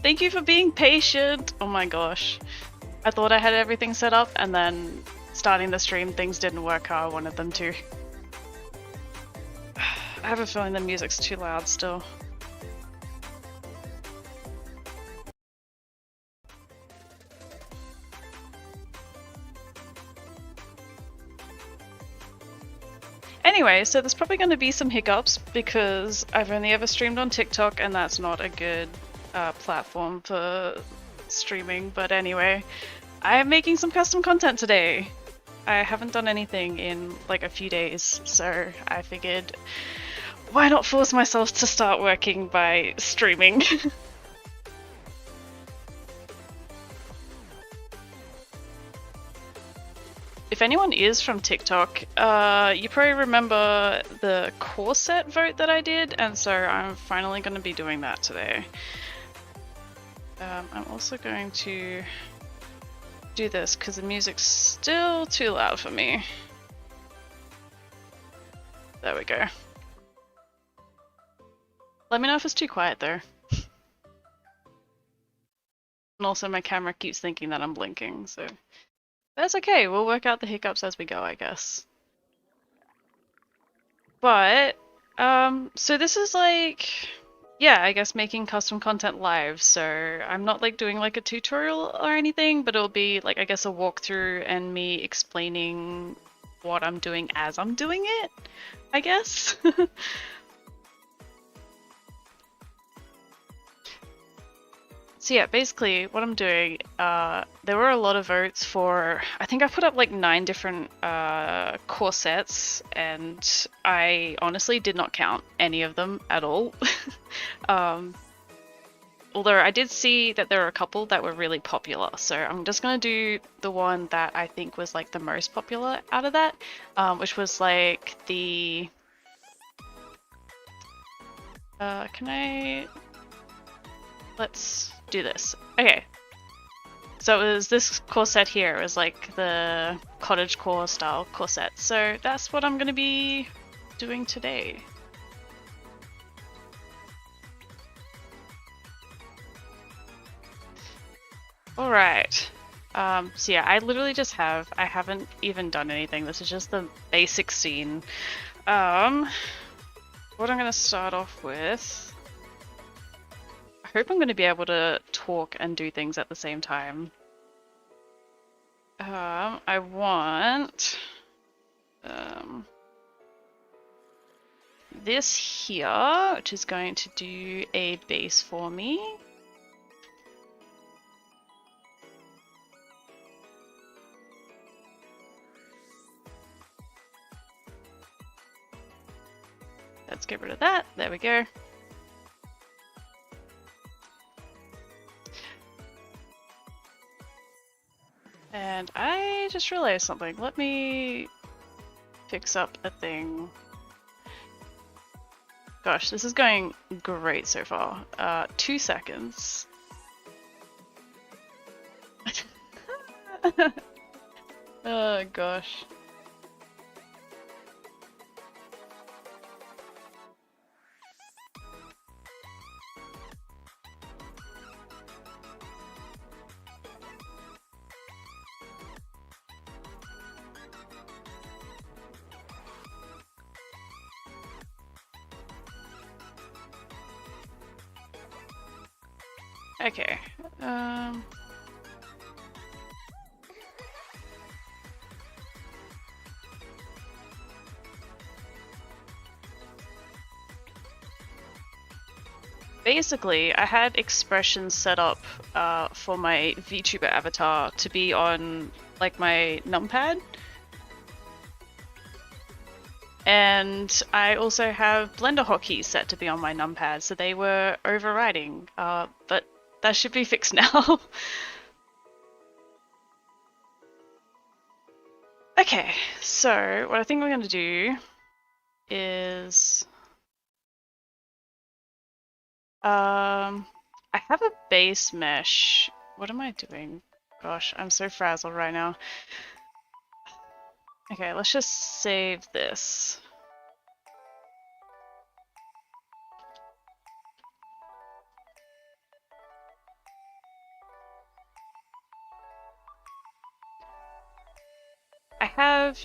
Thank you for being patient. Oh my gosh. I thought I had everything set up and then starting the stream things didn't work how I wanted them to. I have a feeling the music's too loud still. Anyway, so there's probably going to be some hiccups because I've only ever streamed on TikTok and that's not a good platform for streaming. But anyway, I am making some custom content today. I haven't done anything in like a few days, so I figured why not force myself to start working by streaming? If anyone is from TikTok, you probably remember the core set vote that I did, and so I'm finally going to be doing that today. I'm also going to do this because the music's still too loud for me. There we go. Let me know if it's too quiet though. And also my camera keeps thinking that I'm blinking, so that's okay. We'll work out the hiccups as we go, I guess. But, so this is like, yeah, I guess making custom content live. So I'm not like doing like a tutorial or anything, but it'll be like, I guess, a walkthrough and me explaining what I'm doing as I'm doing it, I guess. So yeah, basically what I'm doing, there were a lot of votes for, I think I put up like 9 different core sets, and I honestly did not count any of them at all. Although I did see that there were a couple that were really popular, so I'm just going to do the one that I think was like the most popular out of that, which was like the... Let's do this. Okay. So it was this core set here. It was like the cottage core style core set. So that's what I'm going to be doing today. Alright. So yeah, I literally just I haven't even done anything. This is just the basic scene. What I'm going to start off with... I hope I'm going to be able to talk and do things at the same time. I want this here, which is going to do a base for me. Let's get rid of that. There we go. And I just realized something. Let me fix up a thing. Gosh, this is going great so far. 2 seconds. Oh gosh. Okay. Basically, I had expressions set up for my VTuber avatar to be on like my numpad. And I also have Blender hotkeys set to be on my numpad, so they were overriding, but that should be fixed now. Okay, so what I think we're going to do is... I have a base mesh. What am I doing? Gosh, I'm so frazzled right now. Okay, let's just save this.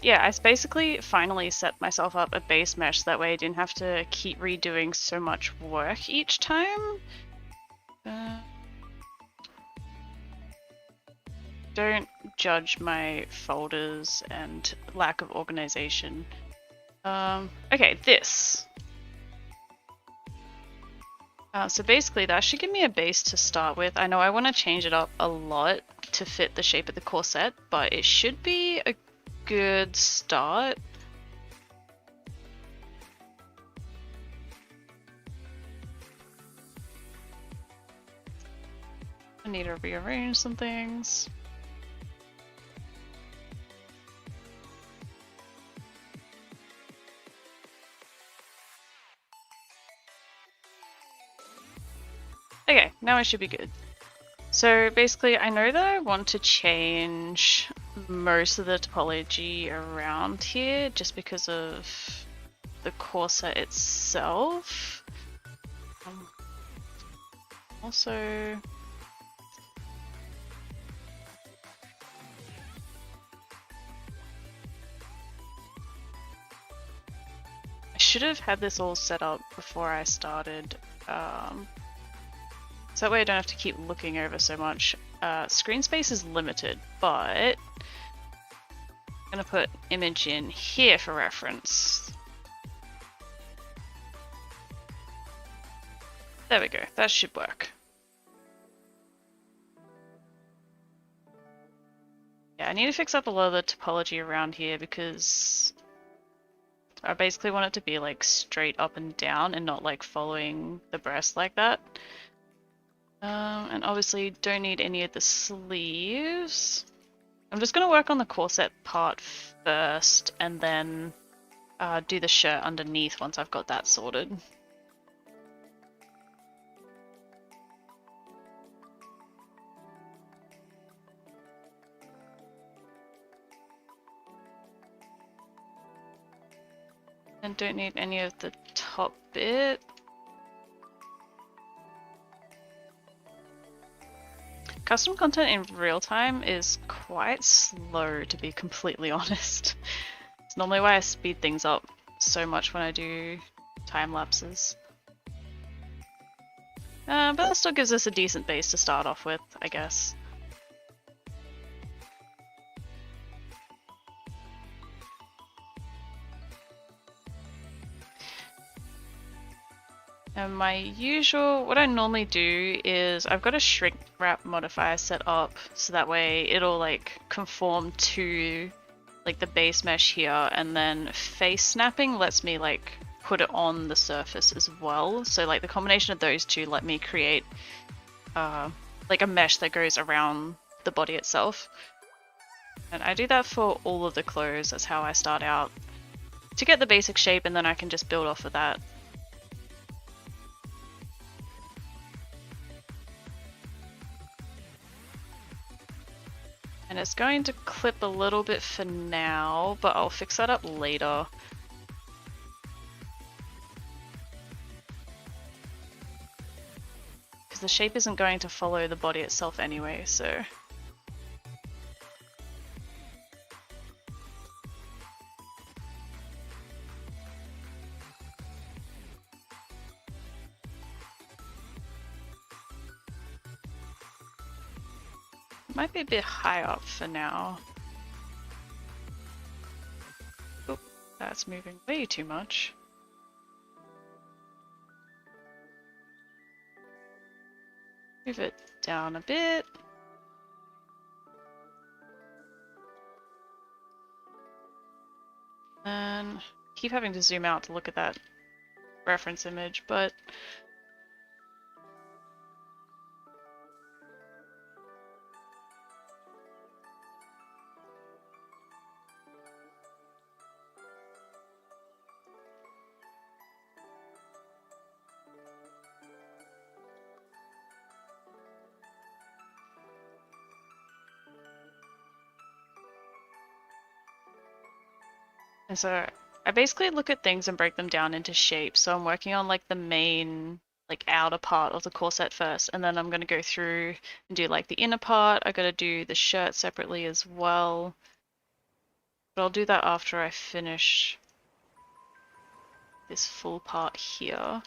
I basically finally set myself up a base mesh so that way I didn't have to keep redoing so much work each time. Don't judge my folders and lack of organization. Okay, this. So basically that should give me a base to start with. I know I want to change it up a lot to fit the shape of the corset, but it should be a good start. I need to rearrange some things. Okay, now I should be good. So basically I know that I want to change most of the topology around here just because of the corset itself. Also, I should have had this all set up before I started. So that way I don't have to keep looking over so much. Screen space is limited, but I'm gonna put image in here for reference. There we go, that should work. Yeah, I need to fix up a lot of the topology around here because I basically want it to be like straight up and down and not like following the breast like that. And obviously don't need any of the sleeves. I'm just going to work on the corset part first and then do the shirt underneath once I've got that sorted. And don't need any of the top bit. Custom content in real time is quite slow, to be completely honest. It's normally why I speed things up so much when I do time lapses. But that still gives us a decent base to start off with, I guess. And what I normally do is I've got a shrink wrap modifier set up so that way it'll like conform to like the base mesh here, and then face snapping lets me like put it on the surface as well. So like the combination of those two let me create like a mesh that goes around the body itself. And I do that for all of the clothes. That's how I start out to get the basic shape, and then I can just build off of that. And it's going to clip a little bit for now, but I'll fix that up later. Because the shape isn't going to follow the body itself anyway, so... Might be a bit high up for now. Oop, that's moving way too much. Move it down a bit. And keep having to zoom out to look at that reference image, but and so I basically look at things and break them down into shapes. So I'm working on like the main like outer part of the corset first, and then I'm going to go through and do like the inner part. I got to do the shirt separately as well. But I'll do that after I finish this full part here.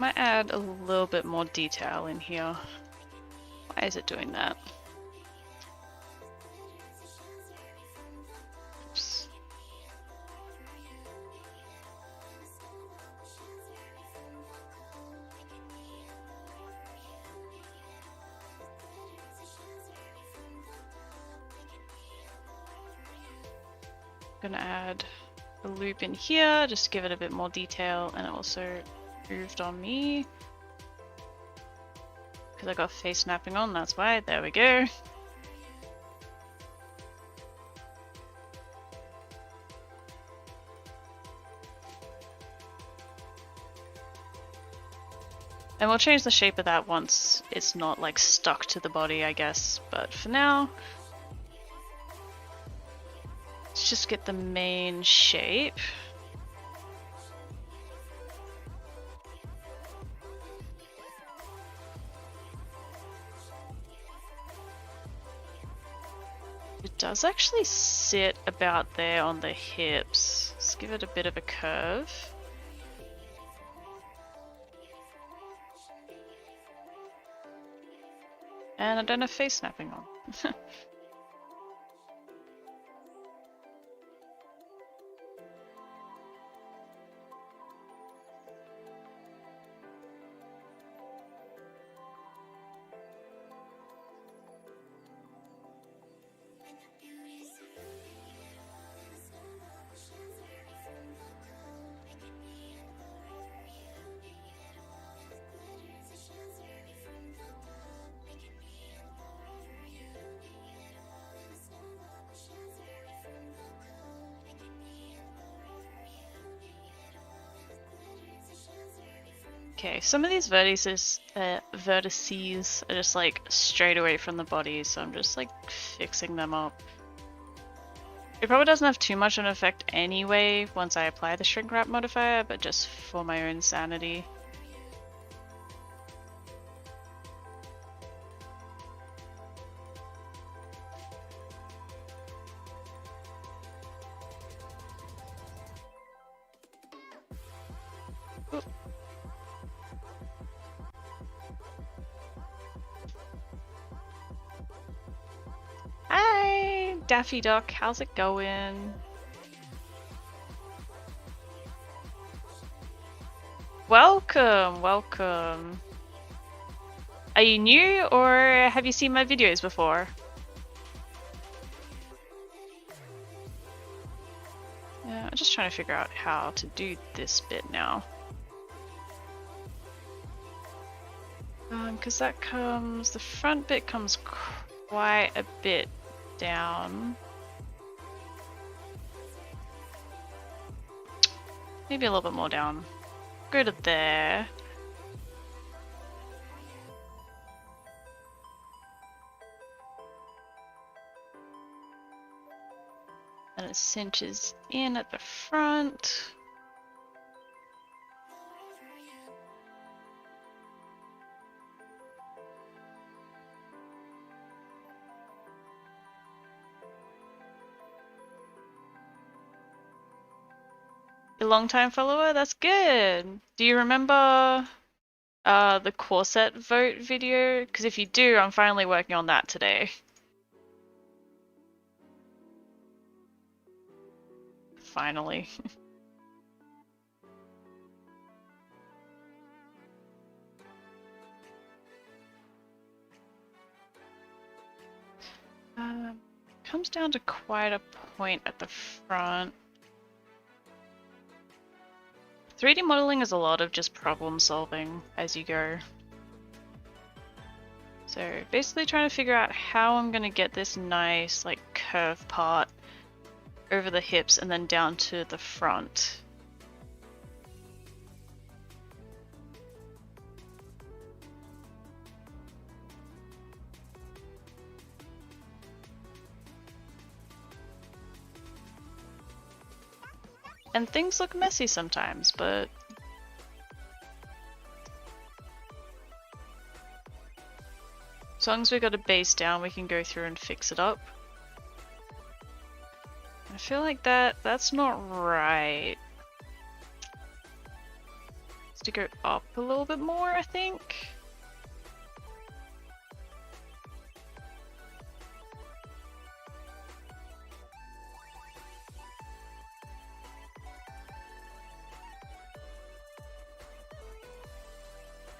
Might add a little bit more detail in here. Why is it doing that? Oops. I'm gonna add a loop in here, just to give it a bit more detail, and it also moved on me. Because I got face snapping on, that's why. There we go. And we'll change the shape of that once it's not like stuck to the body, I guess. But for now, let's just get the main shape. It does actually sit about there on the hips. Let's give it a bit of a curve. And I don't have face snapping on. Okay, some of these vertices are just like straight away from the body, so I'm just like fixing them up. It probably doesn't have too much of an effect anyway once I apply the shrink wrap modifier, but just for my own sanity. Oop. Hi, Daffy Duck, how's it going? Welcome, welcome. Are you new or have you seen my videos before? Yeah, I'm just trying to figure out how to do this bit now. Because that comes, the front bit comes quite a bit down. Maybe a little bit more down. Go to there. And it cinches in at the front. A long-time follower? That's good. Do you remember the corset vote video? Because if you do, I'm finally working on that today. Finally. Comes down to quite a point at the front. 3D modeling is a lot of just problem solving as you go. So basically trying to figure out how I'm gonna get this nice like curve part over the hips and then down to the front. And things look messy sometimes, but as long as we got a base down, we can go through and fix it up. I feel like that's not right. It's to go up a little bit more, I think.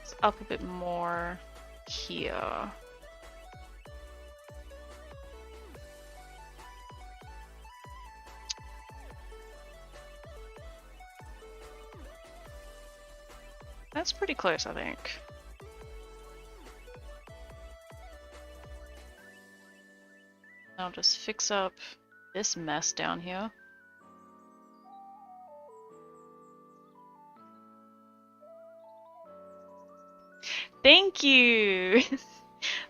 It's up a bit more here. That's pretty close, I think. I'll just fix up this mess down here. Thank you!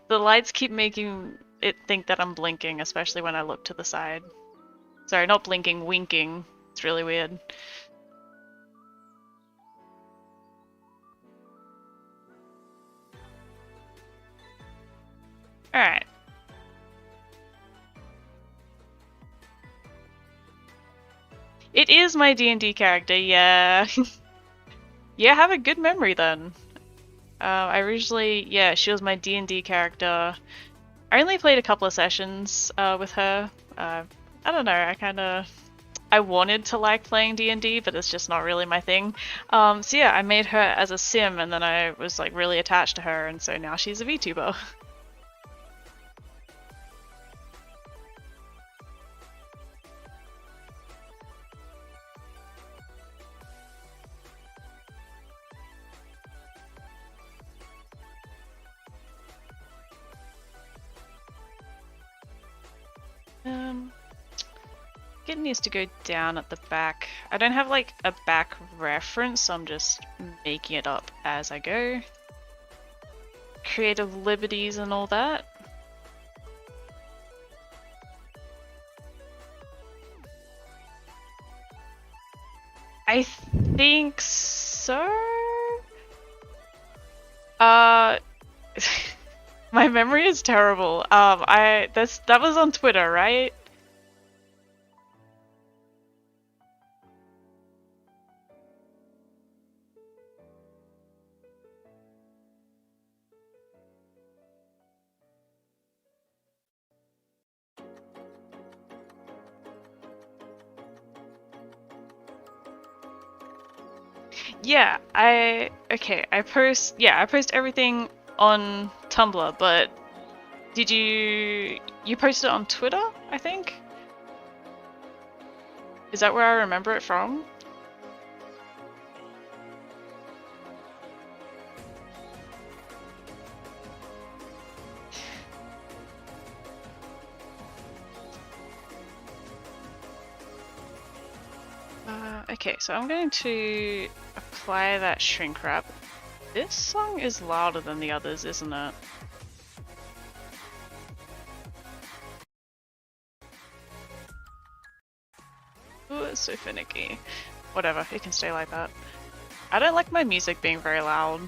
The lights keep making it think that I'm blinking, especially when I look to the side. Sorry, not blinking, winking. It's really weird. Alright. It is my D&D character, yeah. Yeah, have a good memory then. I originally, yeah, she was my D&D character. I only played a couple of sessions with her. I don't know, I wanted to like playing D&D, but it's just not really my thing. So yeah, I made her as a sim, and then I was like really attached to her, and so now she's a VTuber. It needs to go down at the back. I don't have like a back reference, so I'm just making it up as I go. Creative liberties and all that. I think so. My memory is terrible. That was on Twitter, right? Yeah, I post everything on Tumblr, but did you post it on Twitter, I think? Is that where I remember it from? Okay, so I'm going to apply that shrink wrap. This song is louder than the others, isn't it? Ooh, it's so finicky. Whatever, it can stay like that. I don't like my music being very loud.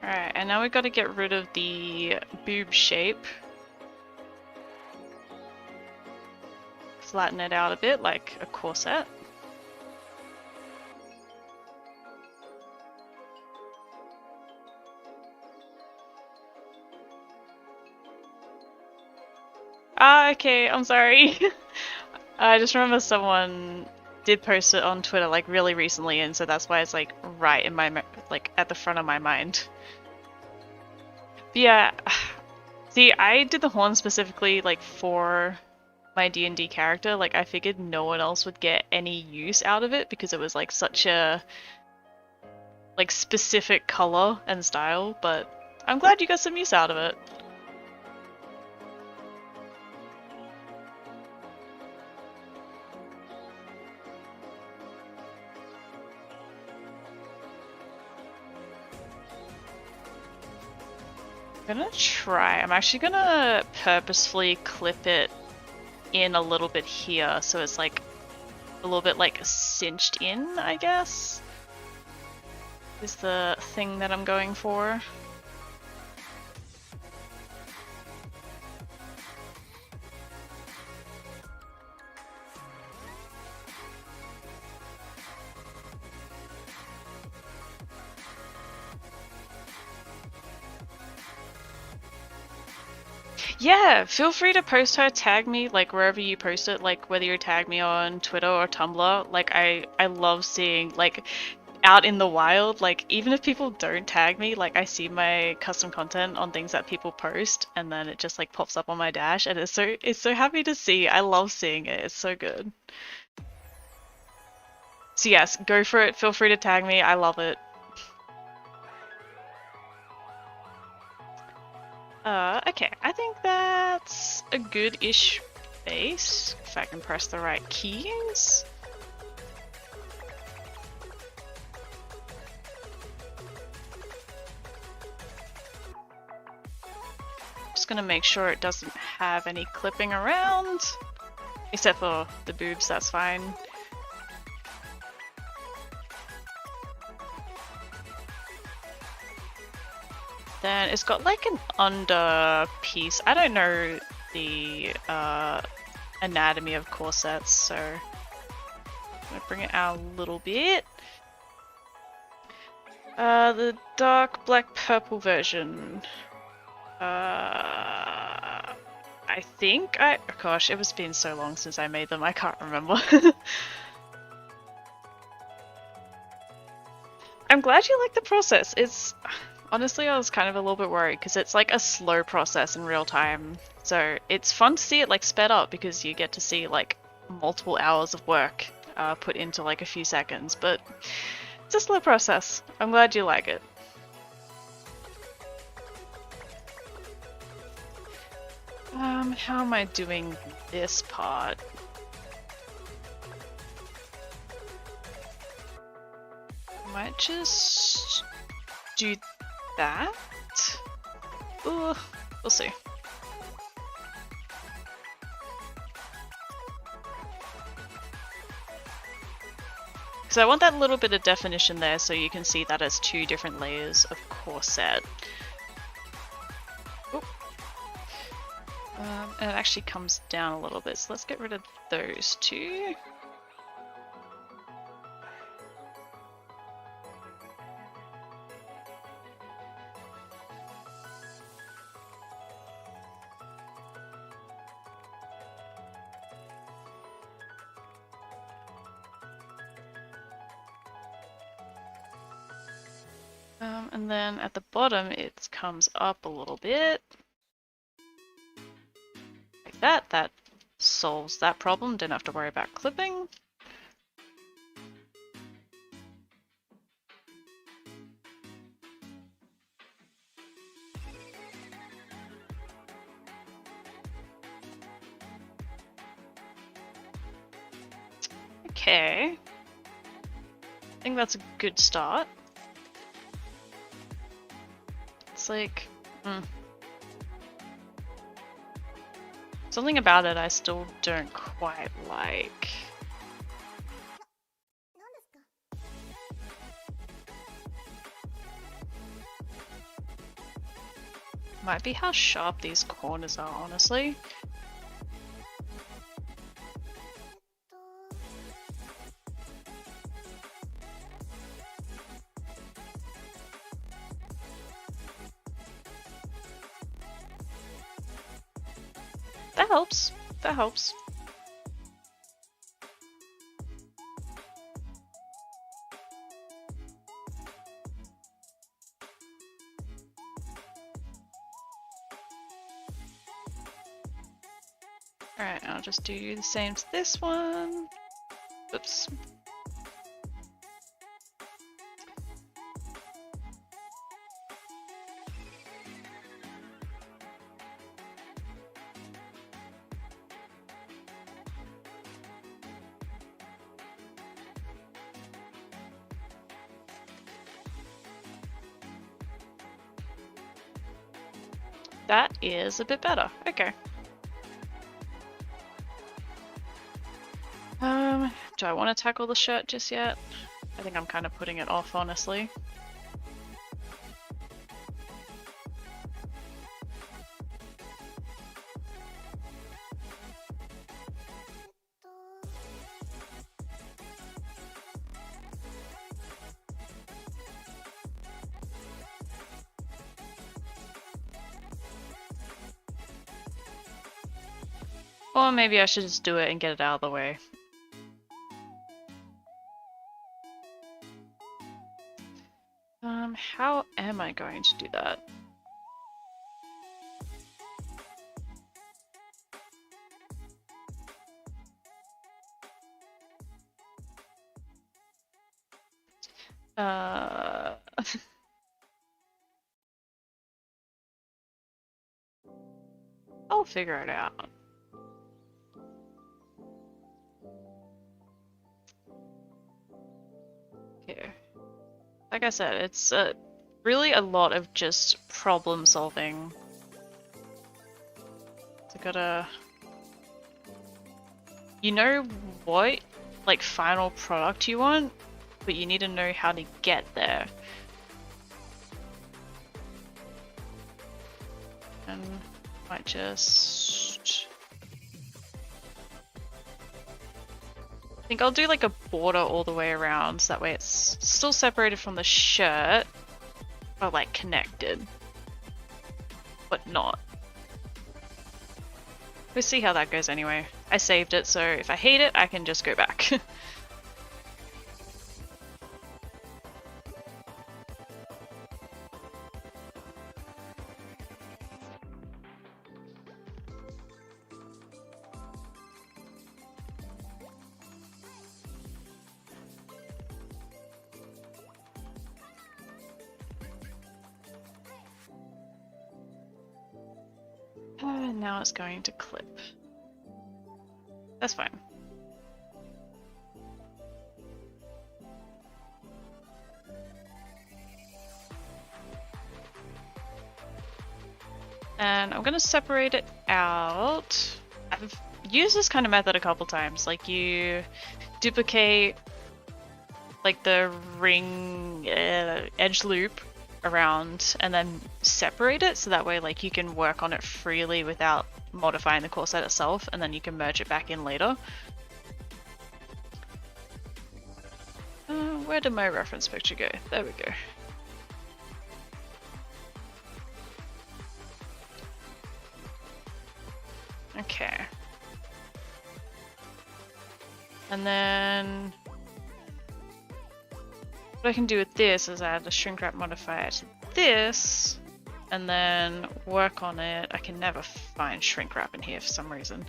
Alright, and now we've got to get rid of the boob shape. Flatten it out a bit like a corset. Ah, okay, I'm sorry. I just remember someone did post it on Twitter like really recently, and so that's why it's like right in my like at the front of my mind. But yeah, see, I did the horn specifically like for my D&D character. Like I figured no one else would get any use out of it because it was like such a like specific color and style, but I'm glad you got some use out of it. I'm gonna try. I'm actually gonna purposefully clip it in a little bit here, so it's like a little bit like cinched in, I guess, is the thing that I'm going for. Yeah, feel free to post her, tag me, like wherever you post it, like whether you tag me on Twitter or Tumblr. Like I love seeing like out in the wild, like even if people don't tag me, like I see my custom content on things that people post and then it just like pops up on my dash and it's so happy to see. I love seeing it. It's so good. So yes, go for it. Feel free to tag me. I love it. Okay, I think that's a good-ish base, if I can press the right keys. Just gonna make sure it doesn't have any clipping around, except for the boobs, that's fine. Then it's got like an under piece. I don't know the anatomy of corsets, so I'm gonna bring it out a little bit. The dark black purple version. I think oh gosh, it was been so long since I made them, I can't remember. I'm glad you like the process. It's honestly, I was kind of a little bit worried because it's like a slow process in real time. So it's fun to see it like sped up because you get to see like multiple hours of work put into like a few seconds, but it's a slow process. I'm glad you like it. How am I doing this part? I might just do that? Ooh, we'll see. Because I want that little bit of definition there so you can see that it's two different layers of corset. And it actually comes down a little bit, so let's get rid of those two. And then at the bottom it comes up a little bit. Like that. That solves that problem, didn't have to worry about clipping. Okay. I think that's a good start. It's like, something about it I still don't quite like. Might be how sharp these corners are, honestly. That helps. That helps. Alright, I'll just do the same to this one. Oops. That is a bit better. Okay. Do I want to tackle the shirt just yet? I think I'm kind of putting it off, honestly. Or maybe I should just do it and get it out of the way. How am I going to do that? I'll figure it out. Okay. Like I said, it's really a lot of just problem solving. So gotta... You know what, like, final product you want, but you need to know how to get there. And might just... I think I'll do like a border all the way around, so that way it's still separated from the shirt, but like connected, but not. We'll see how that goes anyway. I saved it, so if I hate it, I can just go back. Now it's going to clip. That's fine. And I'm gonna separate it out. I've used this kind of method a couple times. Like you duplicate like the ring edge loop around and then separate it, so that way like you can work on it freely without modifying the corset itself, and then you can merge it back in later. Where did my reference picture go? There we go. Okay. And then what I can do with this is add a shrink wrap modifier to this, and then work on it. I can never find shrink wrap in here for some reason.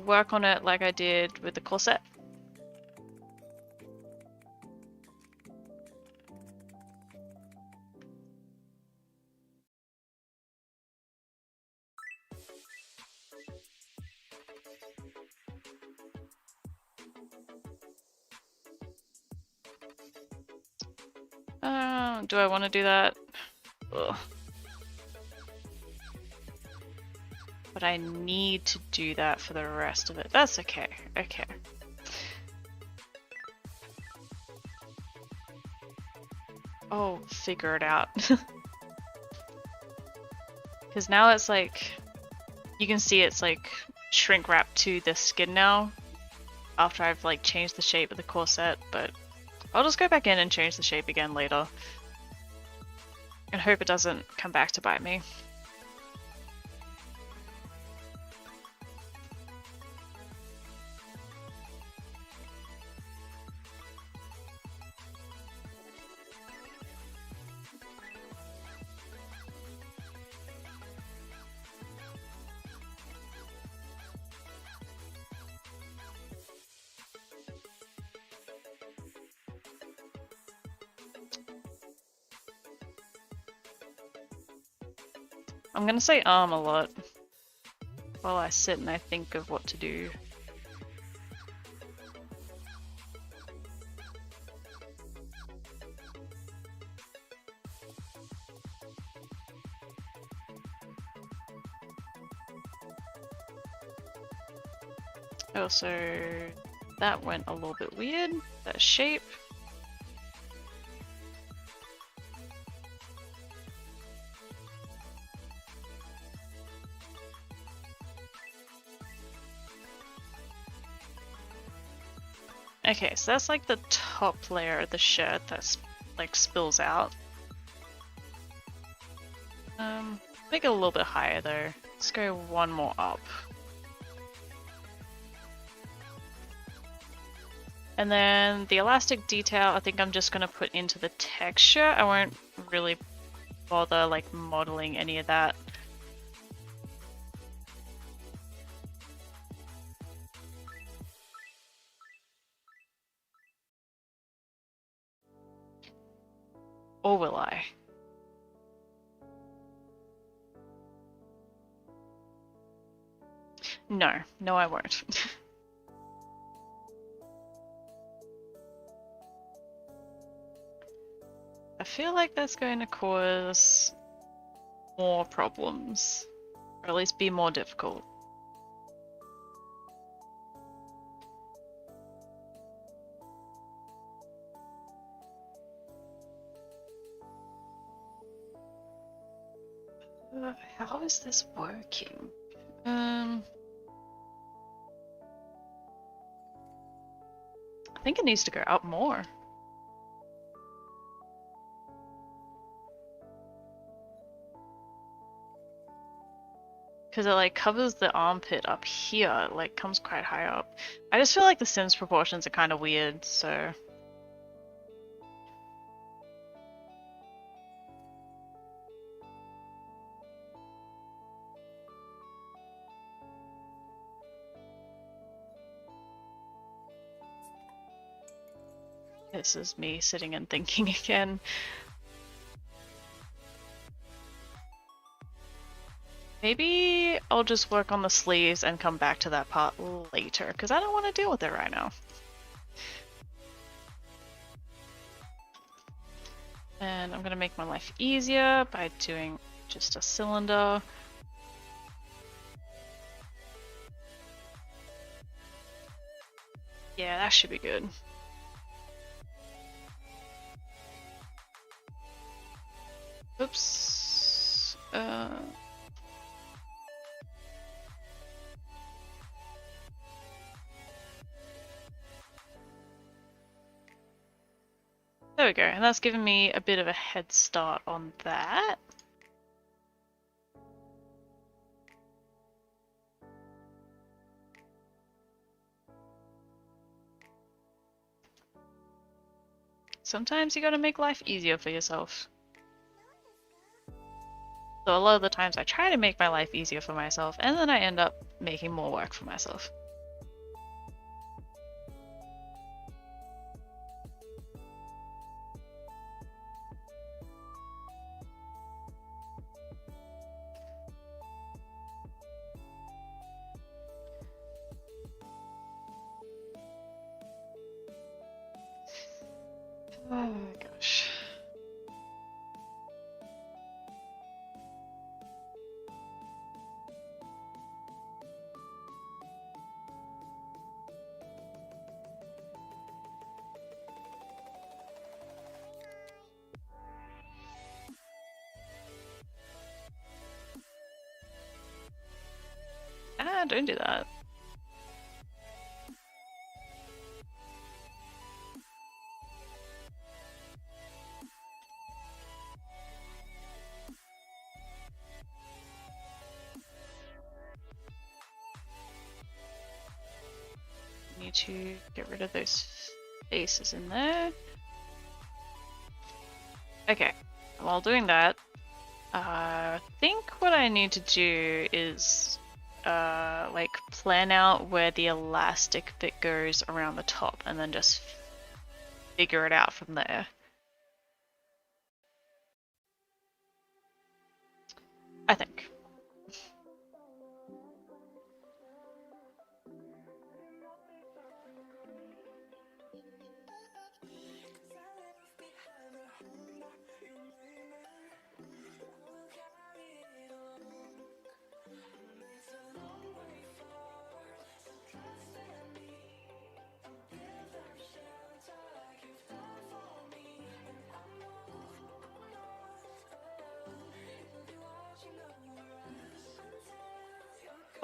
Work on it like I did with the corset. Do I want to do that? Ugh. But I need to do that for the rest of it. That's okay. Okay. Oh, figure it out. Because now it's like, you can see it's like shrink wrapped to the skin now after I've like changed the shape of the corset, but I'll just go back in and change the shape again later and hope it doesn't come back to bite me. I'm gonna say arm a lot while I sit and I think of what to do. Also, that went a little bit weird, that shape. Okay, so that's like the top layer of the shirt that's like spills out. Make it a little bit higher though. Let's go one more up. And then the elastic detail, I think I'm just gonna put into the texture. I won't really bother like modeling any of that. Or will I? No, no I won't. I feel like that's going to cause more problems, or at least be more difficult. How is this working? I think it needs to go up more. Because it like covers the armpit up here, like comes quite high up. I just feel like the Sims proportions are kind of weird, so... This is me sitting and thinking again. Maybe I'll just work on the sleeves and come back to that part later, because I don't want to deal with it right now. And I'm going to make my life easier by doing just a cylinder. Yeah, that should be good. Oops. There we go, and that's given me a bit of a head start on that. Sometimes you gotta make life easier for yourself. So a lot of the times I try to make my life easier for myself, and then I end up making more work for myself. Oh gosh. Ah, don't do that. Need to get rid of those faces in there. Okay, while doing that, I think what I need to do is like plan out where the elastic bit goes around the top and then just figure it out from there. I think.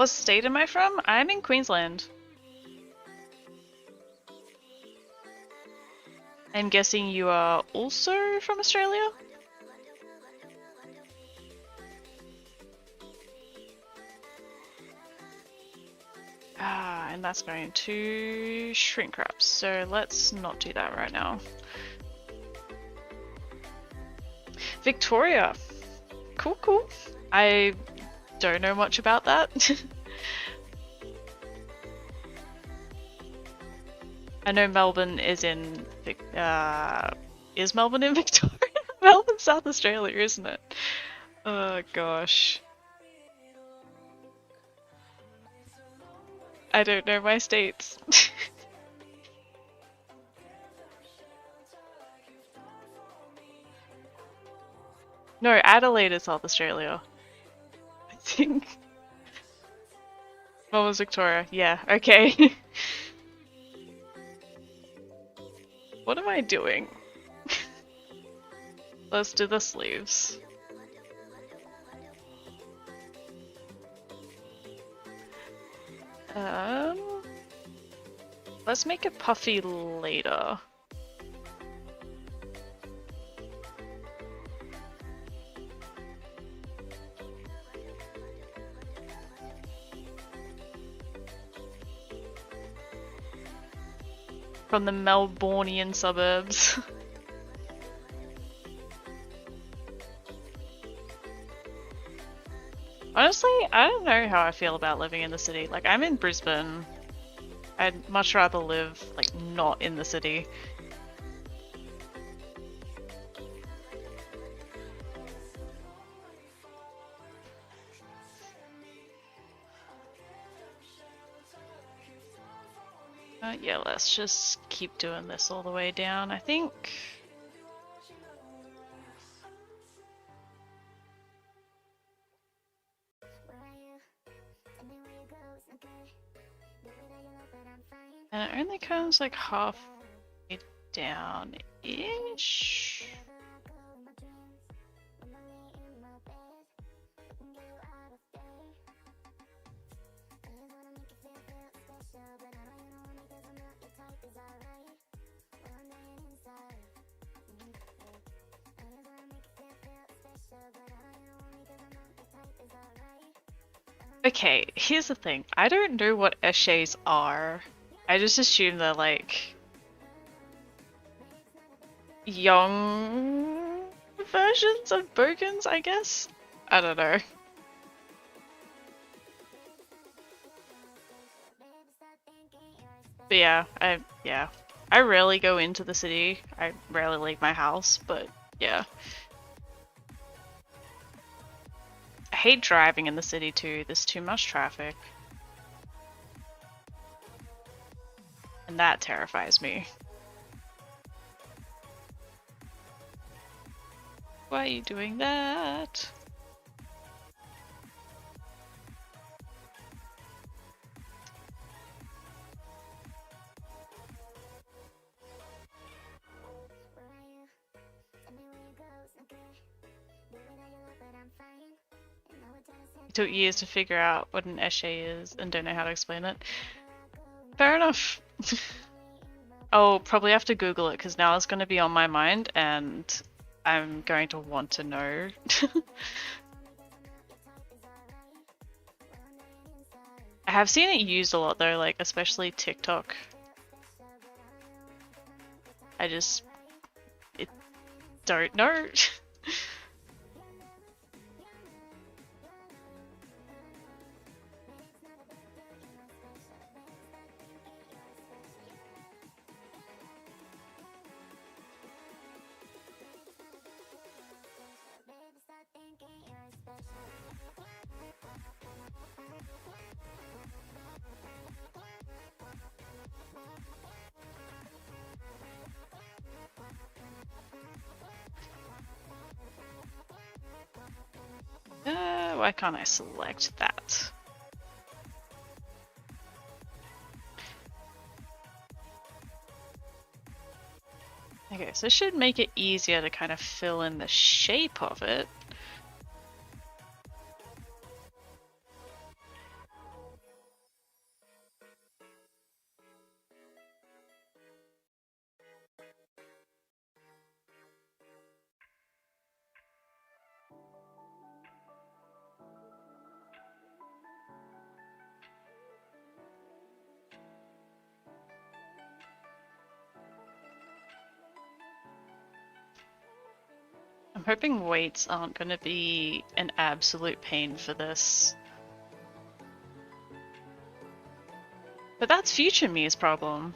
What state am I from? I'm in Queensland. I'm guessing you are also from Australia? Ah, and that's going to shrink wraps, so let's not do that right now. Victoria. Cool, cool. I don't know much about that. I know Melbourne is in is Melbourne in Victoria? Melbourne, South Australia, isn't it? Oh gosh. I don't know my states. No, Adelaide is South Australia. I think. Melbourne's Victoria. Yeah, okay. What am I doing? Let's do the sleeves. Let's make it puffy later. From the Melbourneian suburbs. Honestly, I don't know how I feel about living in the city. Like, I'm in Brisbane. I'd much rather live, like, not in the city. Yeah, let's just keep doing this all the way down, I think. And it only comes like halfway down-ish. Okay, here's the thing. I don't know what essays are. I just assume they're like young versions of bogans, I guess? I don't know. But yeah, I rarely go into the city. I rarely leave my house, but yeah. I hate driving in the city too. There's too much traffic. And that terrifies me. Why are you doing that? It took years to figure out what an essay is and don't know how to explain it. Fair enough. I'll probably have to Google it because now it's going to be on my mind and I'm going to want to know. I have seen it used a lot though, like especially TikTok. I don't know. Why can't I select that? Okay, so this should make it easier to kind of fill in the shape of it. I'm hoping weights aren't going to be an absolute pain for this. But that's future me's problem.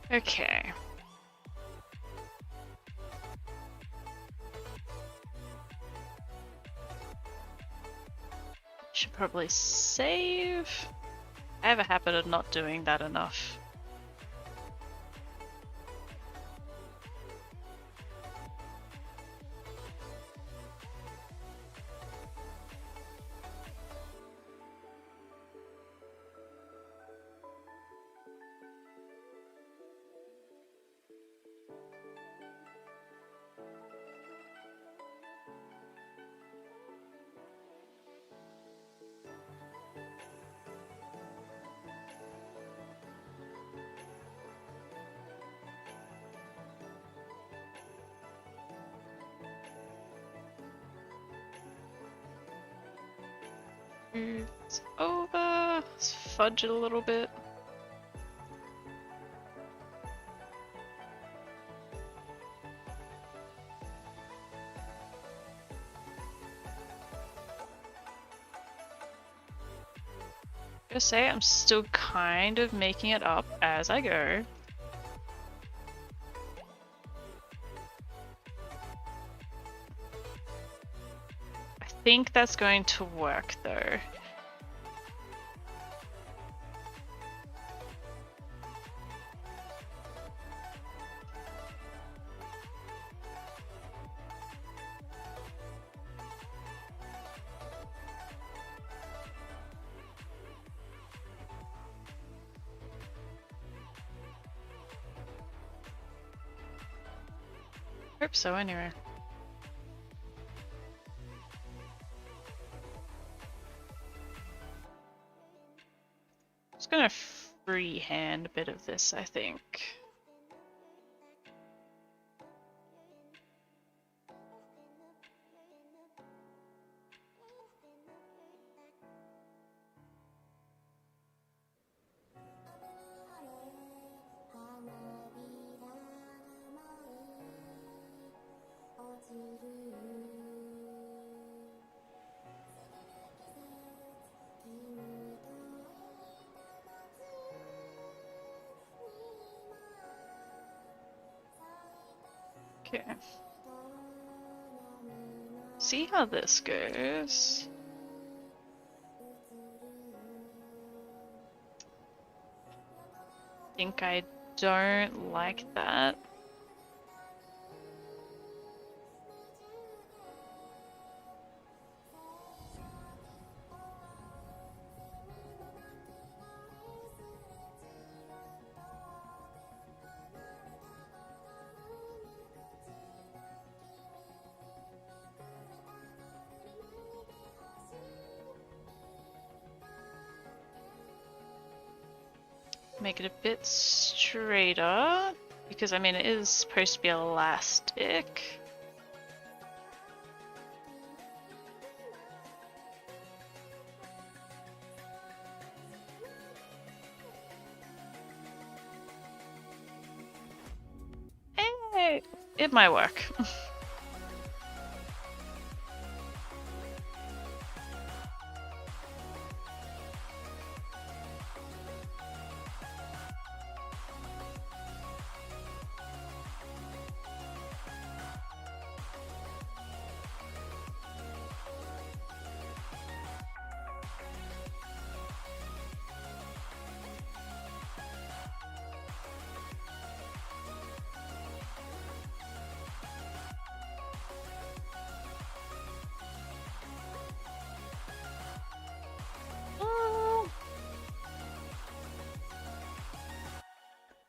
Okay. Should probably save. I have a habit of not doing that enough. It's over. Let's fudge it a little bit. I'm gonna say I'm still kind of making it up as I go. I think that's going to work though. Hope so anyway. Just gonna freehand a bit of this, I think. Okay. See how this goes. I think I don't like that. Make it a bit straighter, because I mean it is supposed to be elastic. Hey, it might work.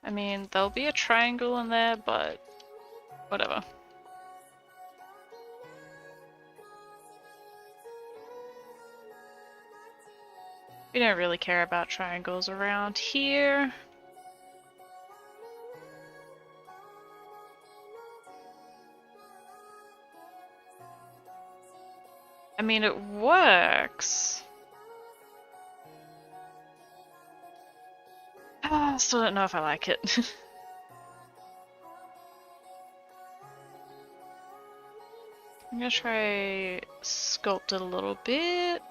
I mean, there'll be a triangle in there, but whatever. We don't really care about triangles around here. I mean, it works. Still don't know if I like it. I'm gonna try sculpt it a little bit.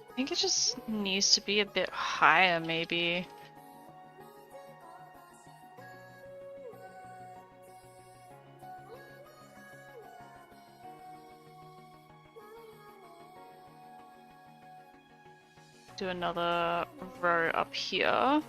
I think it just needs to be a bit higher, maybe. Do another row up here.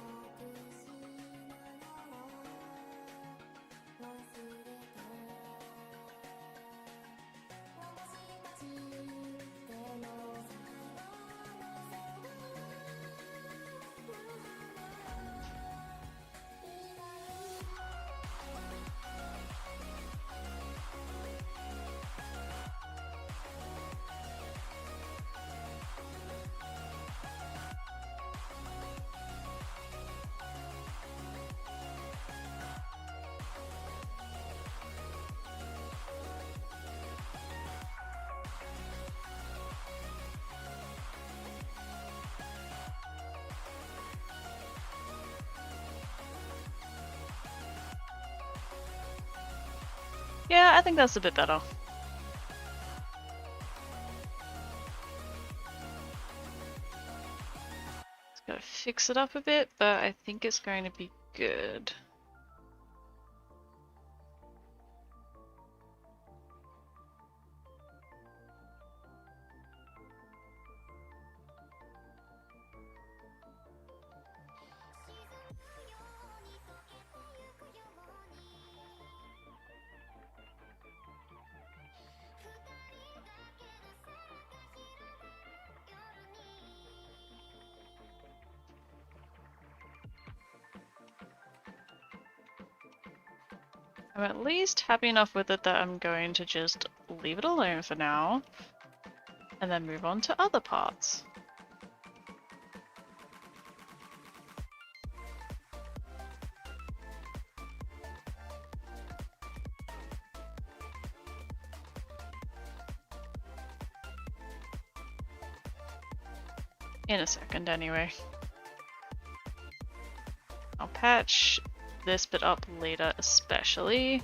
Yeah, I think that's a bit better. Just gotta fix it up a bit, but I think it's going to be good. I'm at least happy enough with it that I'm going to just leave it alone for now, and then move on to other parts. In a second, anyway. I'll patch this bit up later, especially.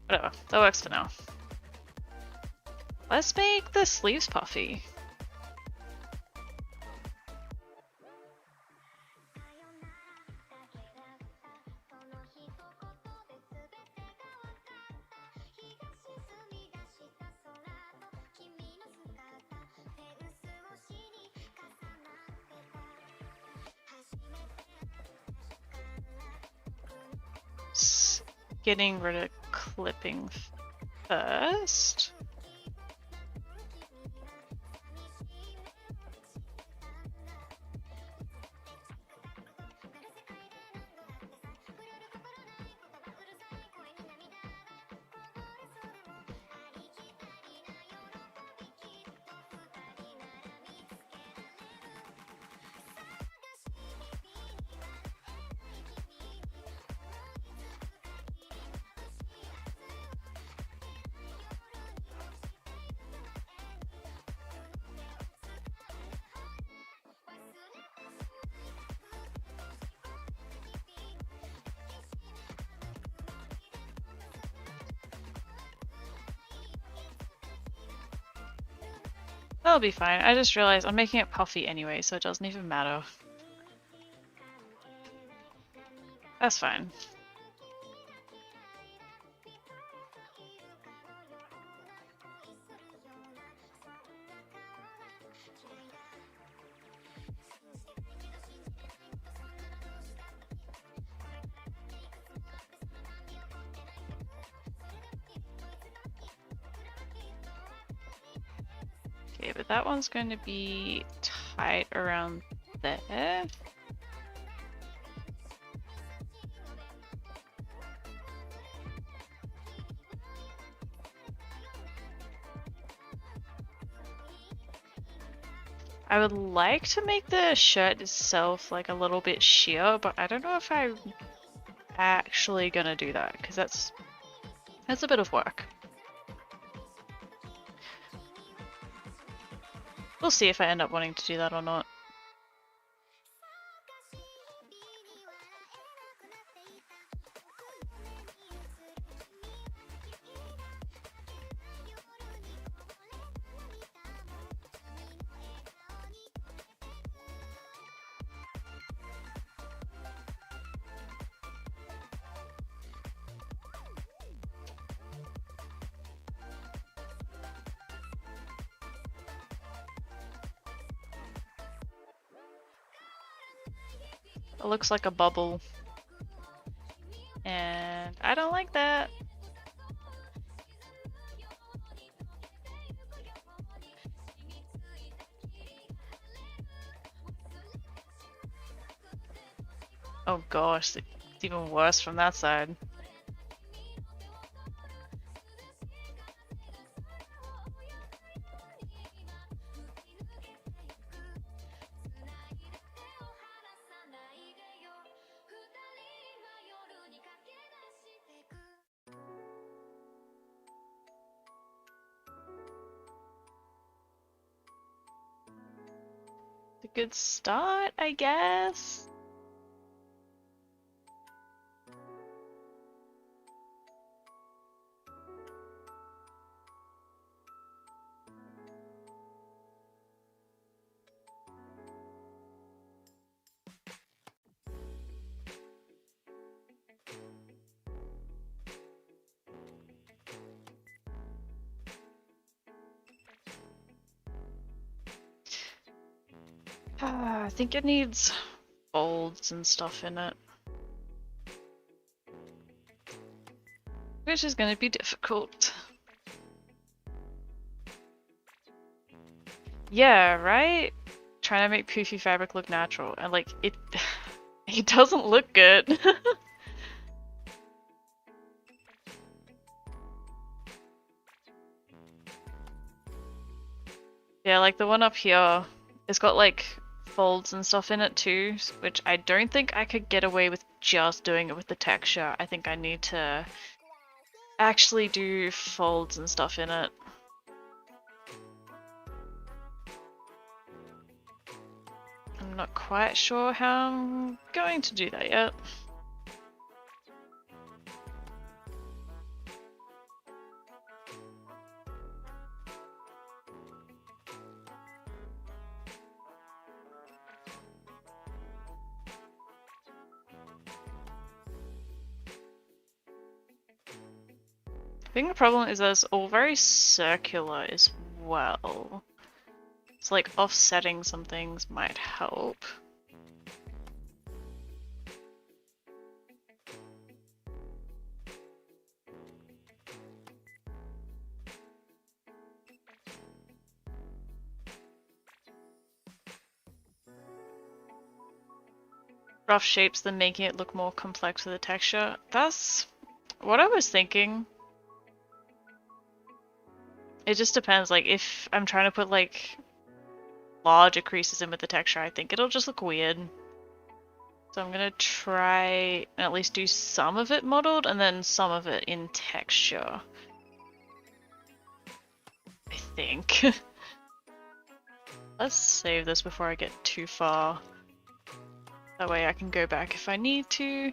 Whatever, that works for now. Let's make the sleeves puffy. Getting rid of clipping first. That'll be fine. I just realized I'm making it puffy anyway, so it doesn't even matter. That's fine. Okay, but that one's going to be tight around there. I would like to make the shirt itself like a little bit sheer, but I don't know if I'm actually gonna do that because that's a bit of work. We'll see if I end up wanting to do that or not. It looks like a bubble. And I don't like that. Oh gosh, it's even worse from that side. A good start, I guess. I think it needs folds and stuff in it. Which is gonna be difficult. Yeah, right? Trying to make poofy fabric look natural and like it it doesn't look good. Yeah, like the one up here, it's got like folds and stuff in it too, which I don't think I could get away with just doing it with the texture. I think I need to actually do folds and stuff in it. I'm not quite sure how I'm going to do that yet. I think the problem is that it's all very circular as well. It's like offsetting some things might help. Rough shapes then making it look more complex with the texture. That's what I was thinking. It just depends, like if I'm trying to put like larger creases in with the texture, I think it'll just look weird. So I'm gonna try and at least do some of it modeled and then some of it in texture. I think. Let's save this before I get too far. That way I can go back if I need to.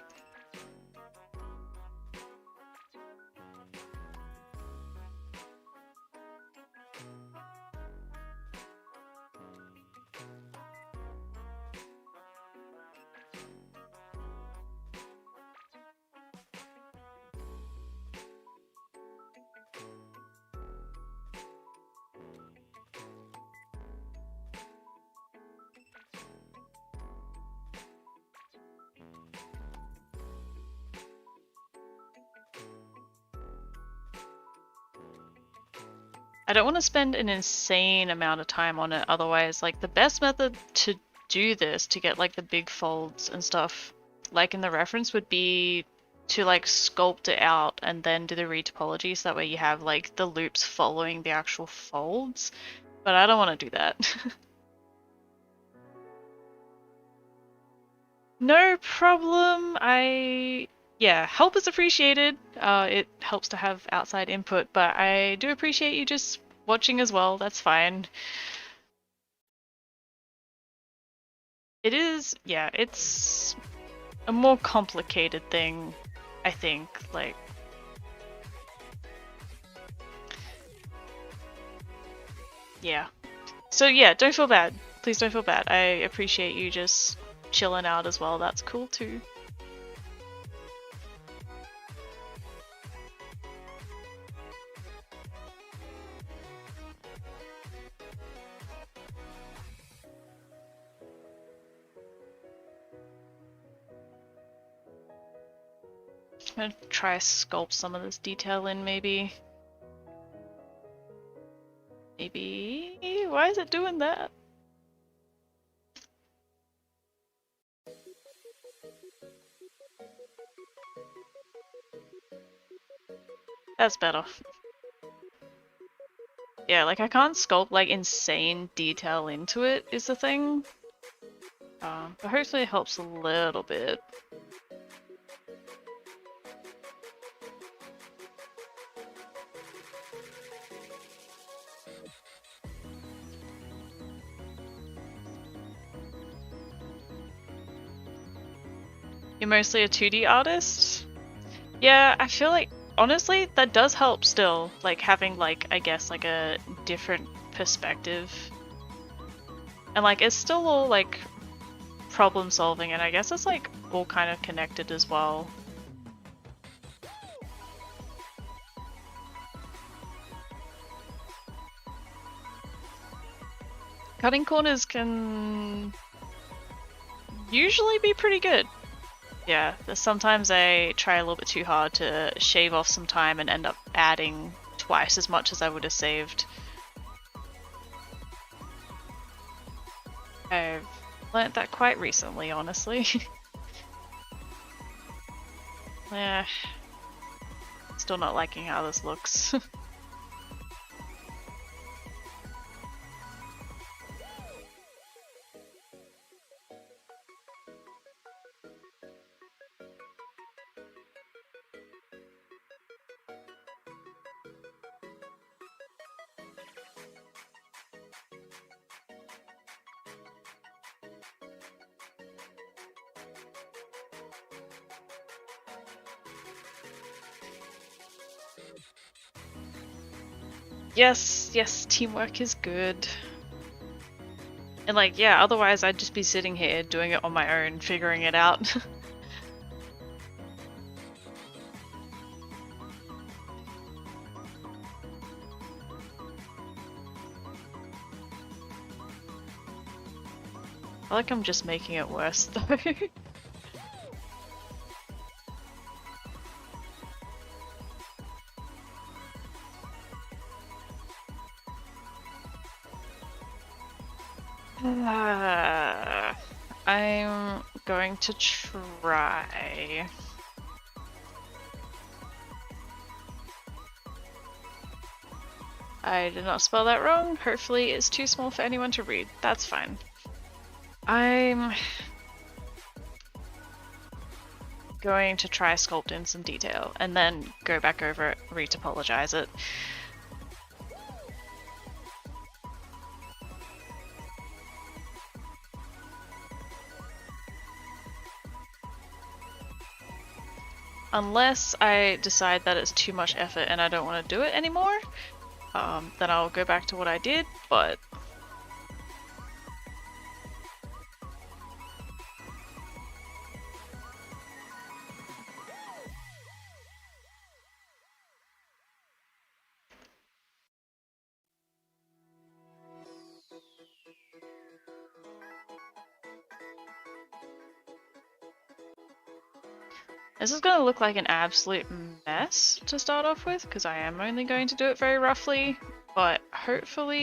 I don't want to spend an insane amount of time on it, otherwise, like, the best method to do this, to get, like, the big folds and stuff, like in the reference, would be to, like, sculpt it out and then do the retopology, so that way you have, like, the loops following the actual folds, but I don't want to do that. No problem. Yeah, help is appreciated. It helps to have outside input, but I do appreciate you just watching as well. That's fine. It is, yeah, it's a more complicated thing, I think. Like, yeah. So yeah, don't feel bad. Please don't feel bad. I appreciate you just chilling out as well. That's cool too. I'm gonna try sculpt some of this detail in, maybe. Maybe? Why is it doing that? That's better. Yeah, like I can't sculpt like insane detail into it is the thing. But hopefully it helps a little bit. You're mostly a 2D artist? Yeah, I feel like, honestly, that does help still. Like, having, like, I guess, like, a different perspective. And, like, it's still all, like, problem solving, and I guess it's, like, all kind of connected as well. Cutting corners can usually be pretty good. Yeah, sometimes I try a little bit too hard to shave off some time and end up adding twice as much as I would have saved. I've learnt that quite recently, honestly. Yeah, still not liking how this looks. Yes, yes, teamwork is good. And like, yeah, otherwise I'd just be sitting here doing it on my own, figuring it out. I feel like I'm just making it worse though. I'm going to try. I did not spell that wrong. Hopefully it's too small for anyone to read. That's fine. I'm going to try sculpt in some detail and then go back over it, retopologize it. Unless I decide that it's too much effort and I don't want to do it anymore, then I'll go back to what I did, but this is going to look like an absolute mess to start off with, because I am only going to do it very roughly, but hopefully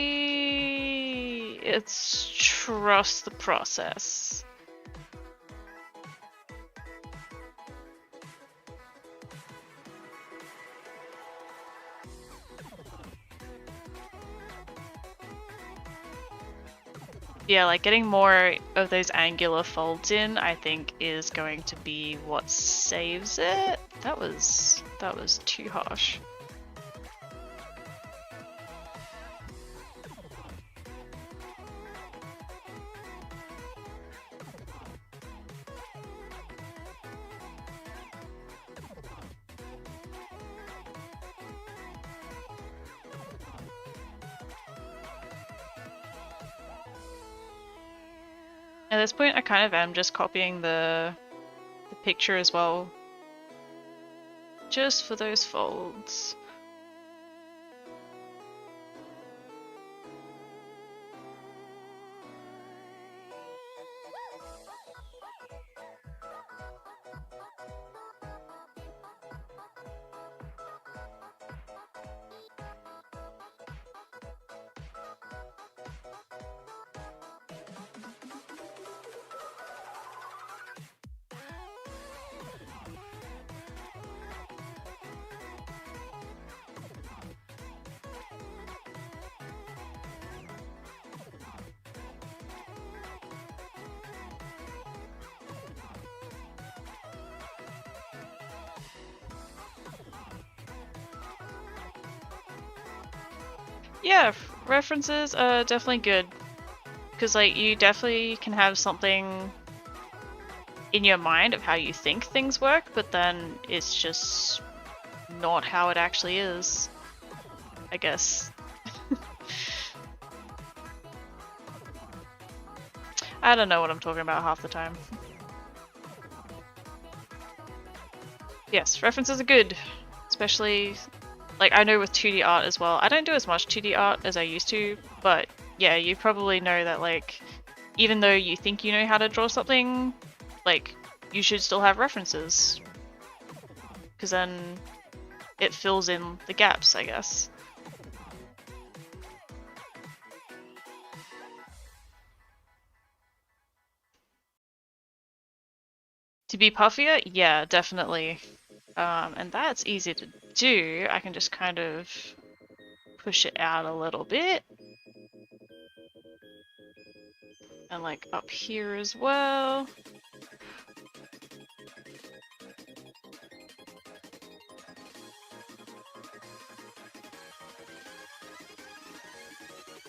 it's trust the process. Yeah, like getting more of those angular folds in, I think, is going to be what saves it. That was too harsh. At this point, I kind of am just copying the picture as well, just for those folds. Yeah, references are definitely good, because like you definitely can have something in your mind of how you think things work, but then it's just not how it actually is, I guess. I don't know what I'm talking about half the time. Yes, references are good, especially like I know with 2D art as well. I don't do as much 2D art as I used to, but yeah, you probably know that like even though you think you know how to draw something, like you should still have references, because then it fills in the gaps, I guess. To be puffier, yeah, definitely. And that's easy to do. I can just kind of push it out a little bit. And like up here as well.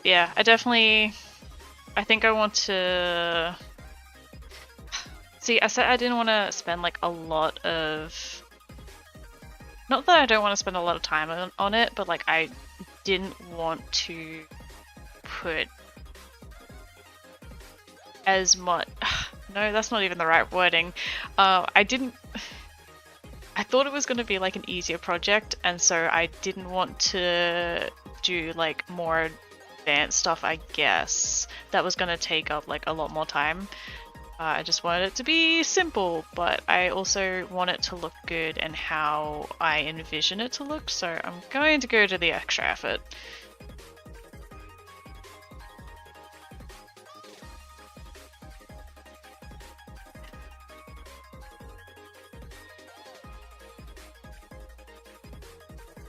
Yeah, I think I want to... See, I said I didn't want to spend like a lot of... Not that I don't want to spend a lot of time on it, but like I didn't want to put as much... No, that's not even the right wording. I thought it was going to be like an easier project, and so I didn't want to do like more advanced stuff, I guess. That was going to take up like a lot more time. I just wanted it to be simple, but I also want it to look good and how I envision it to look, so I'm going to go to the extra effort.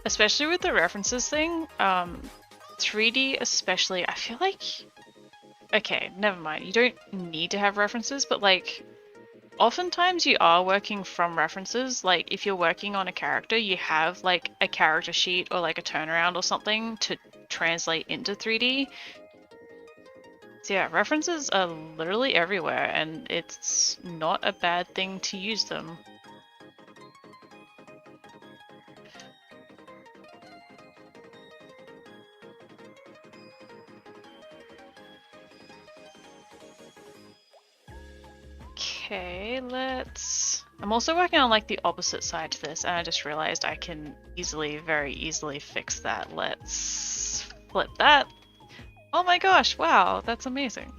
Especially with the references thing, 3D especially, I feel like... Okay, never mind. You don't need to have references, but like, oftentimes you are working from references. Like, if you're working on a character, you have like a character sheet or like a turnaround or something to translate into 3D. So yeah, references are literally everywhere, and it's not a bad thing to use them. Okay, let's... I'm also working on like the opposite side to this, and I just realized I can very easily fix that. Let's flip that. Oh my gosh, wow, that's amazing.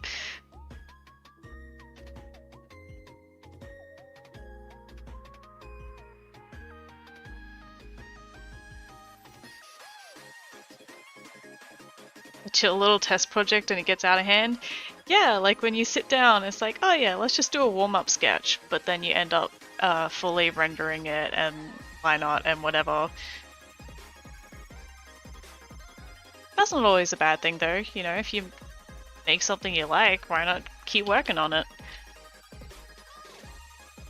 chill little test project and it gets out of hand. Yeah, like when you sit down, it's like, oh yeah, let's just do a warm-up sketch, but then you end up fully rendering it and why not and whatever. That's not always a bad thing though, you know, if you make something you like, why not keep working on it?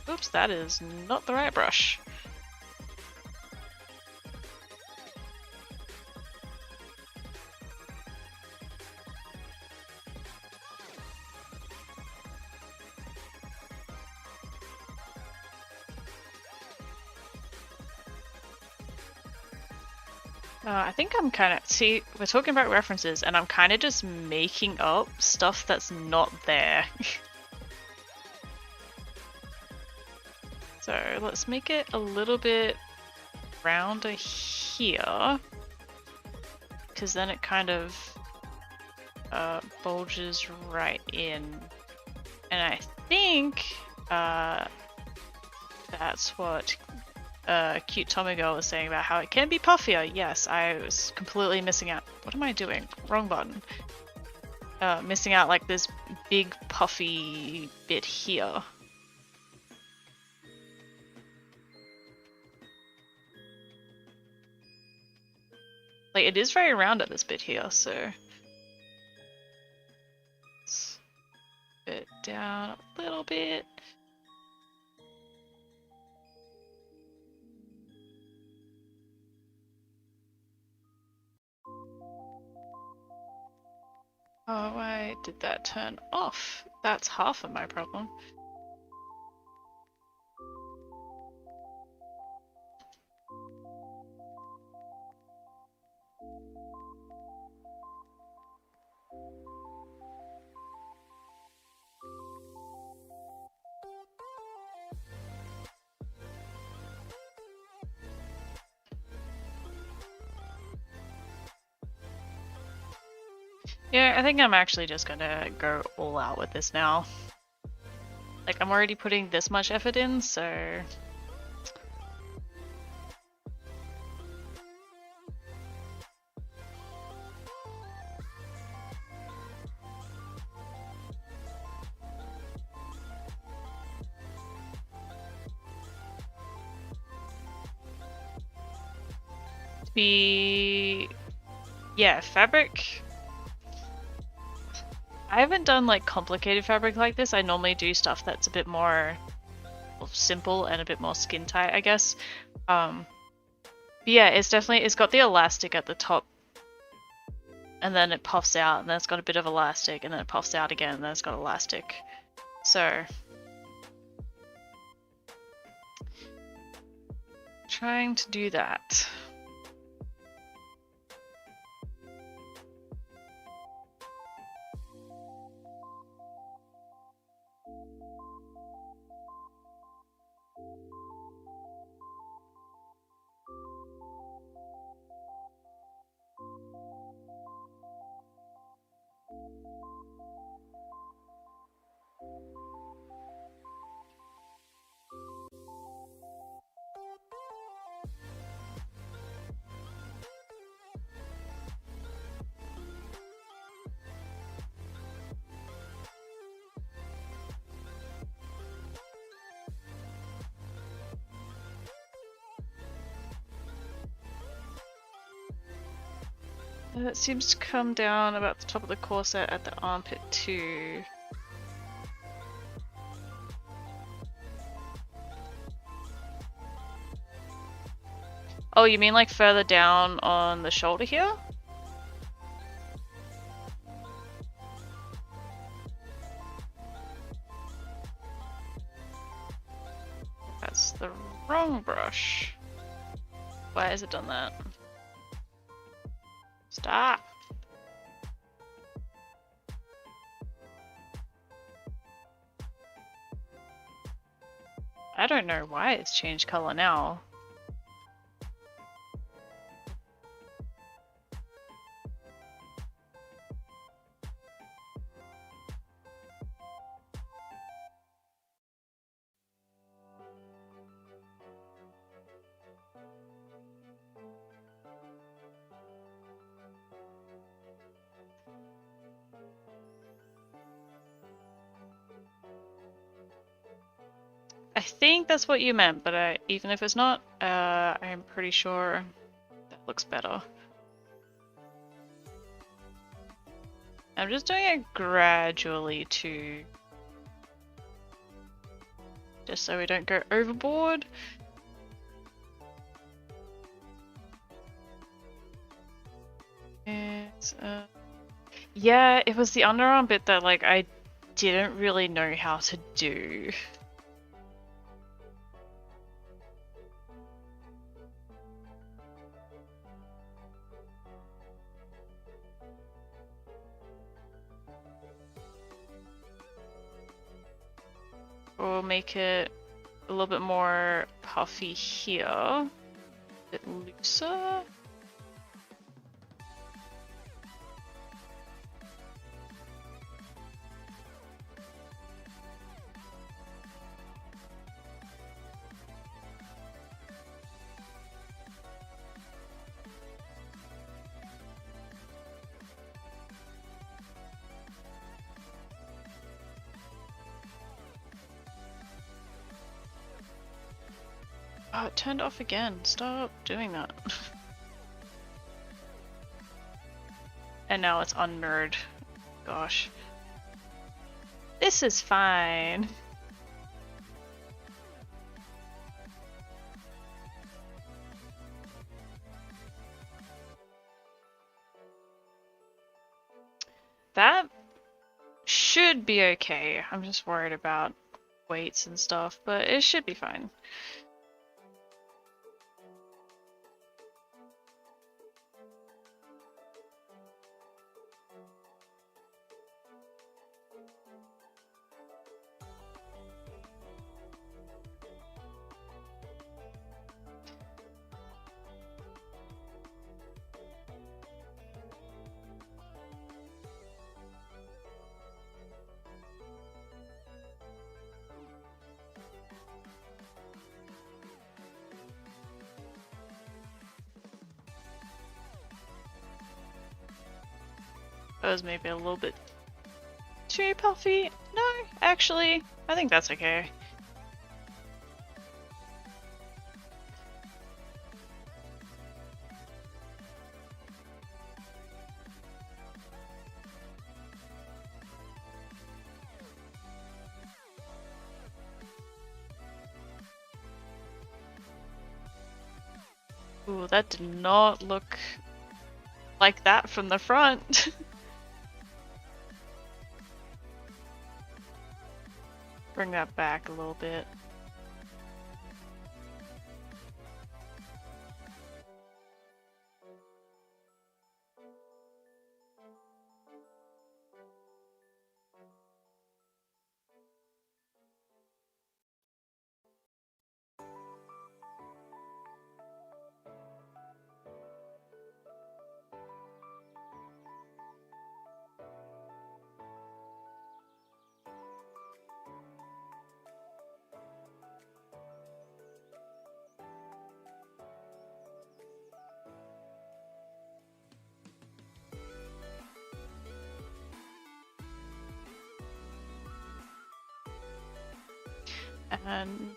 Oops, that is not the right brush. I think I'm kind of, see, we're talking about references and I'm kind of just making up stuff that's not there. So let's make it a little bit rounder here, because then it kind of bulges right in. And I think that's what Cute Tommy Girl was saying about how it can be puffier. Yes, I was completely missing out. What am I doing? Wrong button. Missing out like this big puffy bit here. Like it is very round at this bit here, so let's bit down a little bit. Oh, why did that turn off? That's half of my problem. Yeah, I think I'm actually just gonna go all out with this now. Like, I'm already putting this much effort in, so... Yeah, fabric. I haven't done like complicated fabric like this. I normally do stuff that's a bit more simple and a bit more skin tight, I guess. But yeah, it's got the elastic at the top, and then it puffs out, and then it's got a bit of elastic, and then it puffs out again, and then it's got elastic. So trying to do that. It seems to come down about the top of the corset at the armpit too. Oh, you mean like further down on the shoulder here? That's the wrong brush. Why has it done that? Stop! I don't know why it's changed color now. I think that's what you meant, but even if it's not, I'm pretty sure that looks better. I'm just doing it gradually too, just so we don't go overboard. Yeah, it was the underarm bit that like I didn't really know how to do. We'll make it a little bit more puffy here, a bit looser. Oh, it turned off again. Stop doing that. And now it's unmirrored. Gosh. This is fine. That should be okay. I'm just worried about weights and stuff, but it should be fine. That was maybe a little bit too puffy. No, actually, I think that's okay. Ooh, that did not look like that from the front. Bring that back a little bit. And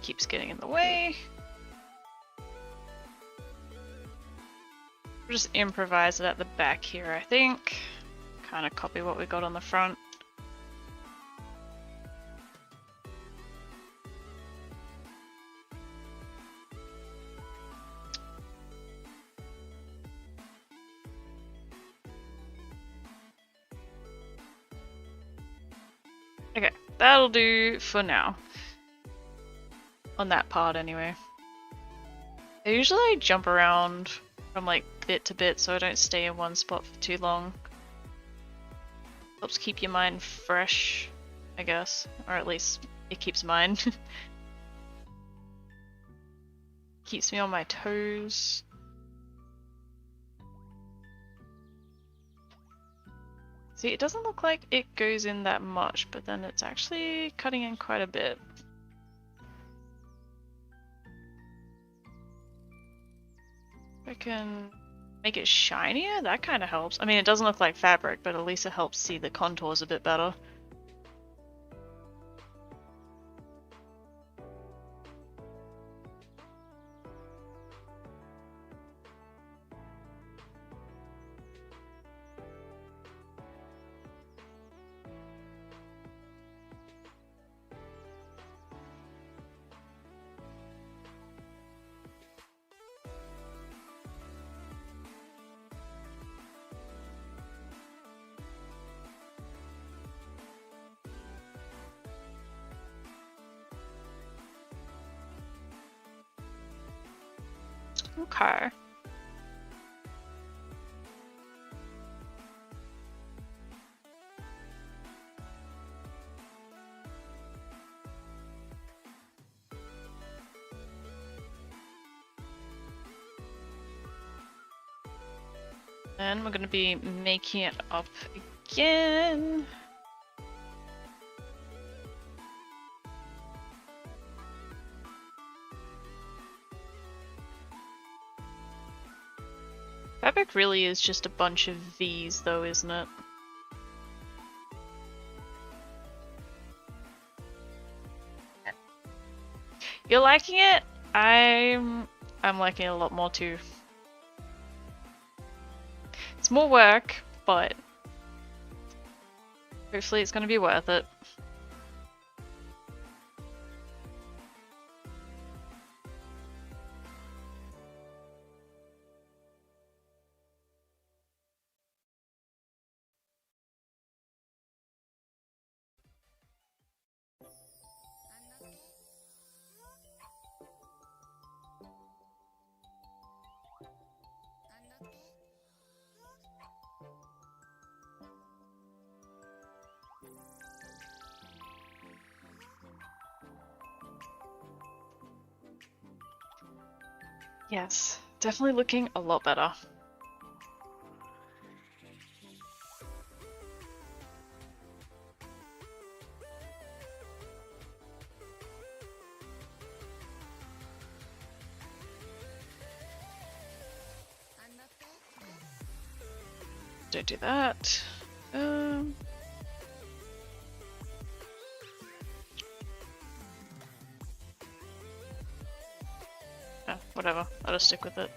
keeps getting in the way. We'll just improvise it at the back here, I think. Kind of copy what we got on the front. Okay, that'll do for now. On that part anyway. I usually jump around from like bit to bit so I don't stay in one spot for too long. Helps keep your mind fresh, I guess. Or at least it keeps mine. Keeps me on my toes. See, it doesn't look like it goes in that much, but then it's actually cutting in quite a bit. I can make it shinier, that kind of helps. I mean, it doesn't look like fabric, but at least it helps see the contours a bit better. Okay. And we're going to be making it up again. Fabric really is just a bunch of V's though, isn't it? You're liking it? I'm liking it a lot more too. It's more work, but hopefully it's going to be worth it. Yes, definitely looking a lot better. Don't do that. Whatever, I'll just stick with it.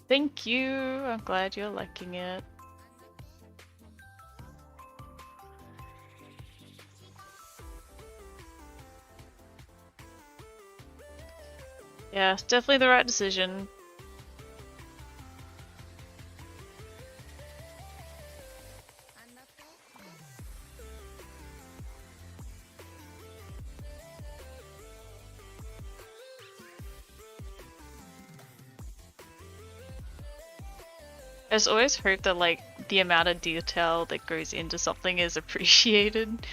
Thank you, I'm glad you're liking it. Yeah, it's definitely the right decision. I just always hope that like the amount of detail that goes into something is appreciated.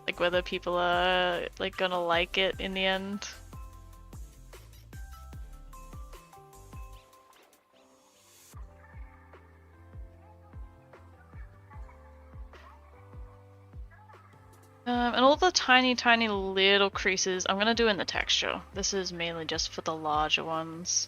Like whether people are like gonna like it in the end. And all the tiny little creases I'm gonna do in the texture. This is mainly just for the larger ones.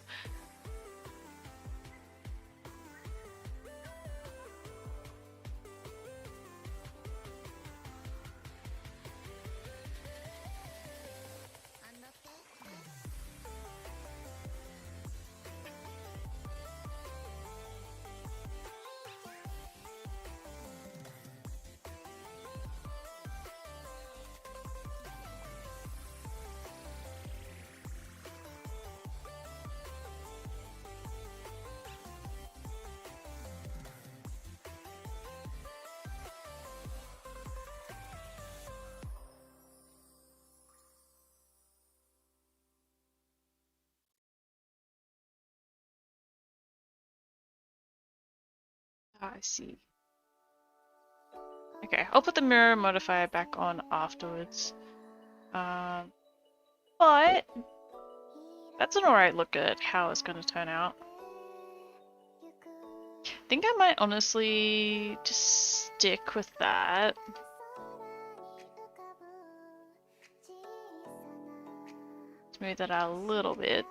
I see. Okay, I'll put the mirror modifier back on afterwards. But that's an alright look at how it's gonna turn out. I think I might honestly just stick with that. Smooth it out a little bit.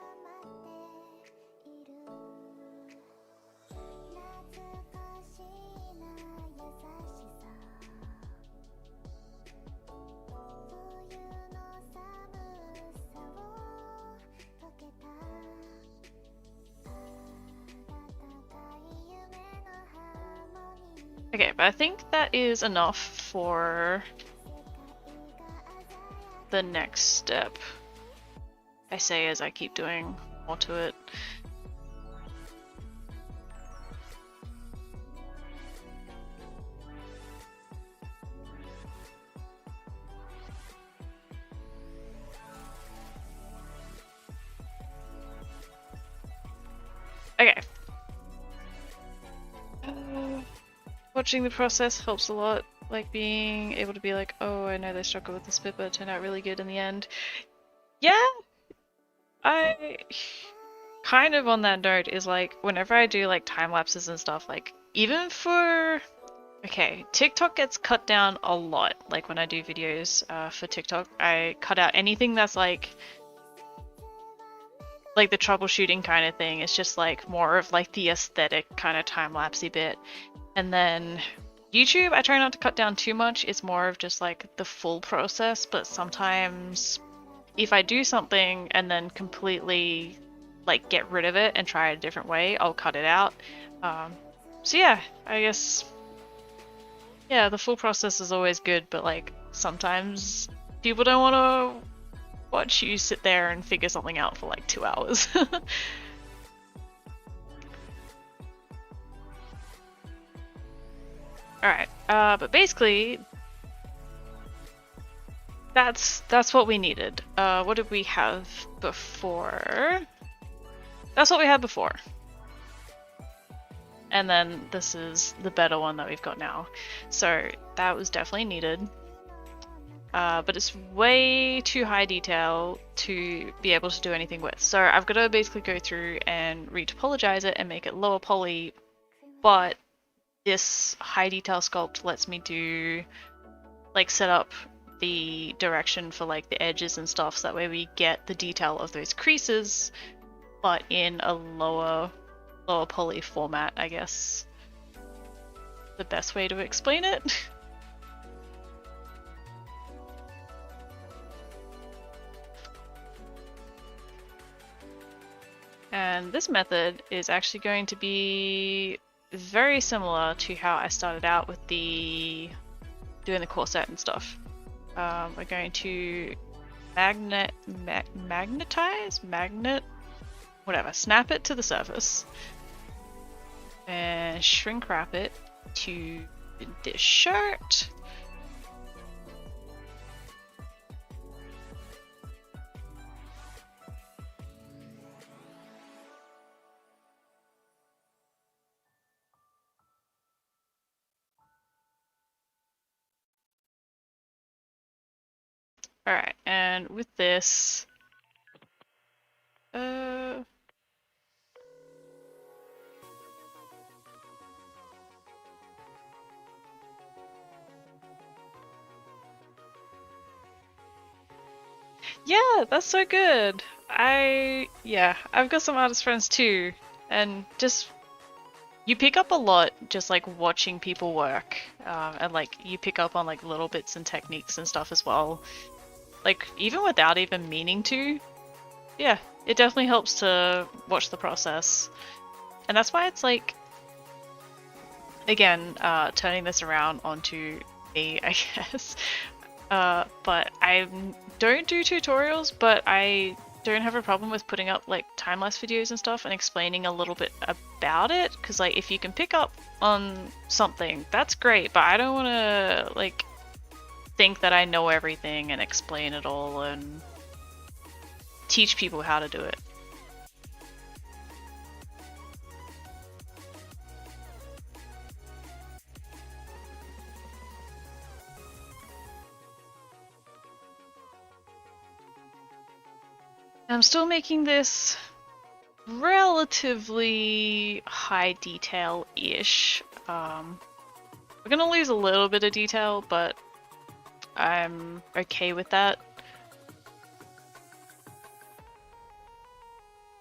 Okay, but I think that is enough for the next step. I say as I keep doing more to it. Okay. Watching the process helps a lot. Like being able to be like, oh, I know they struggled with this bit, but it turned out really good in the end. Yeah, I kind of on that note is like whenever I do like time lapses and stuff, like even for okay, TikTok gets cut down a lot. Like when I do videos for TikTok, I cut out anything that's like the troubleshooting kind of thing. It's just like more of like the aesthetic kind of time lapsey bit. And then YouTube, I try not to cut down too much. It's more of just like the full process, but sometimes if I do something and then completely like get rid of it and try it a different way, I'll cut it out. So yeah, I guess yeah, the full process is always good, but like sometimes people don't want to watch you sit there and figure something out for like 2 hours. Alright, but basically that's what we needed. What did we have before? That's what we had before. And then this is the better one that we've got now. So that was definitely needed. But it's way too high detail to be able to do anything with. So I've got to basically go through and retopologize it and make it lower poly, but this high detail sculpt lets me do like set up the direction for like the edges and stuff, so that way we get the detail of those creases, but in a lower poly format, I guess. The best way to explain it. And this method is actually going to be very similar to how I started out with doing the corset and stuff. We're going to snap it to the surface and shrink wrap it to this shirt. Alright, and with this, yeah, that's so good. I've got some artist friends too, and just you pick up a lot just like watching people work, and like you pick up on like little bits and techniques and stuff as well. Like even without even meaning to, yeah, it definitely helps to watch the process, and that's why it's like, again, turning this around onto me, I guess. But I don't do tutorials, but I don't have a problem with putting up like time-lapse videos and stuff and explaining a little bit about it, because like if you can pick up on something, that's great, but I don't want to like think that I know everything and explain it all and teach people how to do it. I'm still making this relatively high detail-ish. We're gonna lose a little bit of detail, but I'm okay with that.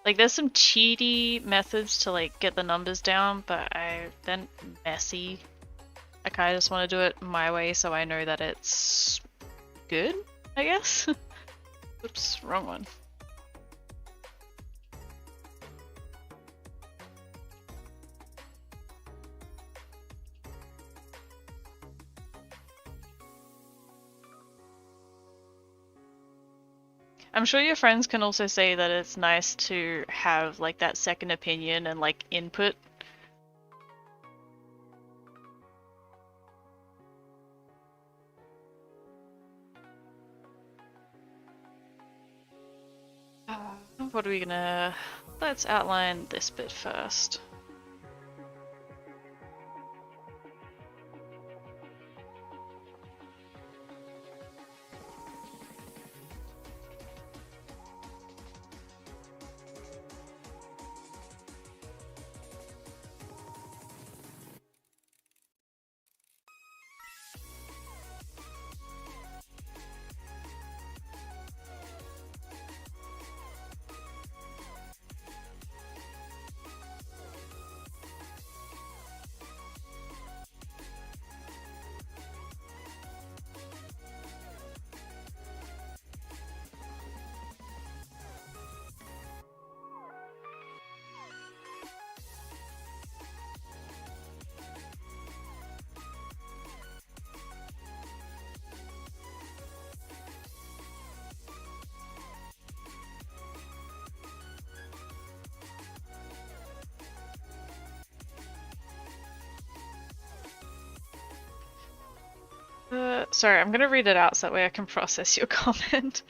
Like there's some cheaty methods to like get the numbers down, but they're messy. I kind of just want to do it my way so I know that it's good, I guess. Oops, wrong one. I'm sure your friends can also say that it's nice to have like that second opinion and like input. What are we gonna... Let's outline this bit first. Sorry, I'm gonna read it out so that way I can process your comment.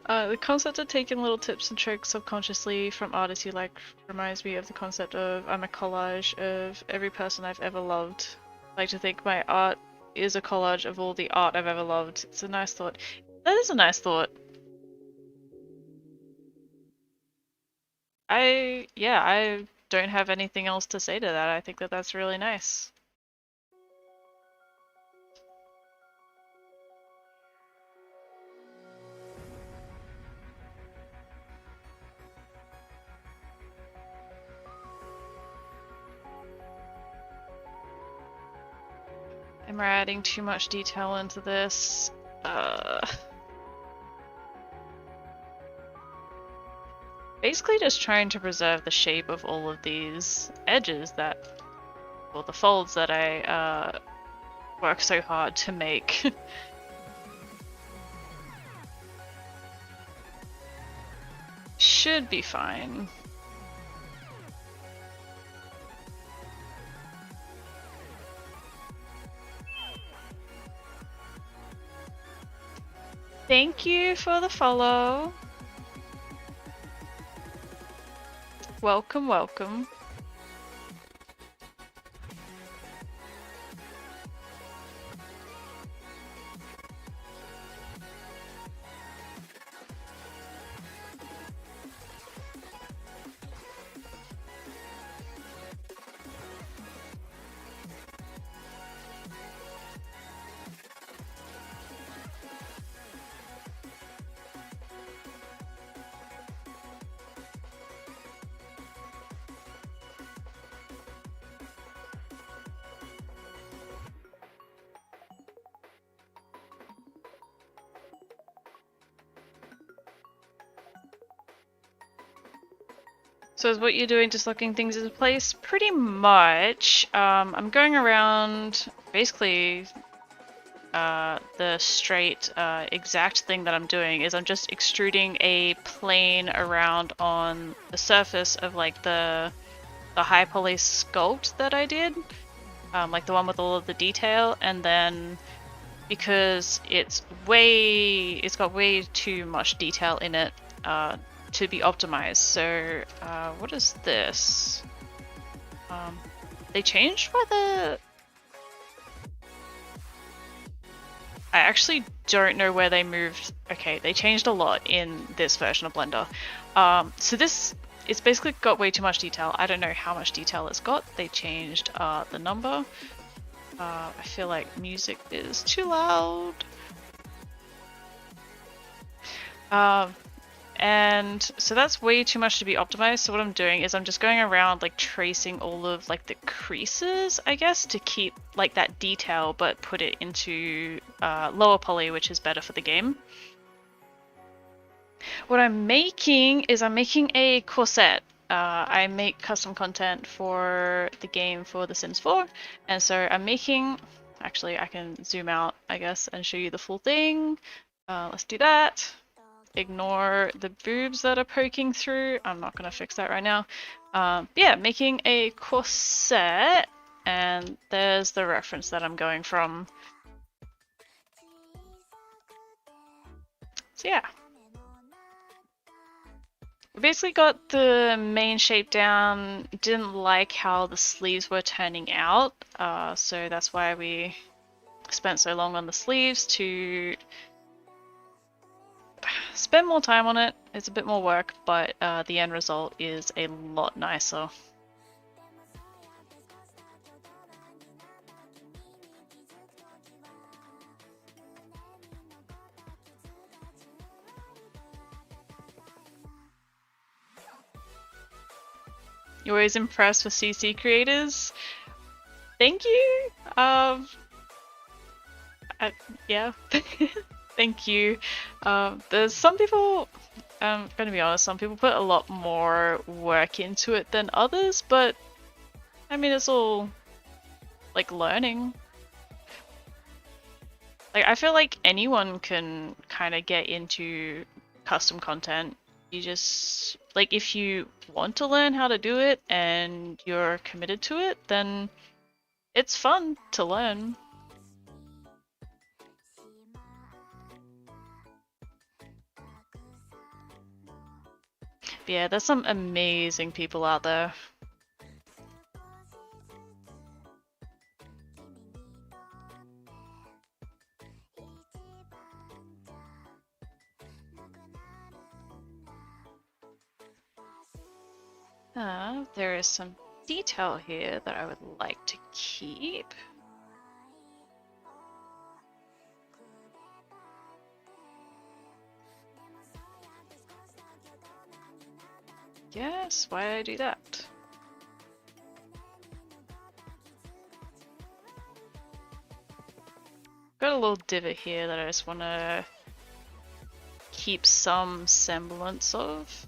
The concept of taking little tips and tricks subconsciously from artists you like reminds me of the concept of I'm a collage of every person I've ever loved. I like to think my art is a collage of all the art I've ever loved. It's a nice thought. That is a nice thought. Yeah, I don't have anything else to say to that. I think that that's really nice. Am I adding too much detail into this? Basically just trying to preserve the shape of all of these edges that, or the folds that I work so hard to make. Should be fine. Thank you for the follow. Welcome, welcome. So is what you're doing just locking things in place? Pretty much. I'm going around basically the straight exact thing that I'm doing is I'm just extruding a plane around on the surface of like the high poly sculpt that I did, like the one with all of the detail, and then because it's got way too much detail in it to be optimized. So what is this? They changed whether... I actually don't know where they moved. Okay, they changed a lot in this version of Blender. So this, it's basically got way too much detail. I don't know how much detail it's got. They changed the number. I feel like music is too loud. And so that's way too much to be optimized. So what I'm doing is I'm just going around like tracing all of like the creases, I guess, to keep like that detail, but put it into lower poly, which is better for the game. What I'm making is I'm making a corset. I make custom content for the game for The Sims 4, and so I'm making... Actually, I can zoom out, I guess, and show you the full thing. Let's do that. ignore the boobs that are poking through. I'm not going to fix that right now. Yeah, making a corset, and there's the reference that I'm going from. So yeah. We basically got the main shape down, didn't like how the sleeves were turning out, so that's why we spent so long on the sleeves to spend more time on it. It's a bit more work, but the end result is a lot nicer. You're always impressed with CC creators? Thank you! Yeah. Thank you. There's some people, I'm gonna be honest, some people put a lot more work into it than others, but I mean, it's all like learning. Like, I feel like anyone can kind of get into custom content. You just, like, if you want to learn how to do it and you're committed to it, then it's fun to learn. But yeah, there's some amazing people out there. There is some detail here that I would like to keep. Yes, why did I do that? Got a little divot here that I just want to keep some semblance of.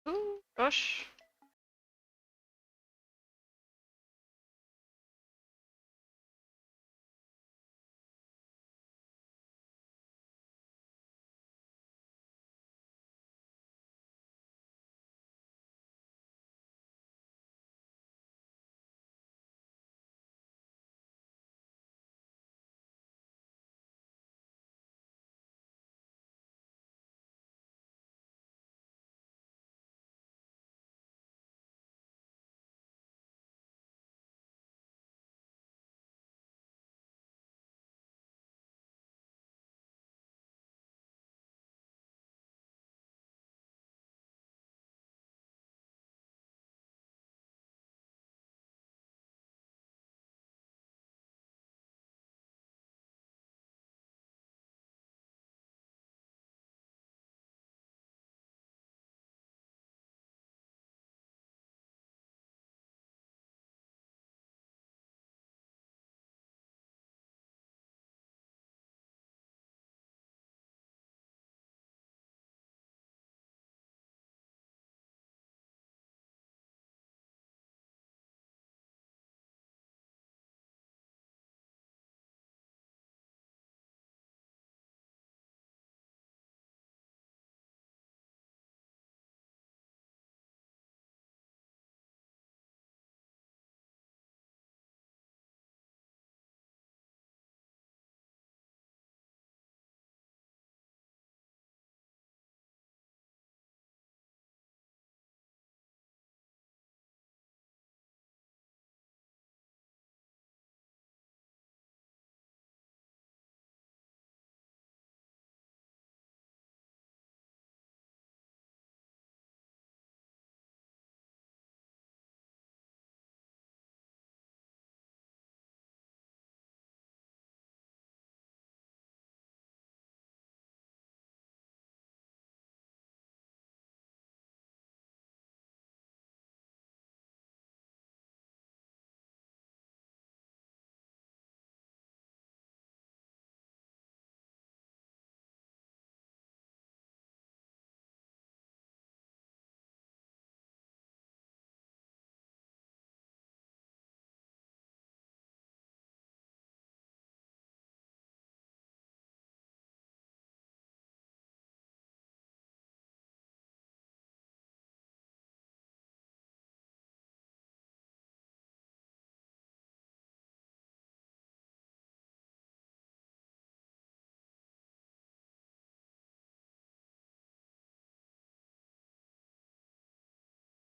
Ooh, gosh.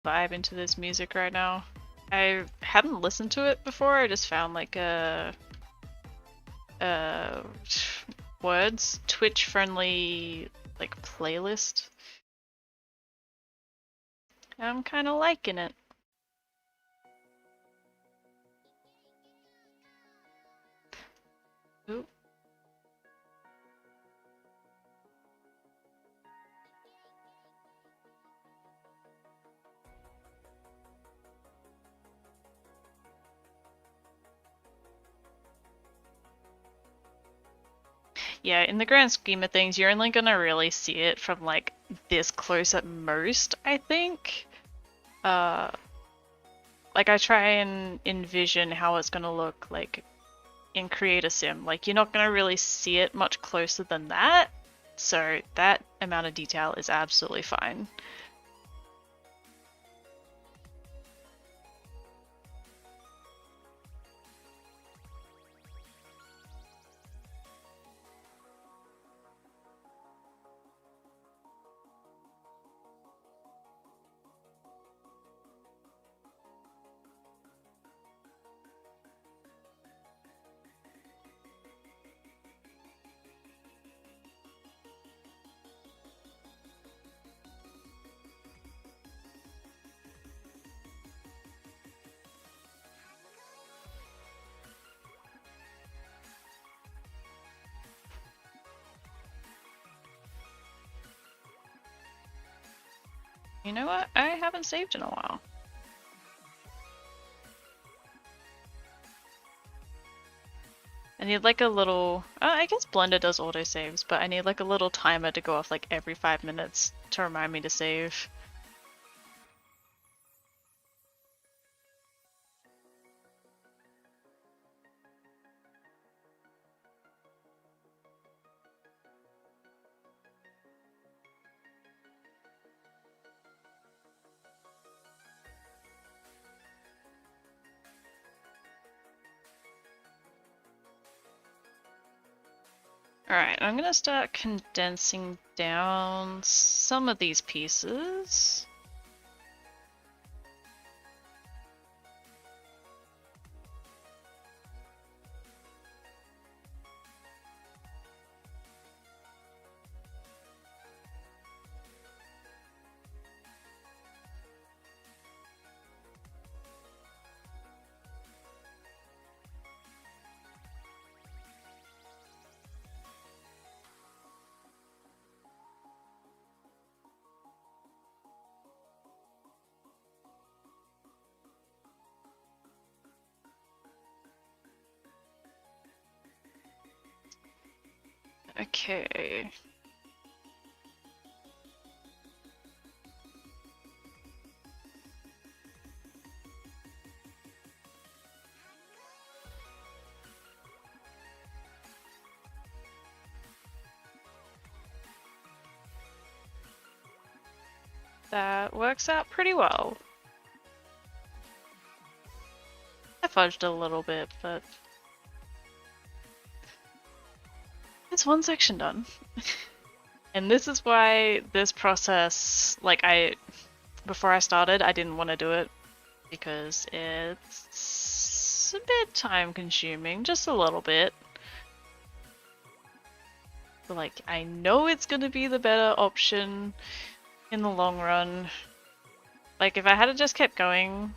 vibe into this music right now. I hadn't listened to it before. I just found like a words Twitch friendly like playlist. I'm kind of liking it. Ooh. Yeah, in the grand scheme of things, you're only gonna really see it from like this close at most, I think. Like I try and envision how it's gonna look like in Creator Sim. Like you're not gonna really see it much closer than that. So that amount of detail is absolutely fine. You know what? I haven't saved in a while. I need like a little, I guess Blender does autosaves, but I need like a little timer to go off like every 5 minutes to remind me to save. Alright, I'm gonna start condensing down some of these pieces. Okay. That works out pretty well. I fudged a little bit, but it's one section done. And this is why this process, like before I started, I didn't want to do it because it's a bit time consuming, just a little bit. But like, I know it's gonna be the better option in the long run. Like, if I had just kept going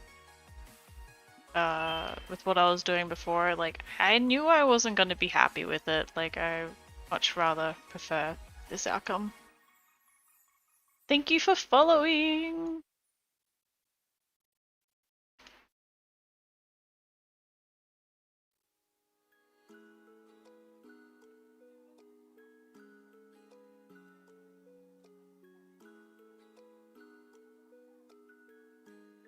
with what I was doing before, like, I knew I wasn't gonna be happy with it. Like, I much rather prefer this outcome. Thank you for following!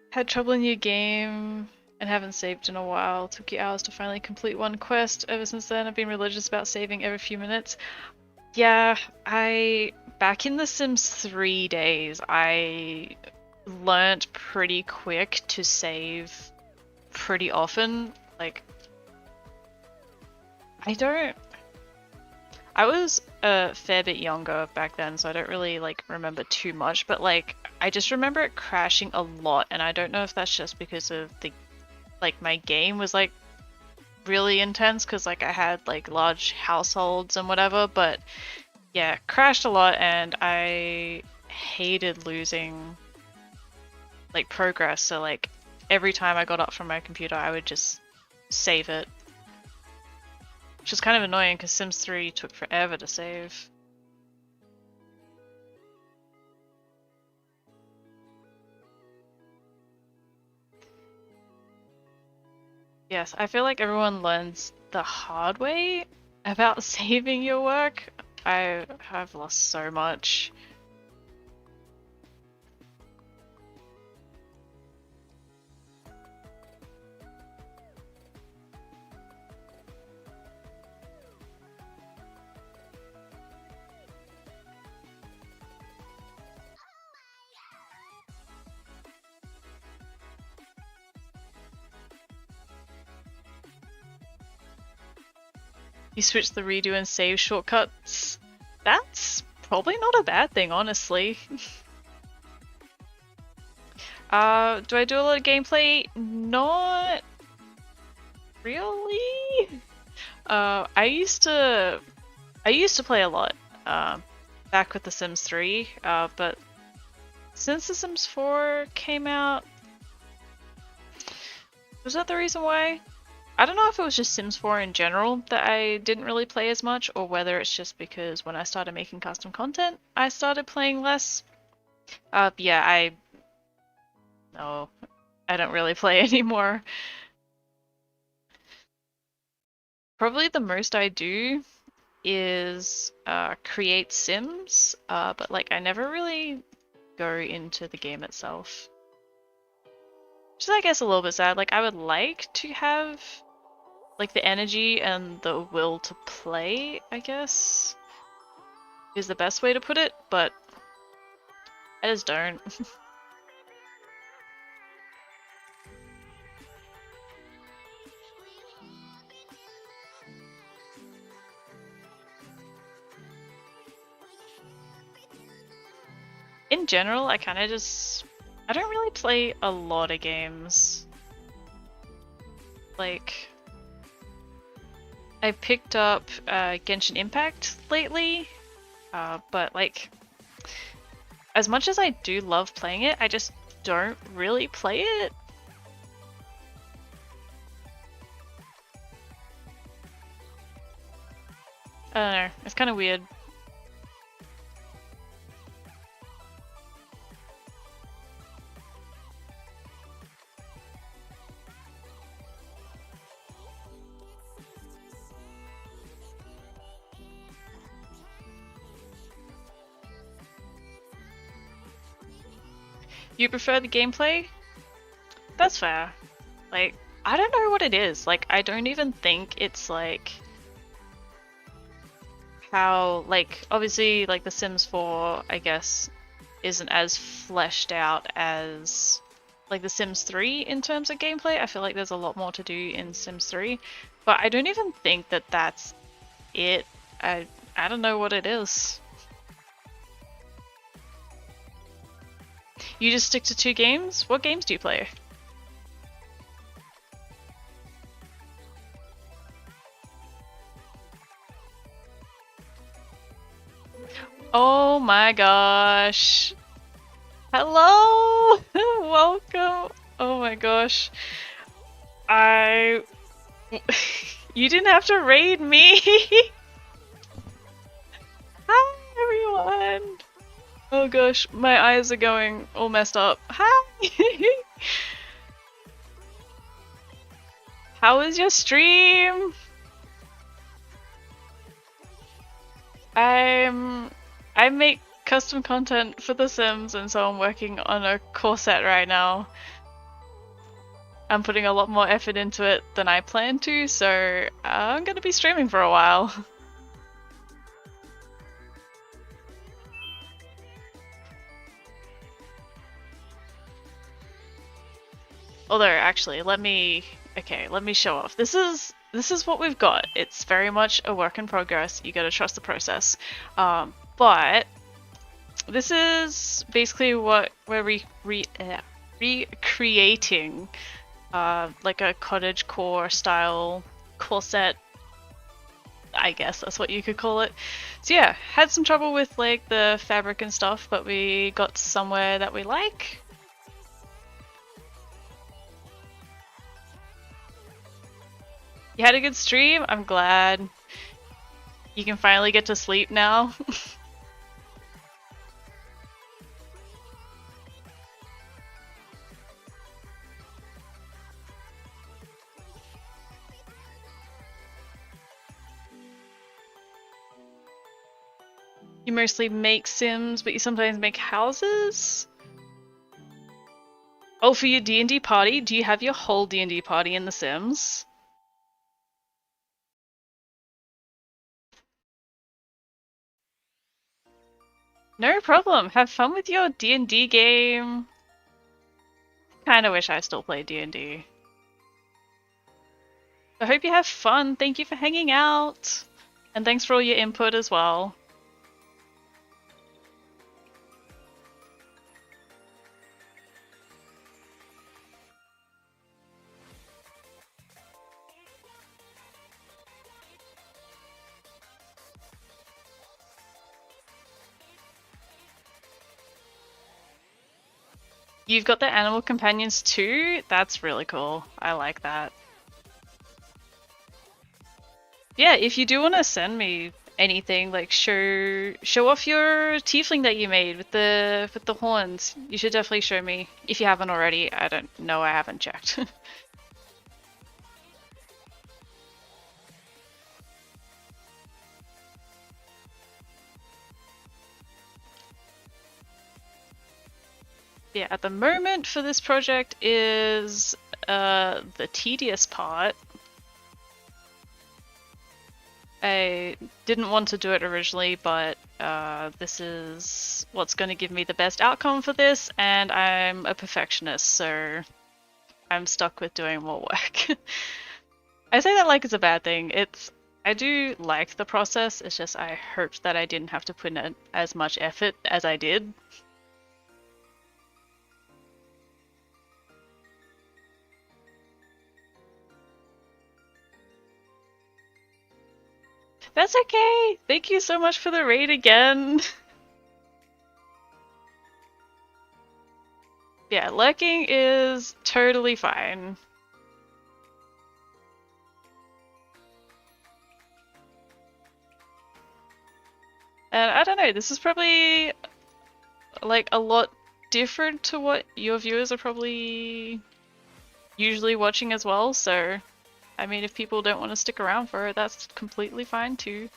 Had trouble in your game and haven't saved in a while. Took you hours to finally complete one quest. Ever since then, I've been religious about saving every few minutes. Yeah, back in The Sims 3 days, I learnt pretty quick to save pretty often. Like, I was a fair bit younger back then, so I don't really like remember too much, but like I just remember it crashing a lot, and I don't know if that's just because of the like my game was like really intense because like I had like large households and whatever, but yeah, crashed a lot, and I hated losing like progress, so like every time I got up from my computer I would just save it. Which is kind of annoying because Sims 3 took forever to save. Yes, I feel like everyone learns the hard way about saving your work. I've lost so much. You switch the redo and save shortcuts. That's probably not a bad thing, honestly. Do I do a lot of gameplay? Not really. I used to play a lot back with The Sims 3, but since The Sims 4 came out, was that the reason why? I don't know if it was just Sims 4 in general that I didn't really play as much, or whether it's just because when I started making custom content, I started playing less. Yeah, no, I don't really play anymore. Probably the most I do is create Sims, but like I never really go into the game itself. Which is I guess a little bit sad. Like I would like to have like the energy and the will to play, I guess, is the best way to put it, but I just don't. In general, I kind of just... I don't really play a lot of games. Like... I picked up Genshin Impact lately, but like... As much as I do love playing it, I just don't really play it. I don't know, it's kind of weird. You prefer the gameplay? That's fair. Like, I don't know what it is. Like, I don't even think it's like how, like, obviously, like The Sims 4, I guess, isn't as fleshed out as like The Sims 3 in terms of gameplay. I feel like there's a lot more to do in Sims 3, but I don't even think that that's it. I don't know what it is. You just stick to 2 games? What games do you play? Oh my gosh. Hello! Welcome! Oh my gosh. You didn't have to raid me! Hi everyone! Oh gosh, my eyes are going all messed up. Hi! How was your stream? I make custom content for The Sims, and so I'm working on a core set right now. I'm putting a lot more effort into it than I planned to, so I'm gonna be streaming for a while. Although, actually, let me show off. This is this is what we've got. It's very much a work in progress. You gotta trust the process. But this is basically what we're recreating, like a cottagecore style corset. I guess that's what you could call it. So yeah, had some trouble with like the fabric and stuff, but we got somewhere that we like. You had a good stream? I'm glad. You can finally get to sleep now. You mostly make Sims, but you sometimes make houses? Oh, for your D&D party? Do you have your whole D&D party in The Sims? No problem. Have fun with your D&D game. Kinda wish I still played D&D. I hope you have fun. Thank you for hanging out. And thanks for all your input as well. You've got the animal companions too? That's really cool. I like that. Yeah, if you do want to send me anything, like show off your tiefling that you made with the horns, you should definitely show me. If you haven't already, I don't know, I haven't checked. Yeah, at the moment for this project is the tedious part. I didn't want to do it originally, but this is what's going to give me the best outcome for this, and I'm a perfectionist, so I'm stuck with doing more work. I say that like it's a bad thing. I do like the process, it's just I hoped that I didn't have to put in as much effort as I did. That's okay! Thank you so much for the raid again! Yeah, lurking is totally fine. And I don't know, this is probably like a lot different to what your viewers are probably usually watching as well, so I mean if people don't want to stick around for it, that's completely fine too.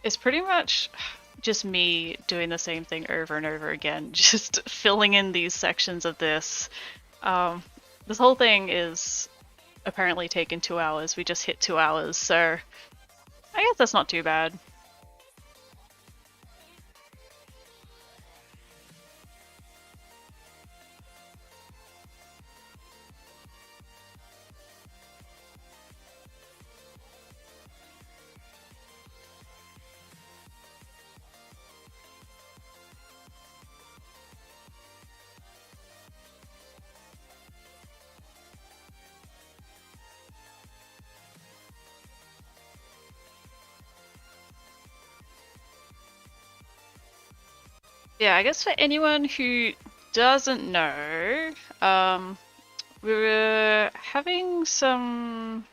It's pretty much just me doing the same thing over and over again, just filling in these sections of this. This whole thing is apparently taken 2 hours. We just hit 2 hours, so I guess that's not too bad. Yeah, I guess for anyone who doesn't know, we were having some.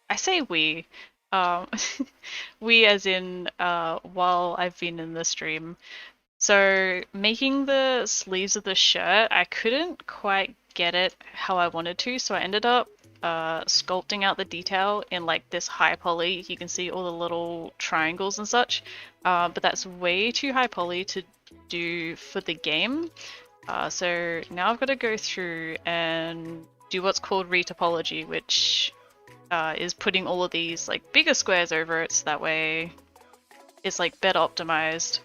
I say we. Um, we as in while I've been in the stream. So making the sleeves of the shirt, I couldn't quite get it how I wanted to, so I ended up sculpting out the detail in like this high poly. You can see all the little triangles and such, but that's way too high poly to do for the game. So now I've got to go through and do what's called retopology, which is putting all of these like bigger squares over it so that way it's like better optimized.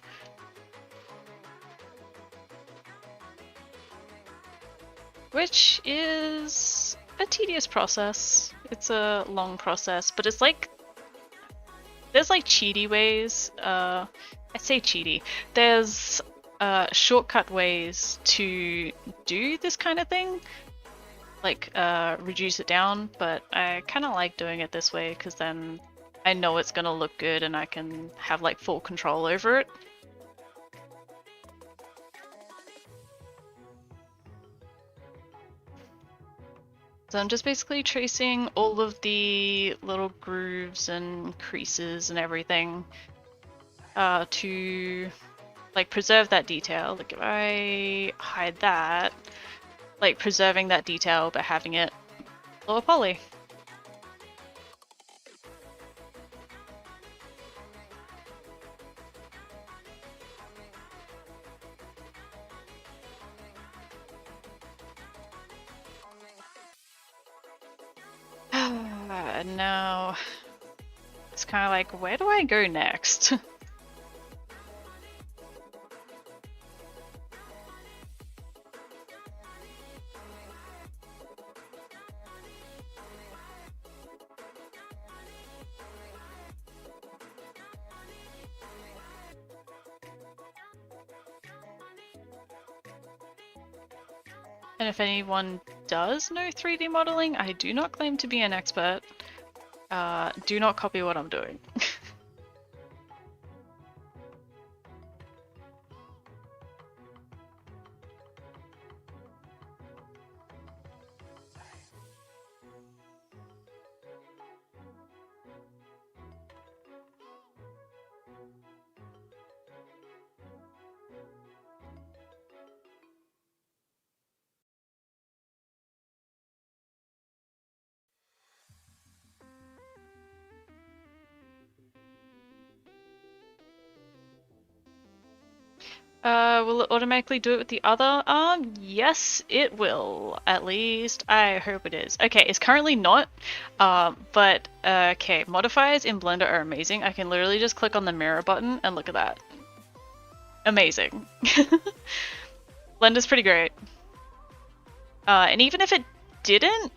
which is a tedious process. It's a long process, but it's like there's like cheaty ways. I say cheaty. There's shortcut ways to do this kind of thing, like reduce it down. But I kind of like doing it this way because then I know it's gonna look good and I can have like full control over it. So I'm just basically tracing all of the little grooves and creases and everything to like preserve that detail. Like if I hide that, like preserving that detail but having it lower poly. And now it's kind of like, where do I go next? And if anyone does know 3D modeling, I do not claim to be an expert. Do not copy what I'm doing. Will it automatically do it with the other arm? Yes, it will. At least I hope it is. Okay, it's currently not. But okay, modifiers in Blender are amazing. I can literally just click on the mirror button and look at that. Amazing. Blender's pretty great. And even if it didn't,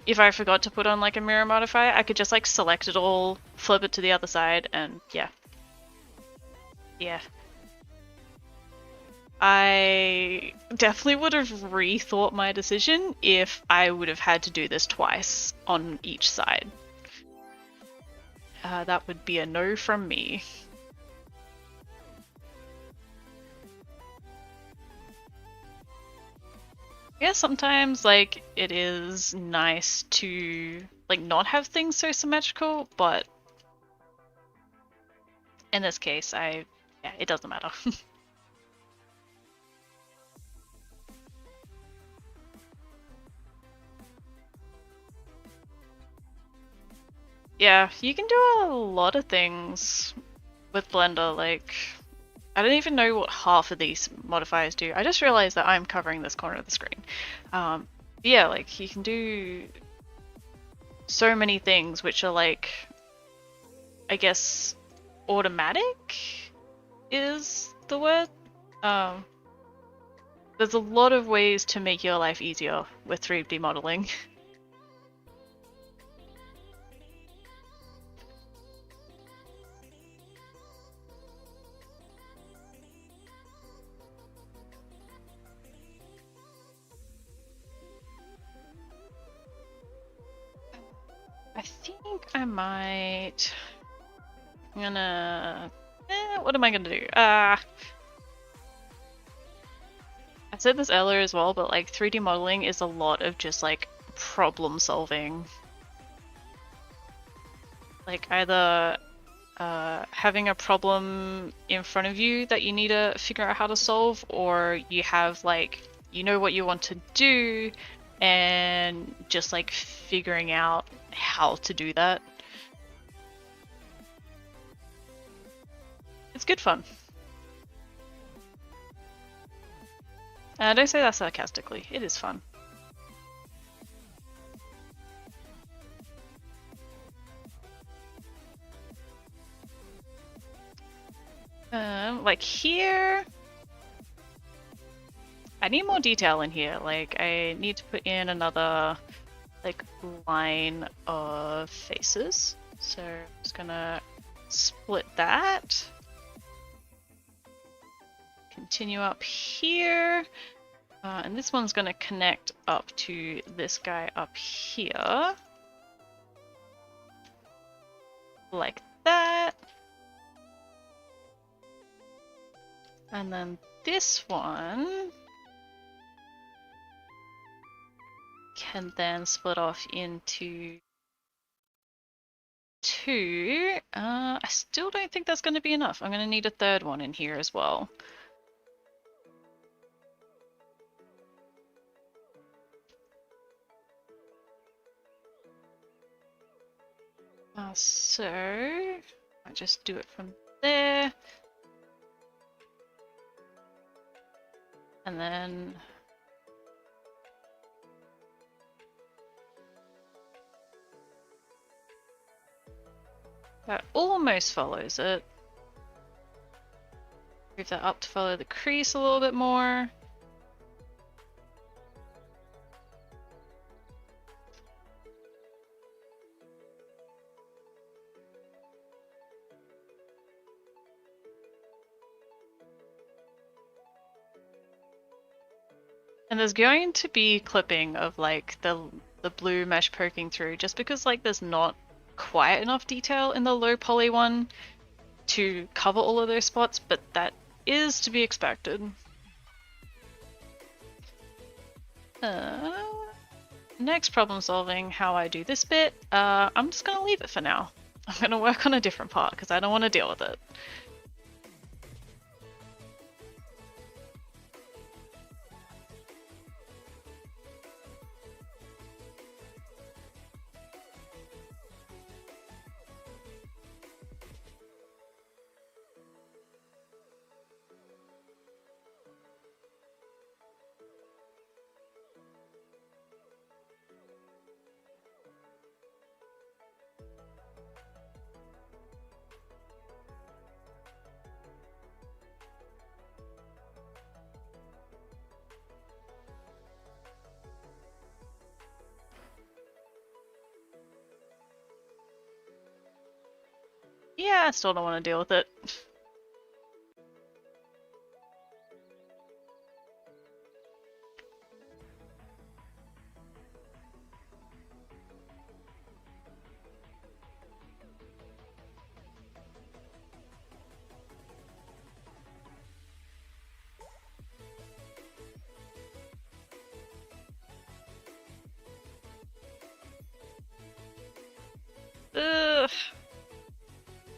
if I forgot to put on like a mirror modifier, I could just like select it all, flip it to the other side, and yeah. Yeah. I definitely would have rethought my decision if I would have had to do this twice on each side. That would be a no from me. Yeah, sometimes like it is nice to like not have things so symmetrical, but in this case, yeah, it doesn't matter. Yeah, you can do a lot of things with Blender, like I don't even know what half of these modifiers do. I just realized that I'm covering this corner of the screen. Yeah, like you can do so many things which are like, I guess, automatic is the word. There's a lot of ways to make your life easier with 3D modeling. I think I might. I'm gonna. What am I gonna do? I said this earlier as well, but like 3D modeling is a lot of just like problem solving. Like either having a problem in front of you that you need to figure out how to solve, or you have like, you know what you want to do and just like figuring out how to do that. It's good fun. Don't say that sarcastically. It is fun. Like here, I need more detail in here. Like, I need to put in another, like, line of faces. So I'm just gonna split that. Continue up here. And this one's gonna connect up to this guy up here. Like that. And then this one can then split off into two. I still don't think that's going to be enough. I'm going to need a third one in here as well. So I just do it from there. And then that almost follows it. Move that up to follow the crease a little bit more. And there's going to be clipping of like the blue mesh poking through just because like there's not quite enough detail in the low poly one to cover all of those spots, but that is to be expected. Next problem solving, how I do this bit, I'm just gonna leave it for now. I'm gonna work on a different part because I don't want to deal with it. Yeah, I still don't want to deal with it. Ugh.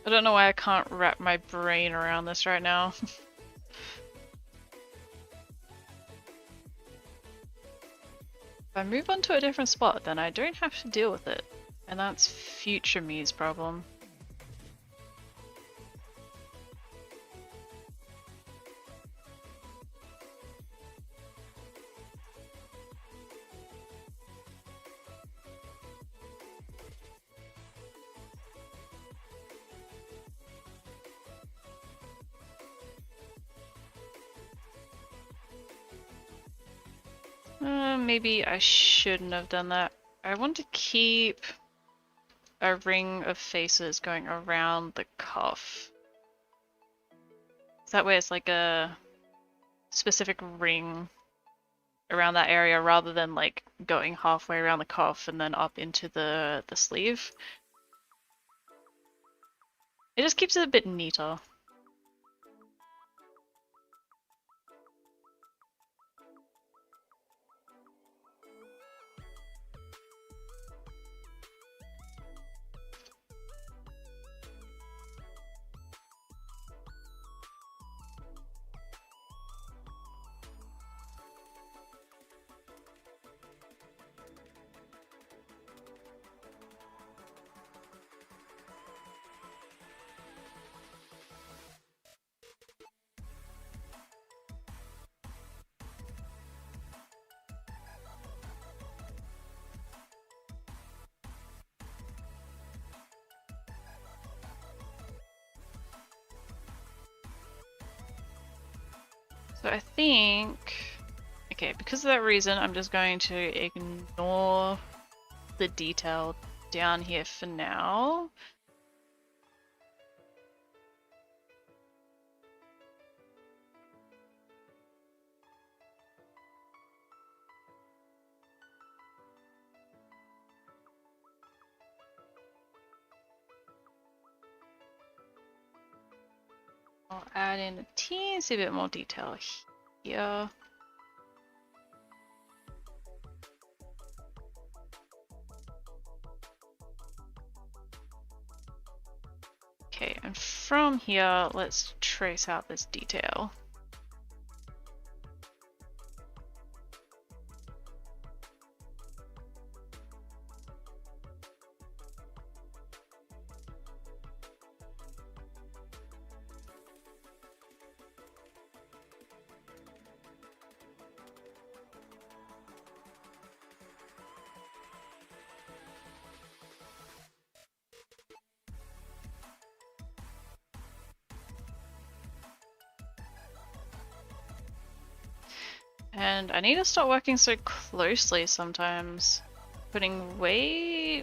I don't know why I can't wrap my brain around this right now. If I move on to a different spot, then I don't have to deal with it. And that's future me's problem. Maybe I shouldn't have done that. I want to keep a ring of faces going around the cuff. That way it's like a specific ring around that area rather than like going halfway around the cuff and then up into the sleeve. It just keeps it a bit neater. So I think Okay, because of that reason, I'm just going to ignore the detail down here for now. I'll add in a teensy bit more detail here. Okay, and from here, let's trace out this detail. And I need to stop working so closely sometimes. Putting way...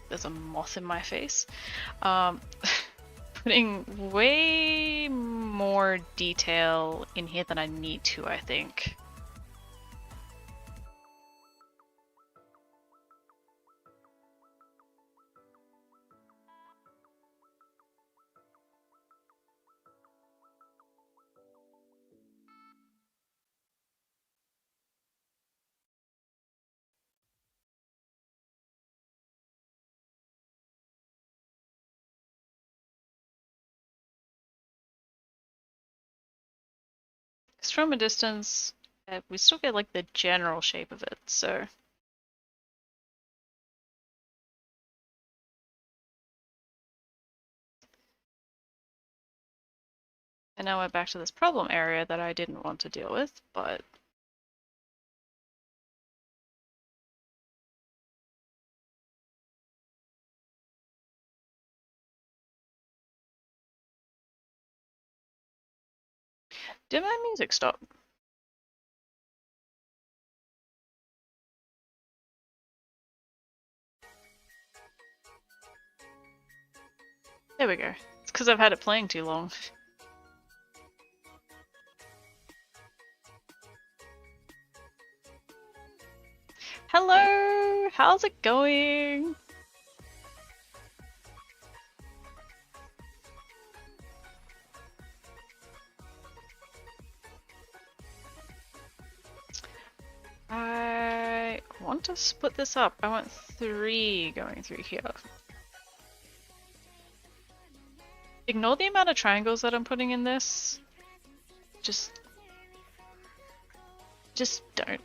There's a moth in my face. Putting way more detail in here than I need to, I think. Because from a distance, we still get like the general shape of it, so... And now we're back to this problem area that I didn't want to deal with, but... Did my music stop? There we go. It's because I've had it playing too long. Hello! How's it going? I want to split this up. I want 3 going through here. Ignore the amount of triangles that I'm putting in this. Just don't.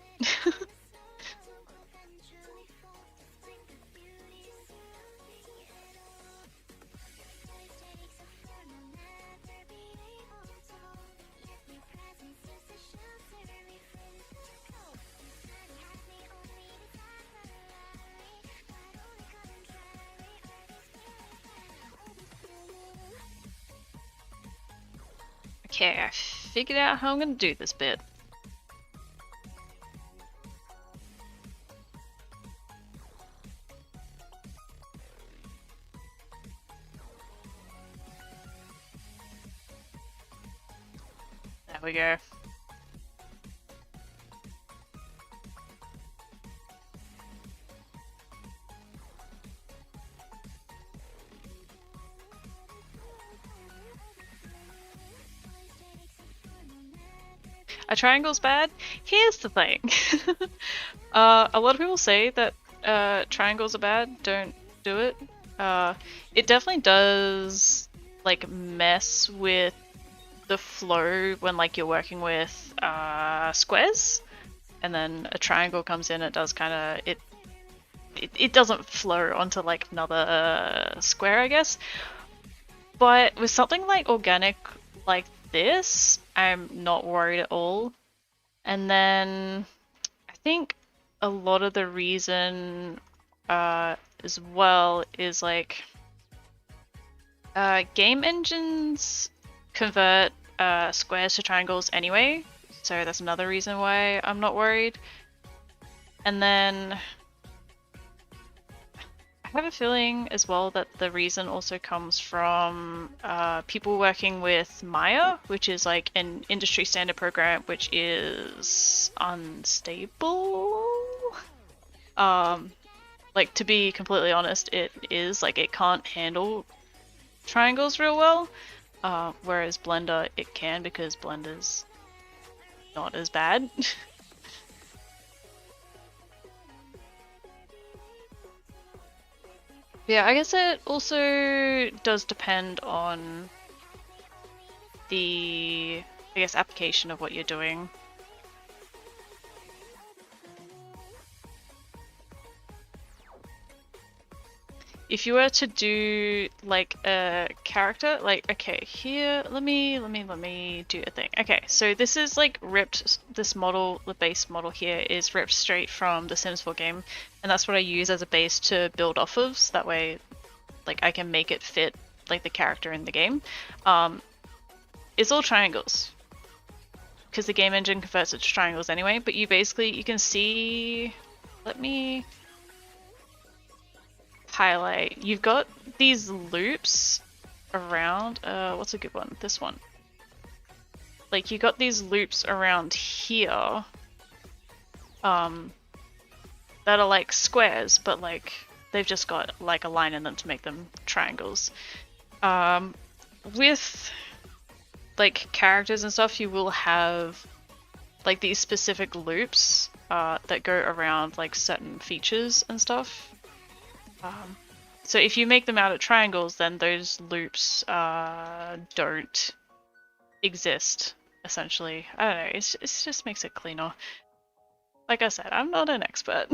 Okay, I figured out how I'm gonna do this bit. There we go. A triangle's bad? Here's the thing. A lot of people say that triangles are bad, don't do it. It definitely does like mess with the flow when like you're working with squares, and then a triangle comes in, it does kind of it doesn't flow onto like another square, I guess. But with something like organic like this, I'm not worried at all. And then I think a lot of the reason as well is like game engines convert squares to triangles anyway, so that's another reason why I'm not worried. And then I have a feeling as well that the reason also comes from people working with Maya, which is like an industry standard program which is unstable. Like, to be completely honest, it is like it can't handle triangles real well, whereas Blender it can, because Blender's not as bad. Yeah, I guess it also does depend on the, I guess, application of what you're doing. If you were to do like a character, like, okay, here, let me do a thing. Okay, so this is like ripped, this model, the base model here is ripped straight from the Sims 4 game, and that's what I use as a base to build off of, so that way, like, I can make it fit like the character in the game. It's all triangles, because the game engine converts it to triangles anyway, but you basically, you can see, let me highlight. You've got these loops around, what's a good one? This one. Like, you got these loops around here, that are like squares, but like, they've just got like a line in them to make them triangles. With like characters and stuff, you will have like these specific loops that go around like certain features and stuff. So if you make them out of triangles, then those loops don't exist, essentially. I don't know, it just makes it cleaner. Like I said, I'm not an expert.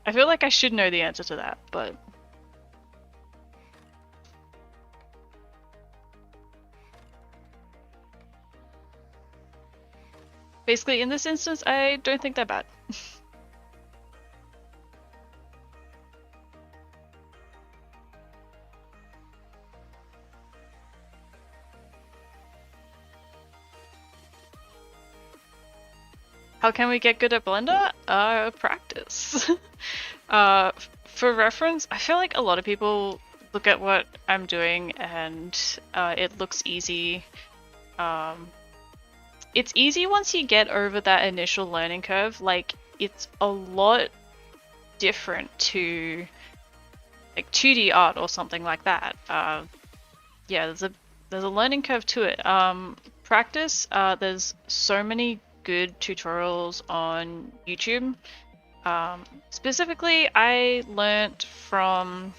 I feel like I should know the answer to that, but... Basically, in this instance, I don't think they're bad. How can we get good at Blender? Practice. For reference, I feel like a lot of people look at what I'm doing and it looks easy. It's easy once you get over that initial learning curve. Like, it's a lot different to like 2D art or something like that. Yeah, there's a learning curve to it. Practice, there's so many good tutorials on YouTube. Specifically, I learnt from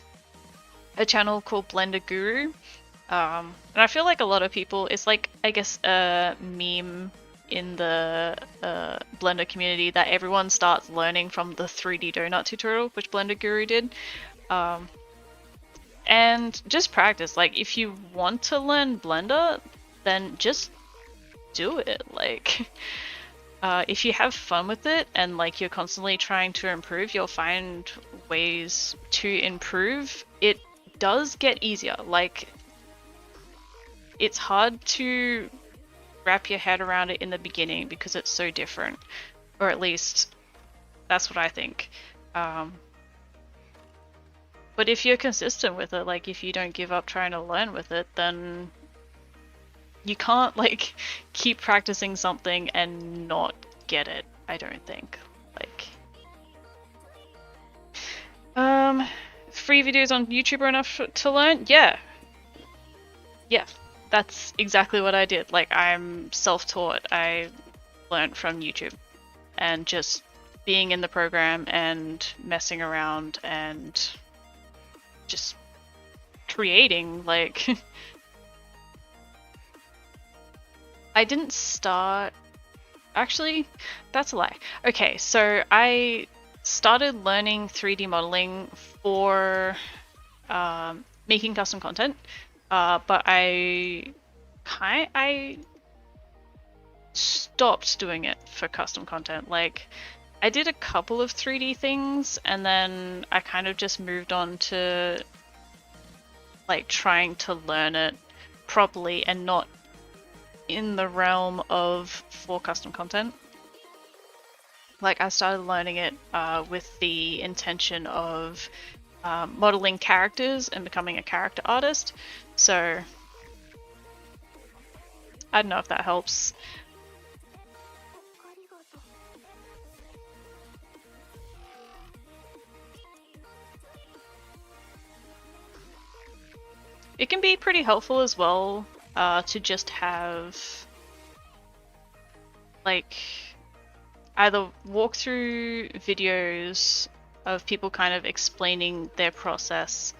a channel called Blender Guru. And I feel like a lot of people, it's like, I guess, a meme in the Blender community that everyone starts learning from the 3D donut tutorial, which Blender Guru did. And just practice. Like, if you want to learn Blender, then just do it. Like, if you have fun with it and like you're constantly trying to improve, you'll find ways to improve. It does get easier. Like, it's hard to wrap your head around it in the beginning because it's so different, or at least that's what I think. But if you're consistent with it, like if you don't give up trying to learn with it, then you can't like keep practicing something and not get it, I don't think. Like, free videos on YouTube are enough to learn? Yeah, that's exactly what I did. Like, I'm self-taught. I learned from YouTube and just being in the program and messing around and just creating. Like, I didn't start... Actually, that's a lie. Okay, so I started learning 3D modeling for making custom content. But I stopped doing it for custom content. Like, I did a couple of 3D things and then I kind of just moved on to like trying to learn it properly and not in the realm of for custom content. Like, I started learning it with the intention of modeling characters and becoming a character artist. So I don't know if that helps. It can be pretty helpful as well to just have like either walkthrough videos of people kind of explaining their process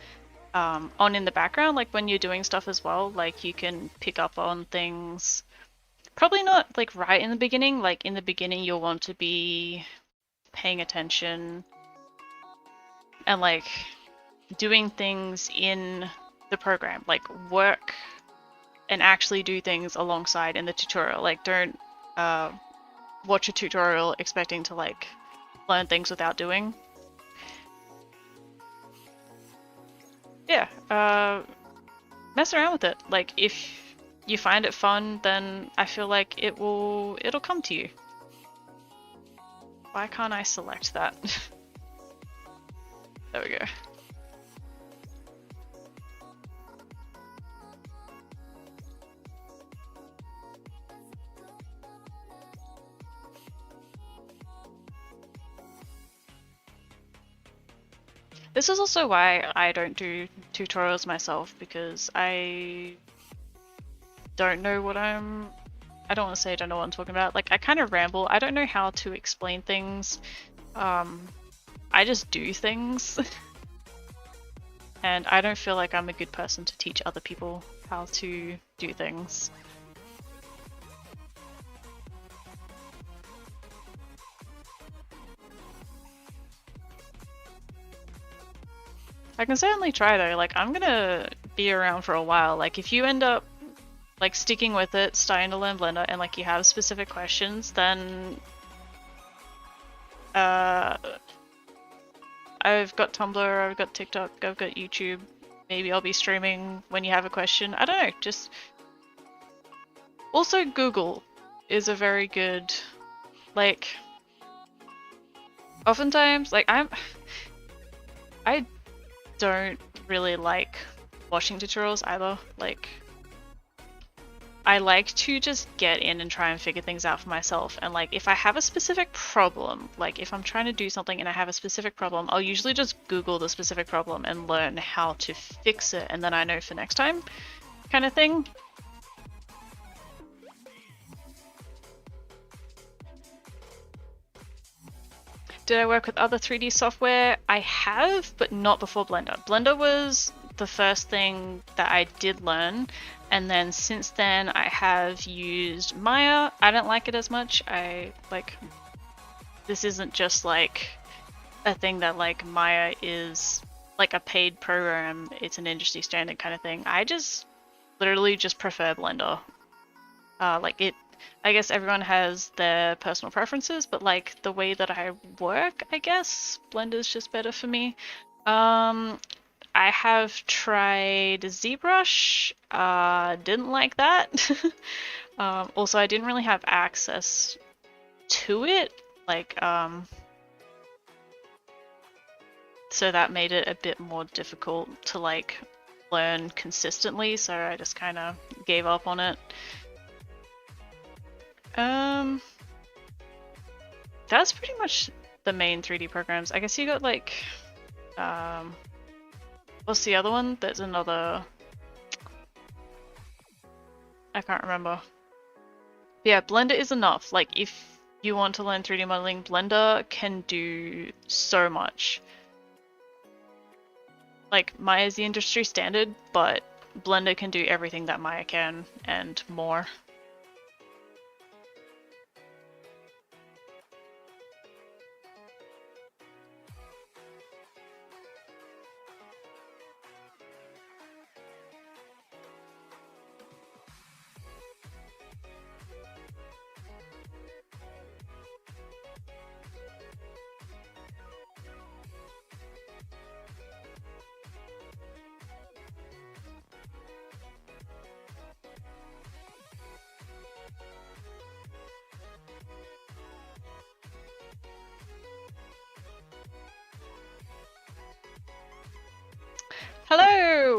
on in the background, like when you're doing stuff as well. Like, you can pick up on things, probably not like right in the beginning. Like, in the beginning you'll want to be paying attention and like doing things in the program, like work and actually do things alongside in the tutorial. Like, don't watch a tutorial expecting to like learn things without doing. Yeah, mess around with it. Like, if you find it fun, then I feel like it'll come to you. Why can't I select that? There we go. This is also why I don't do tutorials myself, because I don't know what I don't want to say I don't know what I'm talking about. Like, I kind of ramble. I don't know how to explain things. I just do things. And I don't feel like I'm a good person to teach other people how to do things. I can certainly try though. Like, I'm gonna be around for a while. Like, if you end up like sticking with it, starting to learn Blender, and like you have specific questions, then I've got Tumblr, I've got TikTok, I've got YouTube. Maybe I'll be streaming when you have a question. I don't know, just... Also, Google is a very good, like... Oftentimes, like, I don't really like watching tutorials either. Like, I like to just get in and try and figure things out for myself. And like, if I have a specific problem, like if I'm trying to do something and I have a specific problem, I'll usually just Google the specific problem and learn how to fix it, and then I know for next time, kind of thing. Did I work with other 3D software? I have, but not before Blender. Blender was the first thing that I did learn, and then since then I have used Maya. I don't like it as much. This isn't just like a thing that like Maya is like a paid program, it's an industry standard kind of thing. I just literally just prefer Blender. I guess everyone has their personal preferences, but like the way that I work, I guess Blender's just better for me. I have tried ZBrush, didn't like that. Also, I didn't really have access to it, like, so that made it a bit more difficult to like learn consistently, so I just kind of gave up on it. That's pretty much the main 3D programs. I guess you got like, what's the other one? There's another, I can't remember. But yeah, Blender is enough. Like, if you want to learn 3D modeling, Blender can do so much. Like, Maya is the industry standard, but Blender can do everything that Maya can and more.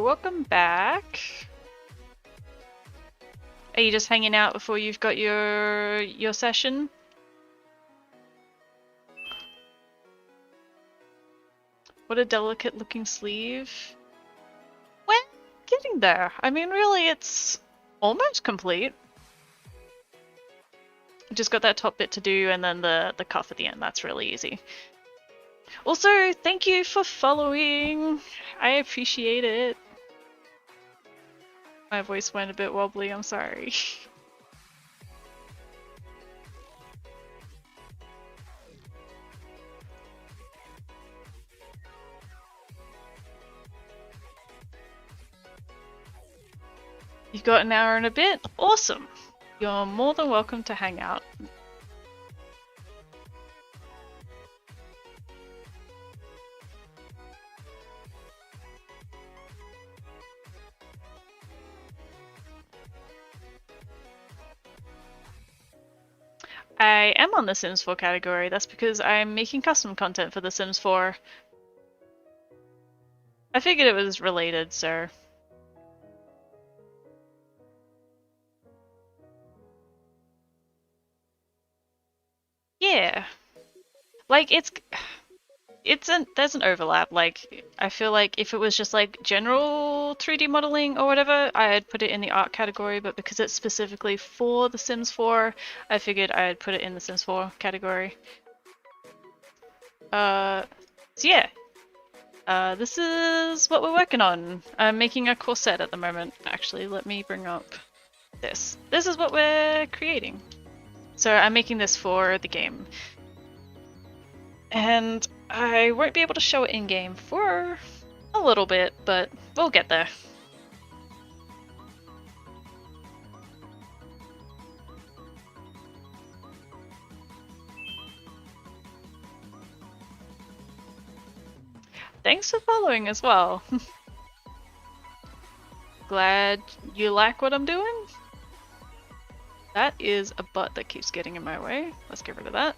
So, welcome back. Are you just hanging out before you've got your session? What a delicate looking sleeve. We're getting there. I mean, really, it's almost complete. Just got that top bit to do and then the cuff at the end. That's really easy. Also, thank you for following. I appreciate it. My voice went a bit wobbly, I'm sorry. You've got an hour and a bit? Awesome! You're more than welcome to hang out. I am on the Sims 4 category. That's because I'm making custom content for the Sims 4. I figured it was related, so... Yeah. Like, there's an overlap. Like, I feel like if it was just like general 3D modeling or whatever, I'd put it in the art category, but because it's specifically for The Sims 4, I figured I'd put it in the Sims 4 category. So yeah. This is what we're working on. I'm making a corset at the moment. Actually, let me bring up this. This is what we're creating. So I'm making this for the game. And I won't be able to show it in-game for a little bit, but we'll get there. Thanks for following as well. Glad you like what I'm doing. That is a butt that keeps getting in my way. Let's get rid of that.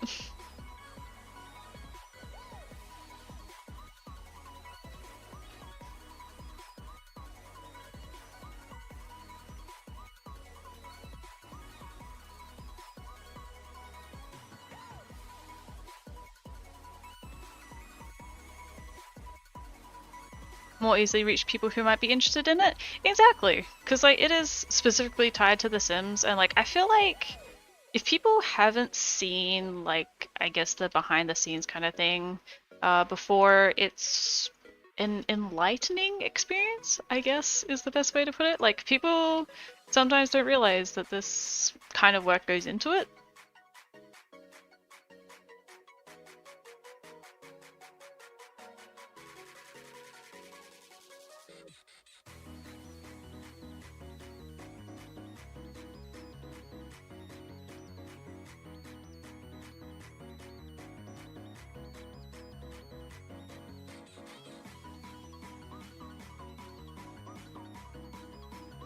More easily reach people who might be interested in it. Exactly, because like it is specifically tied to The Sims, and like I feel like if people haven't seen like I guess the behind the scenes kind of thing before, it's an enlightening experience, I guess is the best way to put it. Like people sometimes don't realize that this kind of work goes into it.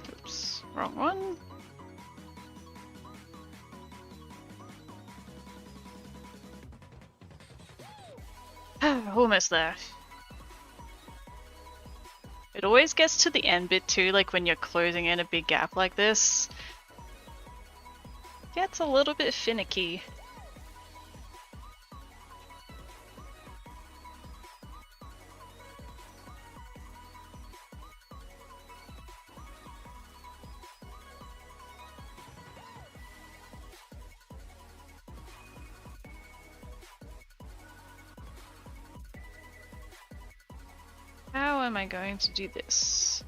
Oops, wrong one. Almost there. It always gets to the end bit too, like when you're closing in a big gap like this. Gets a little bit finicky. How am I going to do this?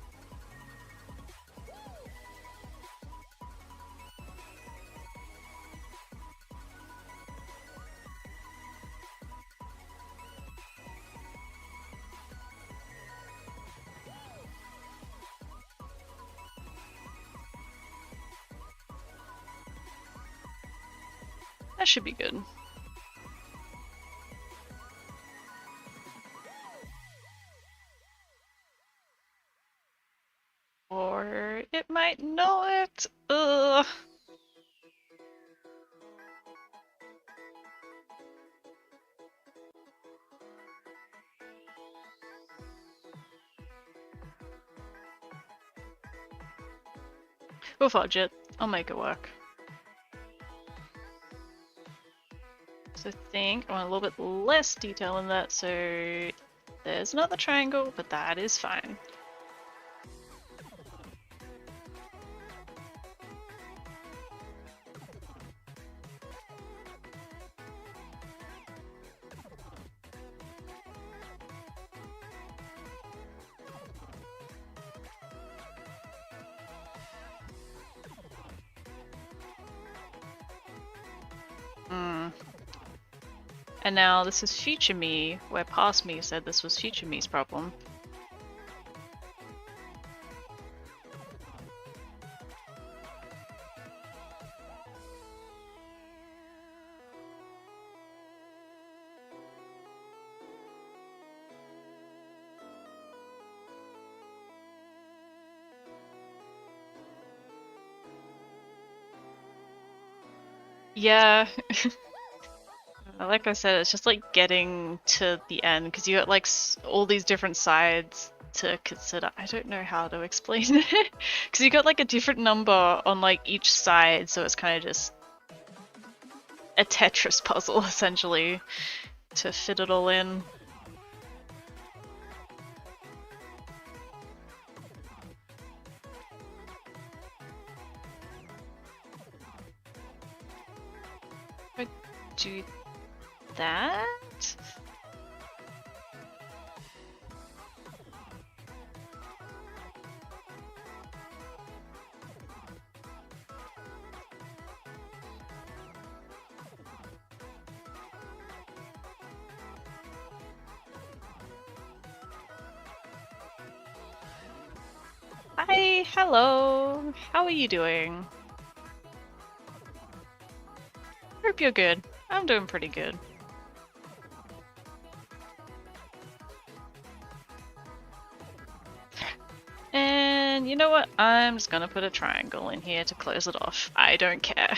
That should be good. Or it might not. Ugh. We'll fudge it. I'll make it work. So I think I want a little bit less detail in that, so there's another triangle, but that is fine. And now this is future me, where past me said this was future me's problem. Yeah. Like I said, it's just like getting to the end because you got like all these different sides to consider. I don't know how to explain it because you got like a different number on like each side, so it's kind of just a Tetris puzzle essentially to fit it all in. I do that. Hi, hello. How are you doing? Hope you're good. I'm doing pretty good. And you know what? I'm just gonna put a triangle in here to close it off. I don't care.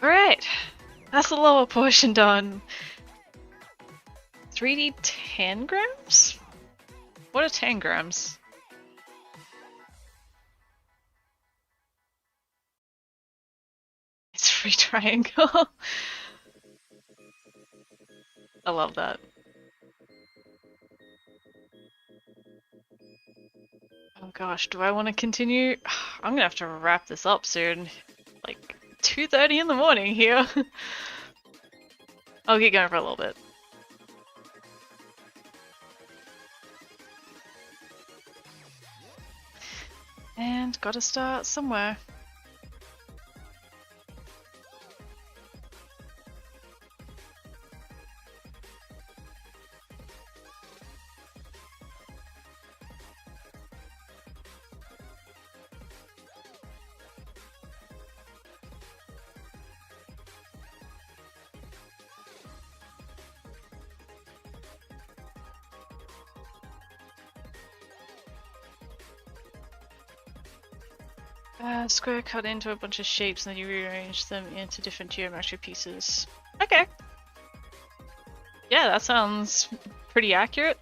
Alright, that's the lower portion done. 3D 10 grams? What are 10 grams? It's a free triangle. I love that. Oh gosh, do I want to continue? I'm gonna have to wrap this up soon. Like 2:30 in the morning here. I'll get going for a little bit. And gotta start somewhere. Square cut into a bunch of shapes and then you rearrange them into different geometric pieces. Okay. Yeah, that sounds pretty accurate.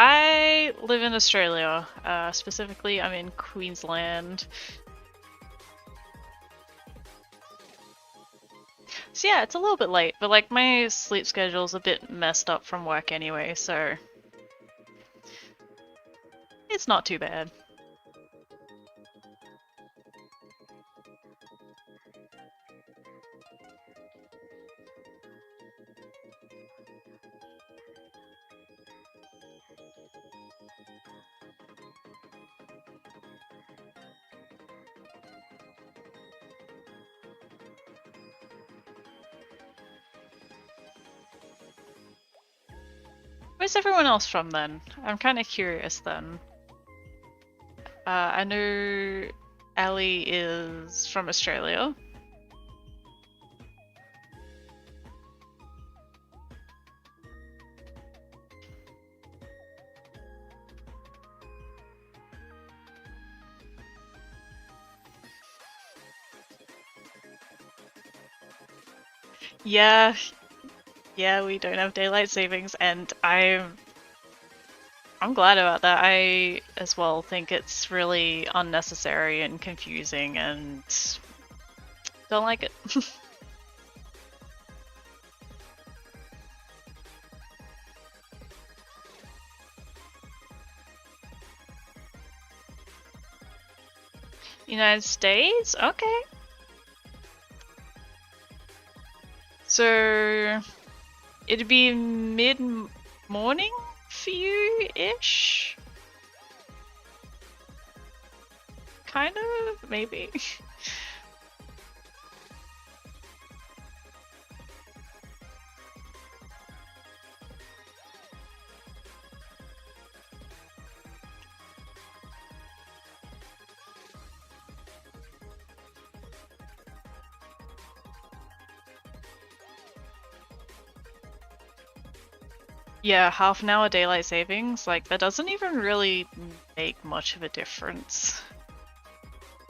I live in Australia. Specifically, I'm in Queensland. So yeah, it's a little bit late, but like my sleep schedule's a bit messed up from work anyway, so it's not too bad. Where's everyone else from then? I'm kind of curious then. I know Ali is from Australia. Yeah, yeah, we don't have daylight savings, and I'm glad about that. I as well think it's really unnecessary and confusing and don't like it. United States? Okay. So it'd be mid-morning for you-ish? Kind of, maybe. Yeah, half an hour daylight savings, like that doesn't even really make much of a difference.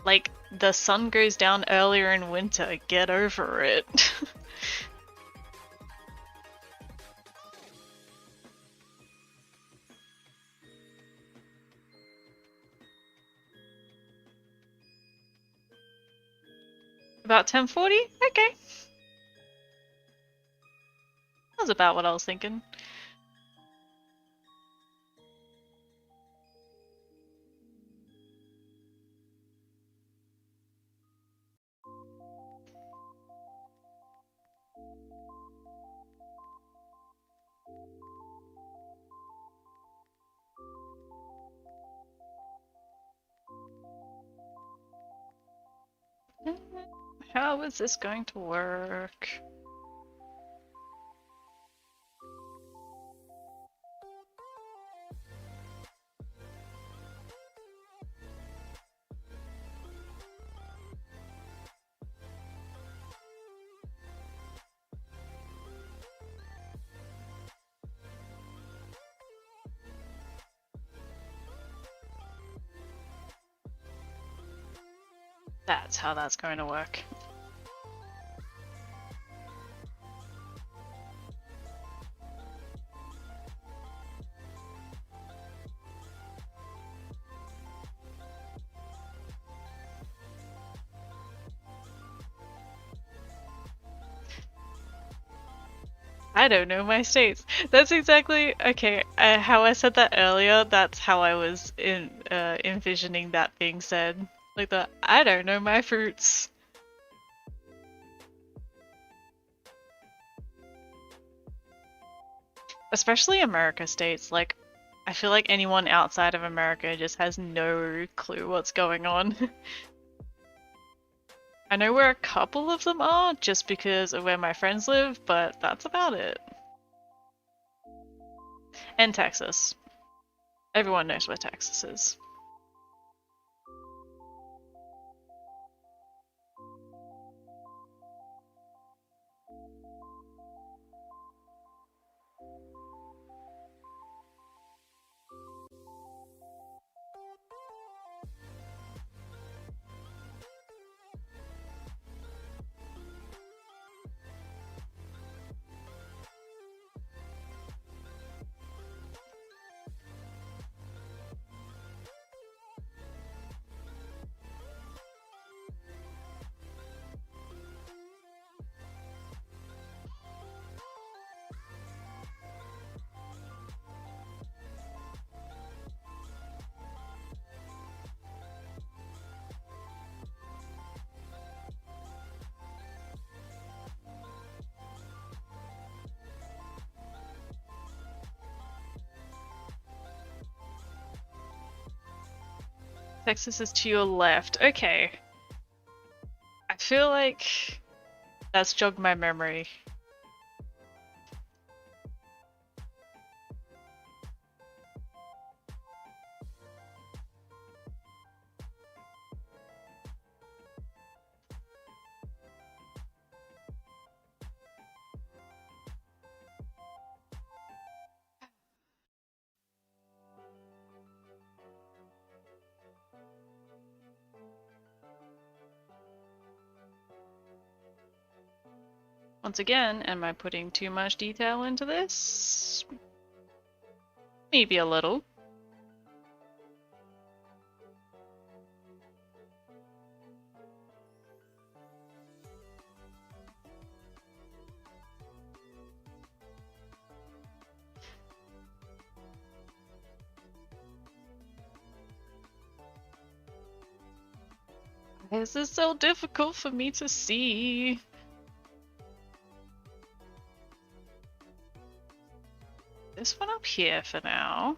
Like, the sun goes down earlier in winter, get over it. About 10:40? Okay. That's about what I was thinking. How is this going to work? That's how that's going to work. I don't know my states. That's exactly okay. How I said that earlier. That's how I was envisioning that being said. Like that. I don't know my fruits. Especially America states. Like, I feel like anyone outside of America just has no clue what's going on. I know where a couple of them are just because of where my friends live, but that's about it. And Texas. Everyone knows where Texas is. Texas is to your left. Okay. I feel like that's jogged my memory. Once again, am I putting too much detail into this? Maybe a little. This is so difficult for me to see. This one up here for now.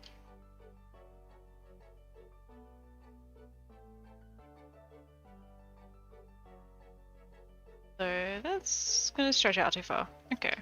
So that's gonna stretch out too far. Okay.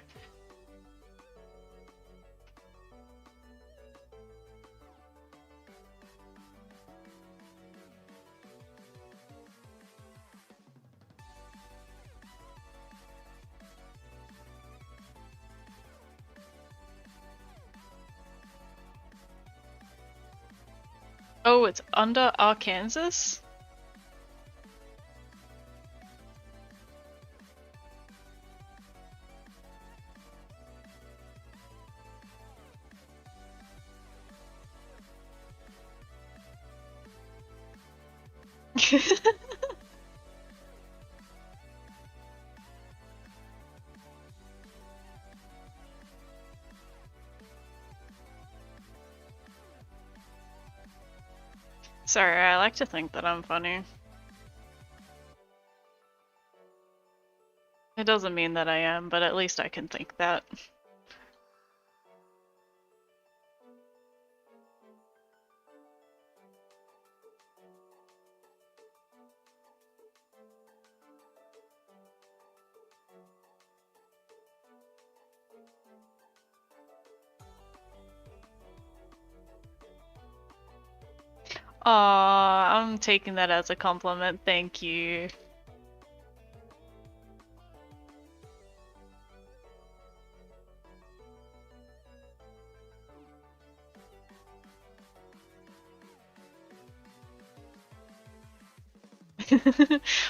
Oh, it's under Arkansas? Sorry, I like to think that I'm funny. It doesn't mean that I am, but at least I can think that. Aw, I'm taking that as a compliment, thank you.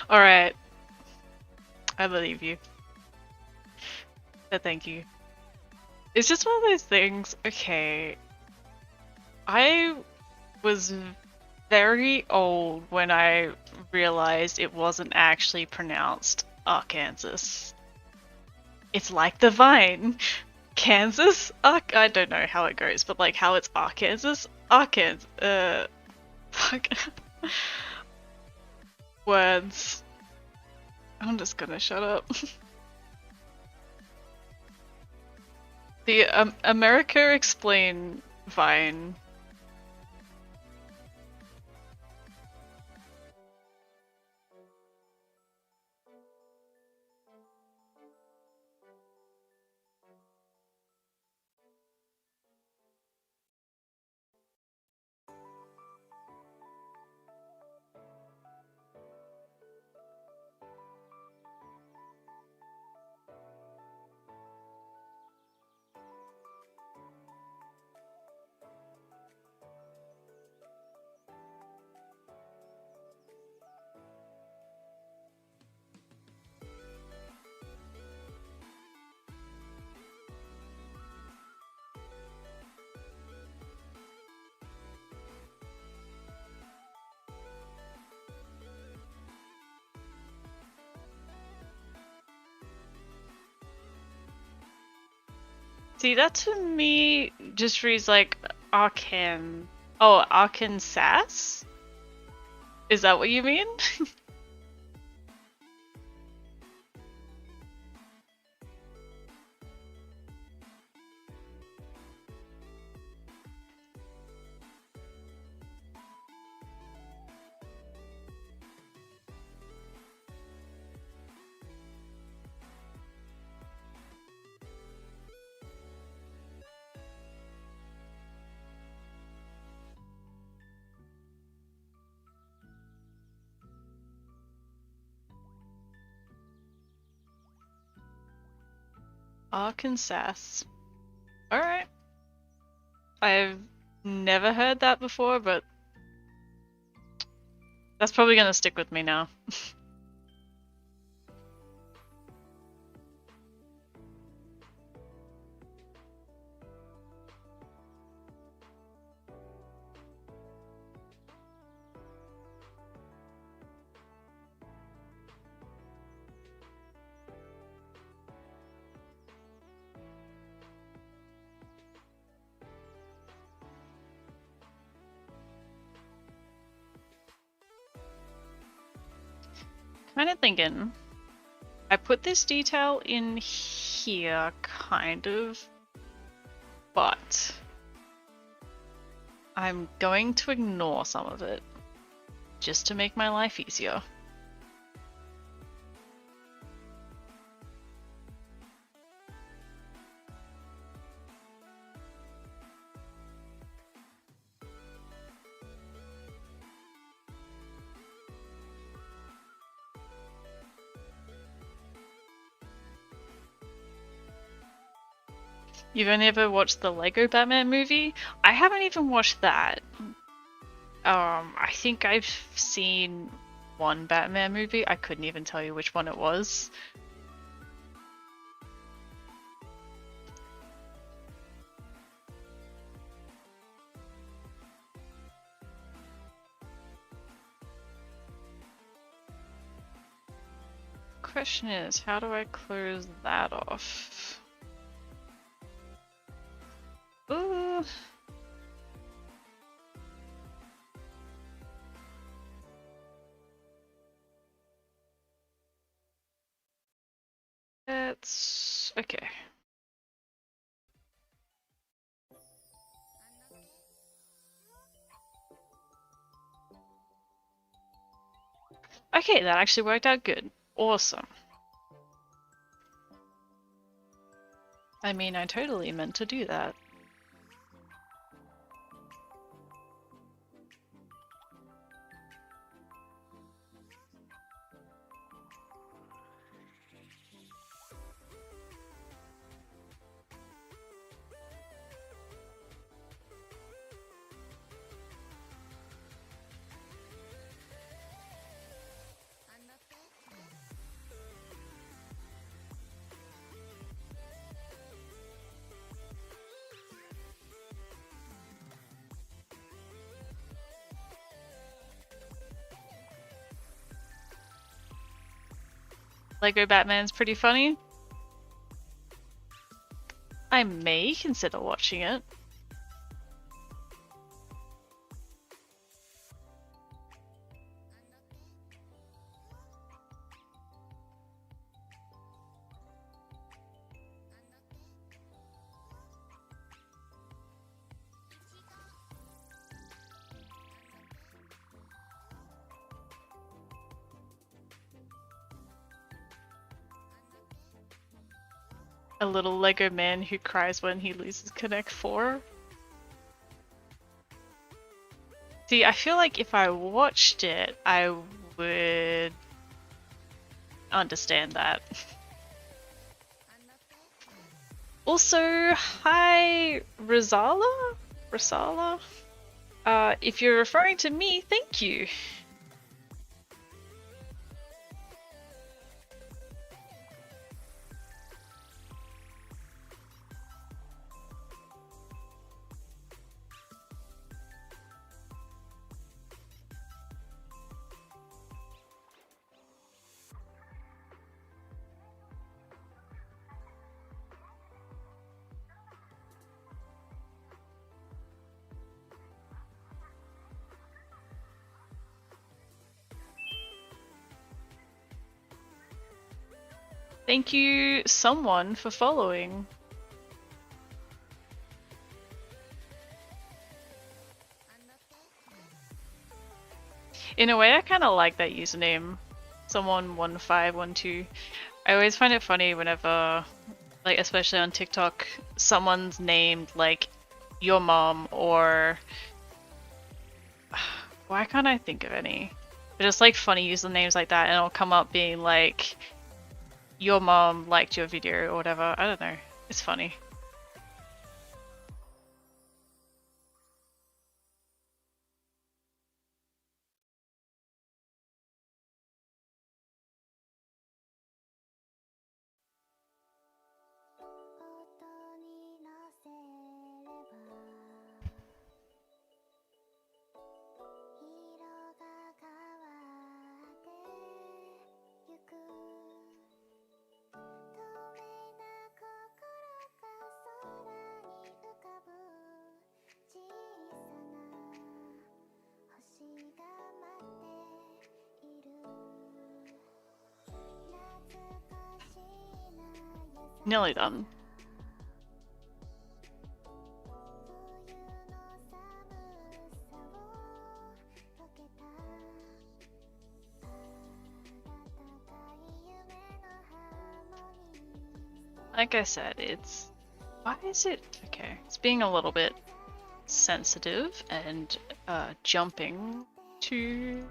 Alright. I believe you. But thank you. It's just one of those things, okay. I was very old when I realized it wasn't actually pronounced Arkansas. It's like the vine. Kansas? I don't know how it goes, but like how it's Arkansas? Arkansas. Fuck. Words. I'm just gonna shut up. The America Explain Vine. See, that to me just reads like Arkan. Oh, Arkansas? Is that what you mean? Arkansas. Alright. I've never heard that before, but that's probably gonna stick with me now. Kind of thinking, I put this detail in here, kind of, but I'm going to ignore some of it, just to make my life easier. You've only ever watched the Lego Batman movie? I haven't even watched that. I think I've seen one Batman movie. I couldn't even tell you which one it was. Question is, how do I close that off? Ooh. That's okay. Okay, that actually worked out good. Awesome. I mean, I totally meant to do that. Lego Batman's pretty funny. I may consider watching it. A little Lego man who cries when he loses Connect 4. See, I feel like if I watched it, I would understand that. Also, hi, Rosala? Rosala? If you're referring to me, thank you. Thank you, someone, for following. In a way, I kind of like that username. Someone1512. I always find it funny whenever, like, especially on TikTok, someone's named, like, your mom or... Why can't I think of any? But just, like, funny usernames like that, and it'll come up being, like, your mom liked your video or whatever. I don't know. It's funny. Nearly done. Like I said, it's... Why is it... Okay, it's being a little bit sensitive and jumping to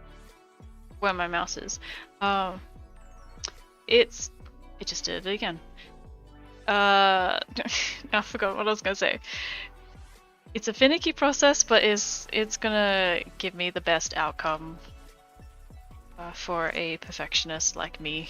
where my mouse is. It just did it again. I forgot what I was gonna say. It's a finicky process, but it's gonna give me the best outcome for a perfectionist like me.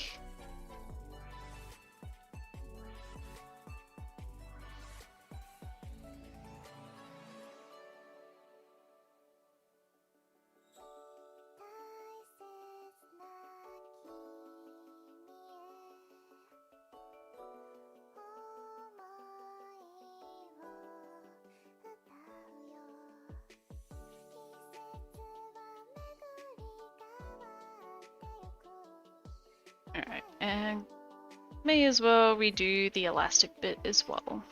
Alright, and may as well redo the elastic bit as well.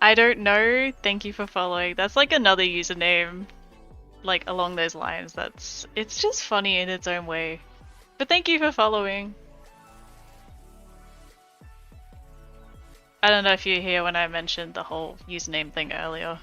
I don't know, thank you for following. That's like another username, like along those lines. It's just funny in its own way. But thank you for following. I don't know if you hear when I mentioned the whole username thing earlier.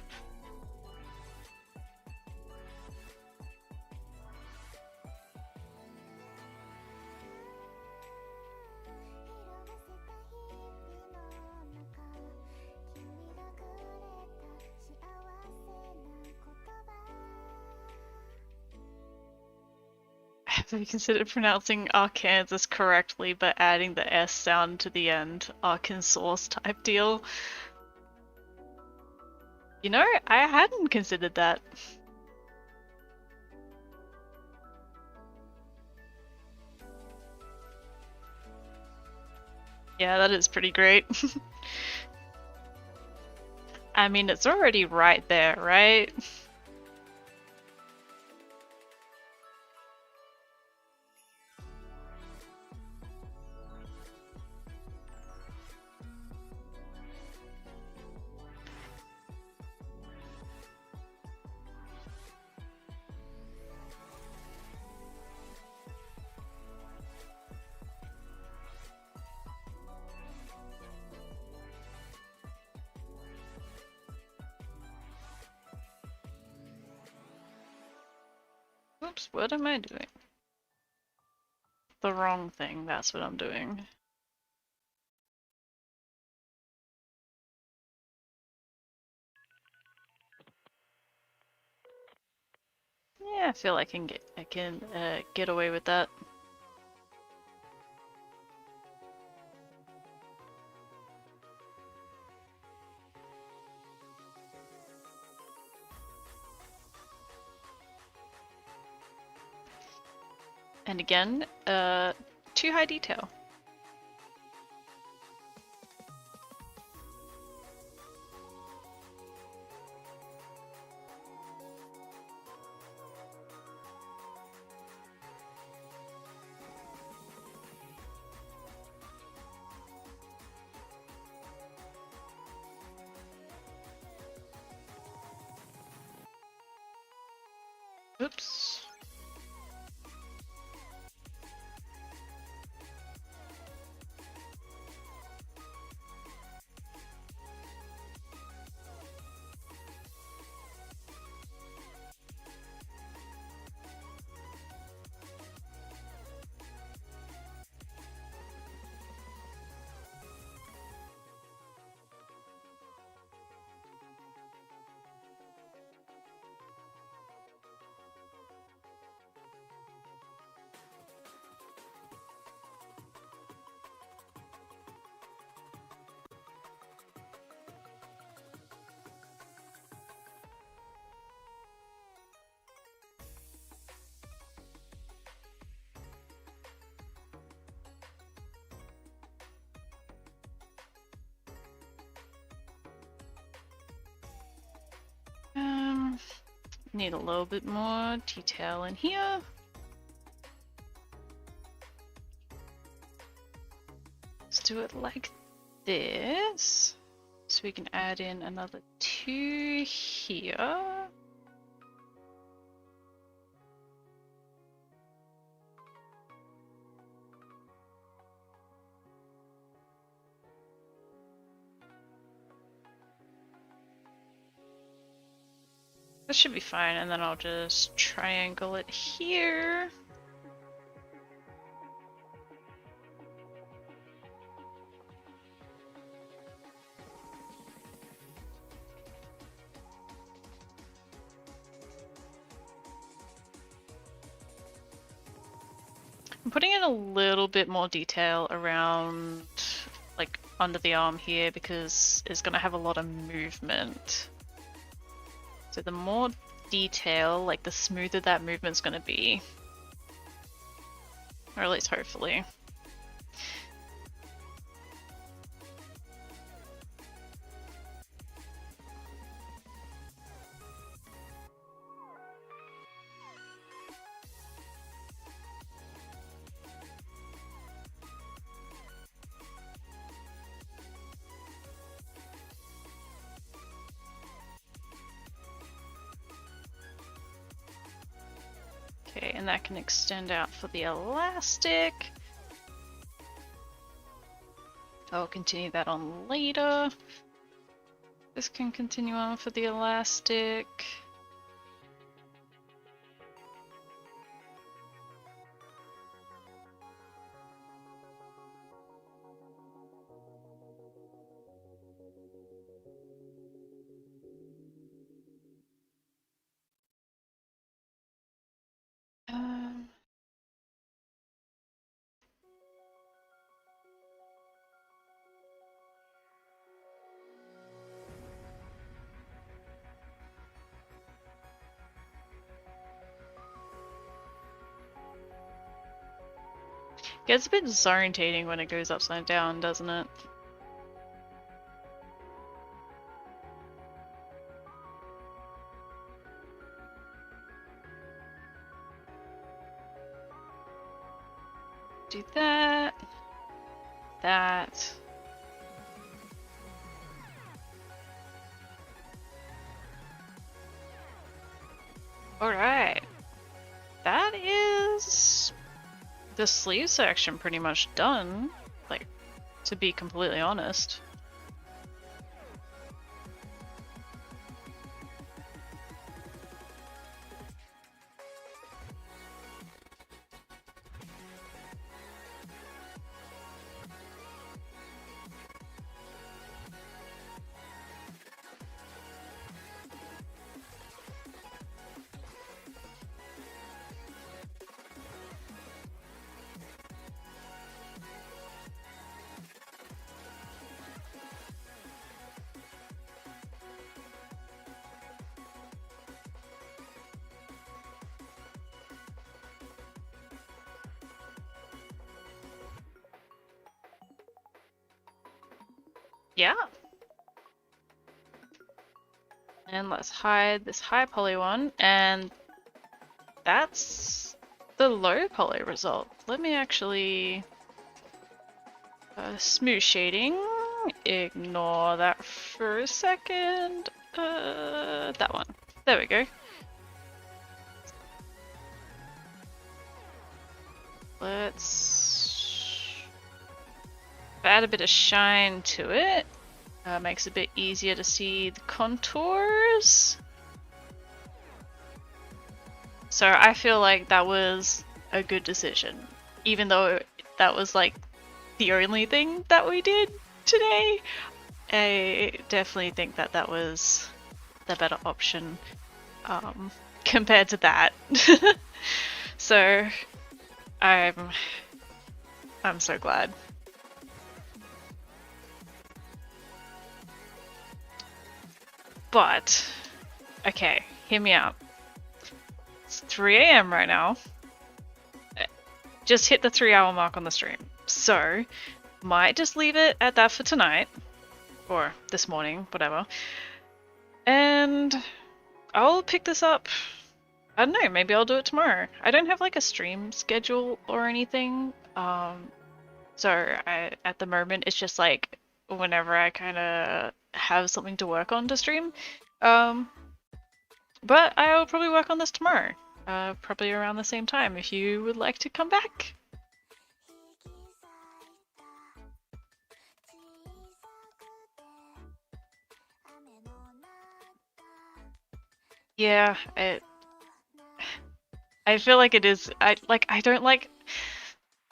Have you considered pronouncing Arkansas correctly but adding the S sound to the end? Arkansas type deal? You know, I hadn't considered that. Yeah, that is pretty great. I mean, it's already right there, right? Oops, what am I doing? The wrong thing, that's what I'm doing. Yeah, I feel I can get away with that. And again, too high detail. Oops. Need a little bit more detail in here. Let's do it like this. So we can add in another 2 here. This should be fine, and then I'll just triangle it here. I'm putting in a little bit more detail around, like, under the arm here because it's going to have a lot of movement. So the more detail, like the smoother that movement's going to be. Or at least hopefully. Okay, and that can extend out for the elastic. I'll continue that on later. This can continue on for the elastic. Gets a bit disorientating when it goes upside down, doesn't it? Do that. That. Alright. That is the sleeve section pretty much done, like, to be completely honest. Yeah. And let's hide this high poly one, and that's the low poly result. Let me actually smooth shading. Ignore that for a second. That one. There we go. Let's add a bit of shine to it. Makes it a bit easier to see the contours. So I feel like that was a good decision, even though that was like the only thing that we did today. I definitely think that that was the better option compared to that. So I'm so glad. But okay, hear me out. It's 3 AM right now. Just hit the 3-hour mark on the stream. So might just leave it at that for tonight. Or this morning, whatever. And I'll pick this up. I don't know, maybe I'll do it tomorrow. I don't have like a stream schedule or anything. So at the moment it's just like whenever I kind of have something to work on to stream. Um, but I'll probably work on this tomorrow. Probably around the same time if you would like to come back. Yeah, I feel like it is. I don't like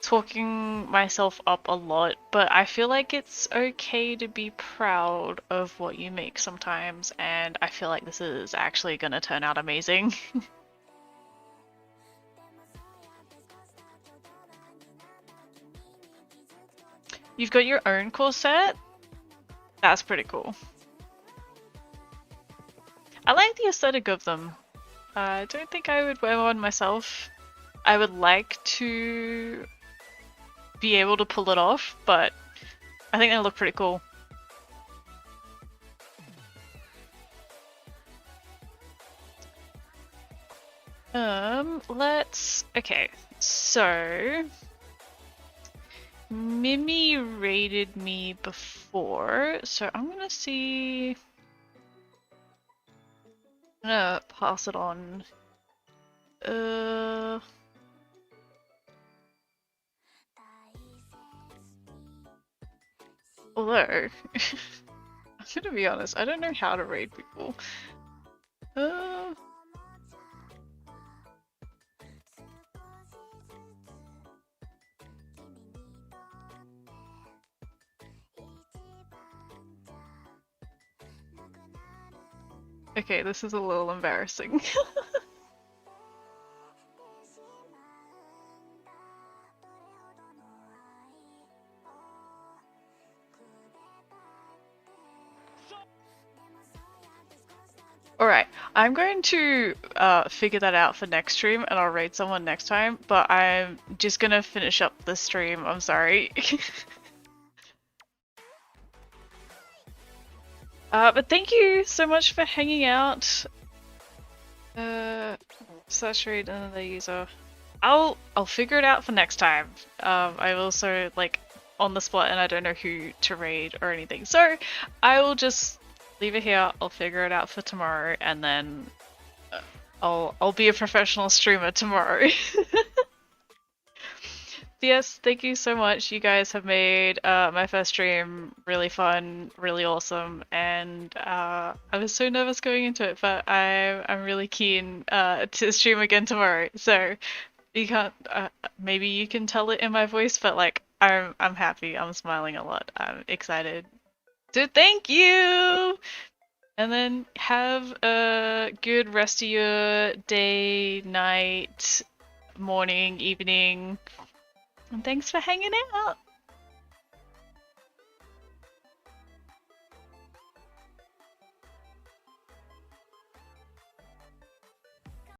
talking myself up a lot, but I feel like it's okay to be proud of what you make sometimes, and I feel like this is actually gonna turn out amazing. You've got your own corset? That's pretty cool. I like the aesthetic of them. I don't think I would wear one myself. I would like to be able to pull it off, but I think they look pretty cool. Okay, so Mimi raided me before, so I'm gonna see. I'm gonna pass it on. Although, I'm gonna be honest, I don't know how to raid people. Okay, this is a little embarrassing. Alright, I'm going to figure that out for next stream and I'll raid someone next time, but I'm just gonna finish up this stream, I'm sorry. But thank you so much for hanging out. Saturate another user. I'll figure it out for next time. I'm also like on the spot and I don't know who to raid or anything. So I will just leave it here. I'll figure it out for tomorrow and then I'll be a professional streamer tomorrow. Yes, thank you so much. You guys have made my first stream really fun, really awesome, and I was so nervous going into it, but I'm really keen to stream again tomorrow. So you can't maybe you can tell it in my voice, but like I'm happy. I'm smiling a lot. I'm excited. So thank you, and then have a good rest of your day, night, morning, evening. And thanks for hanging out.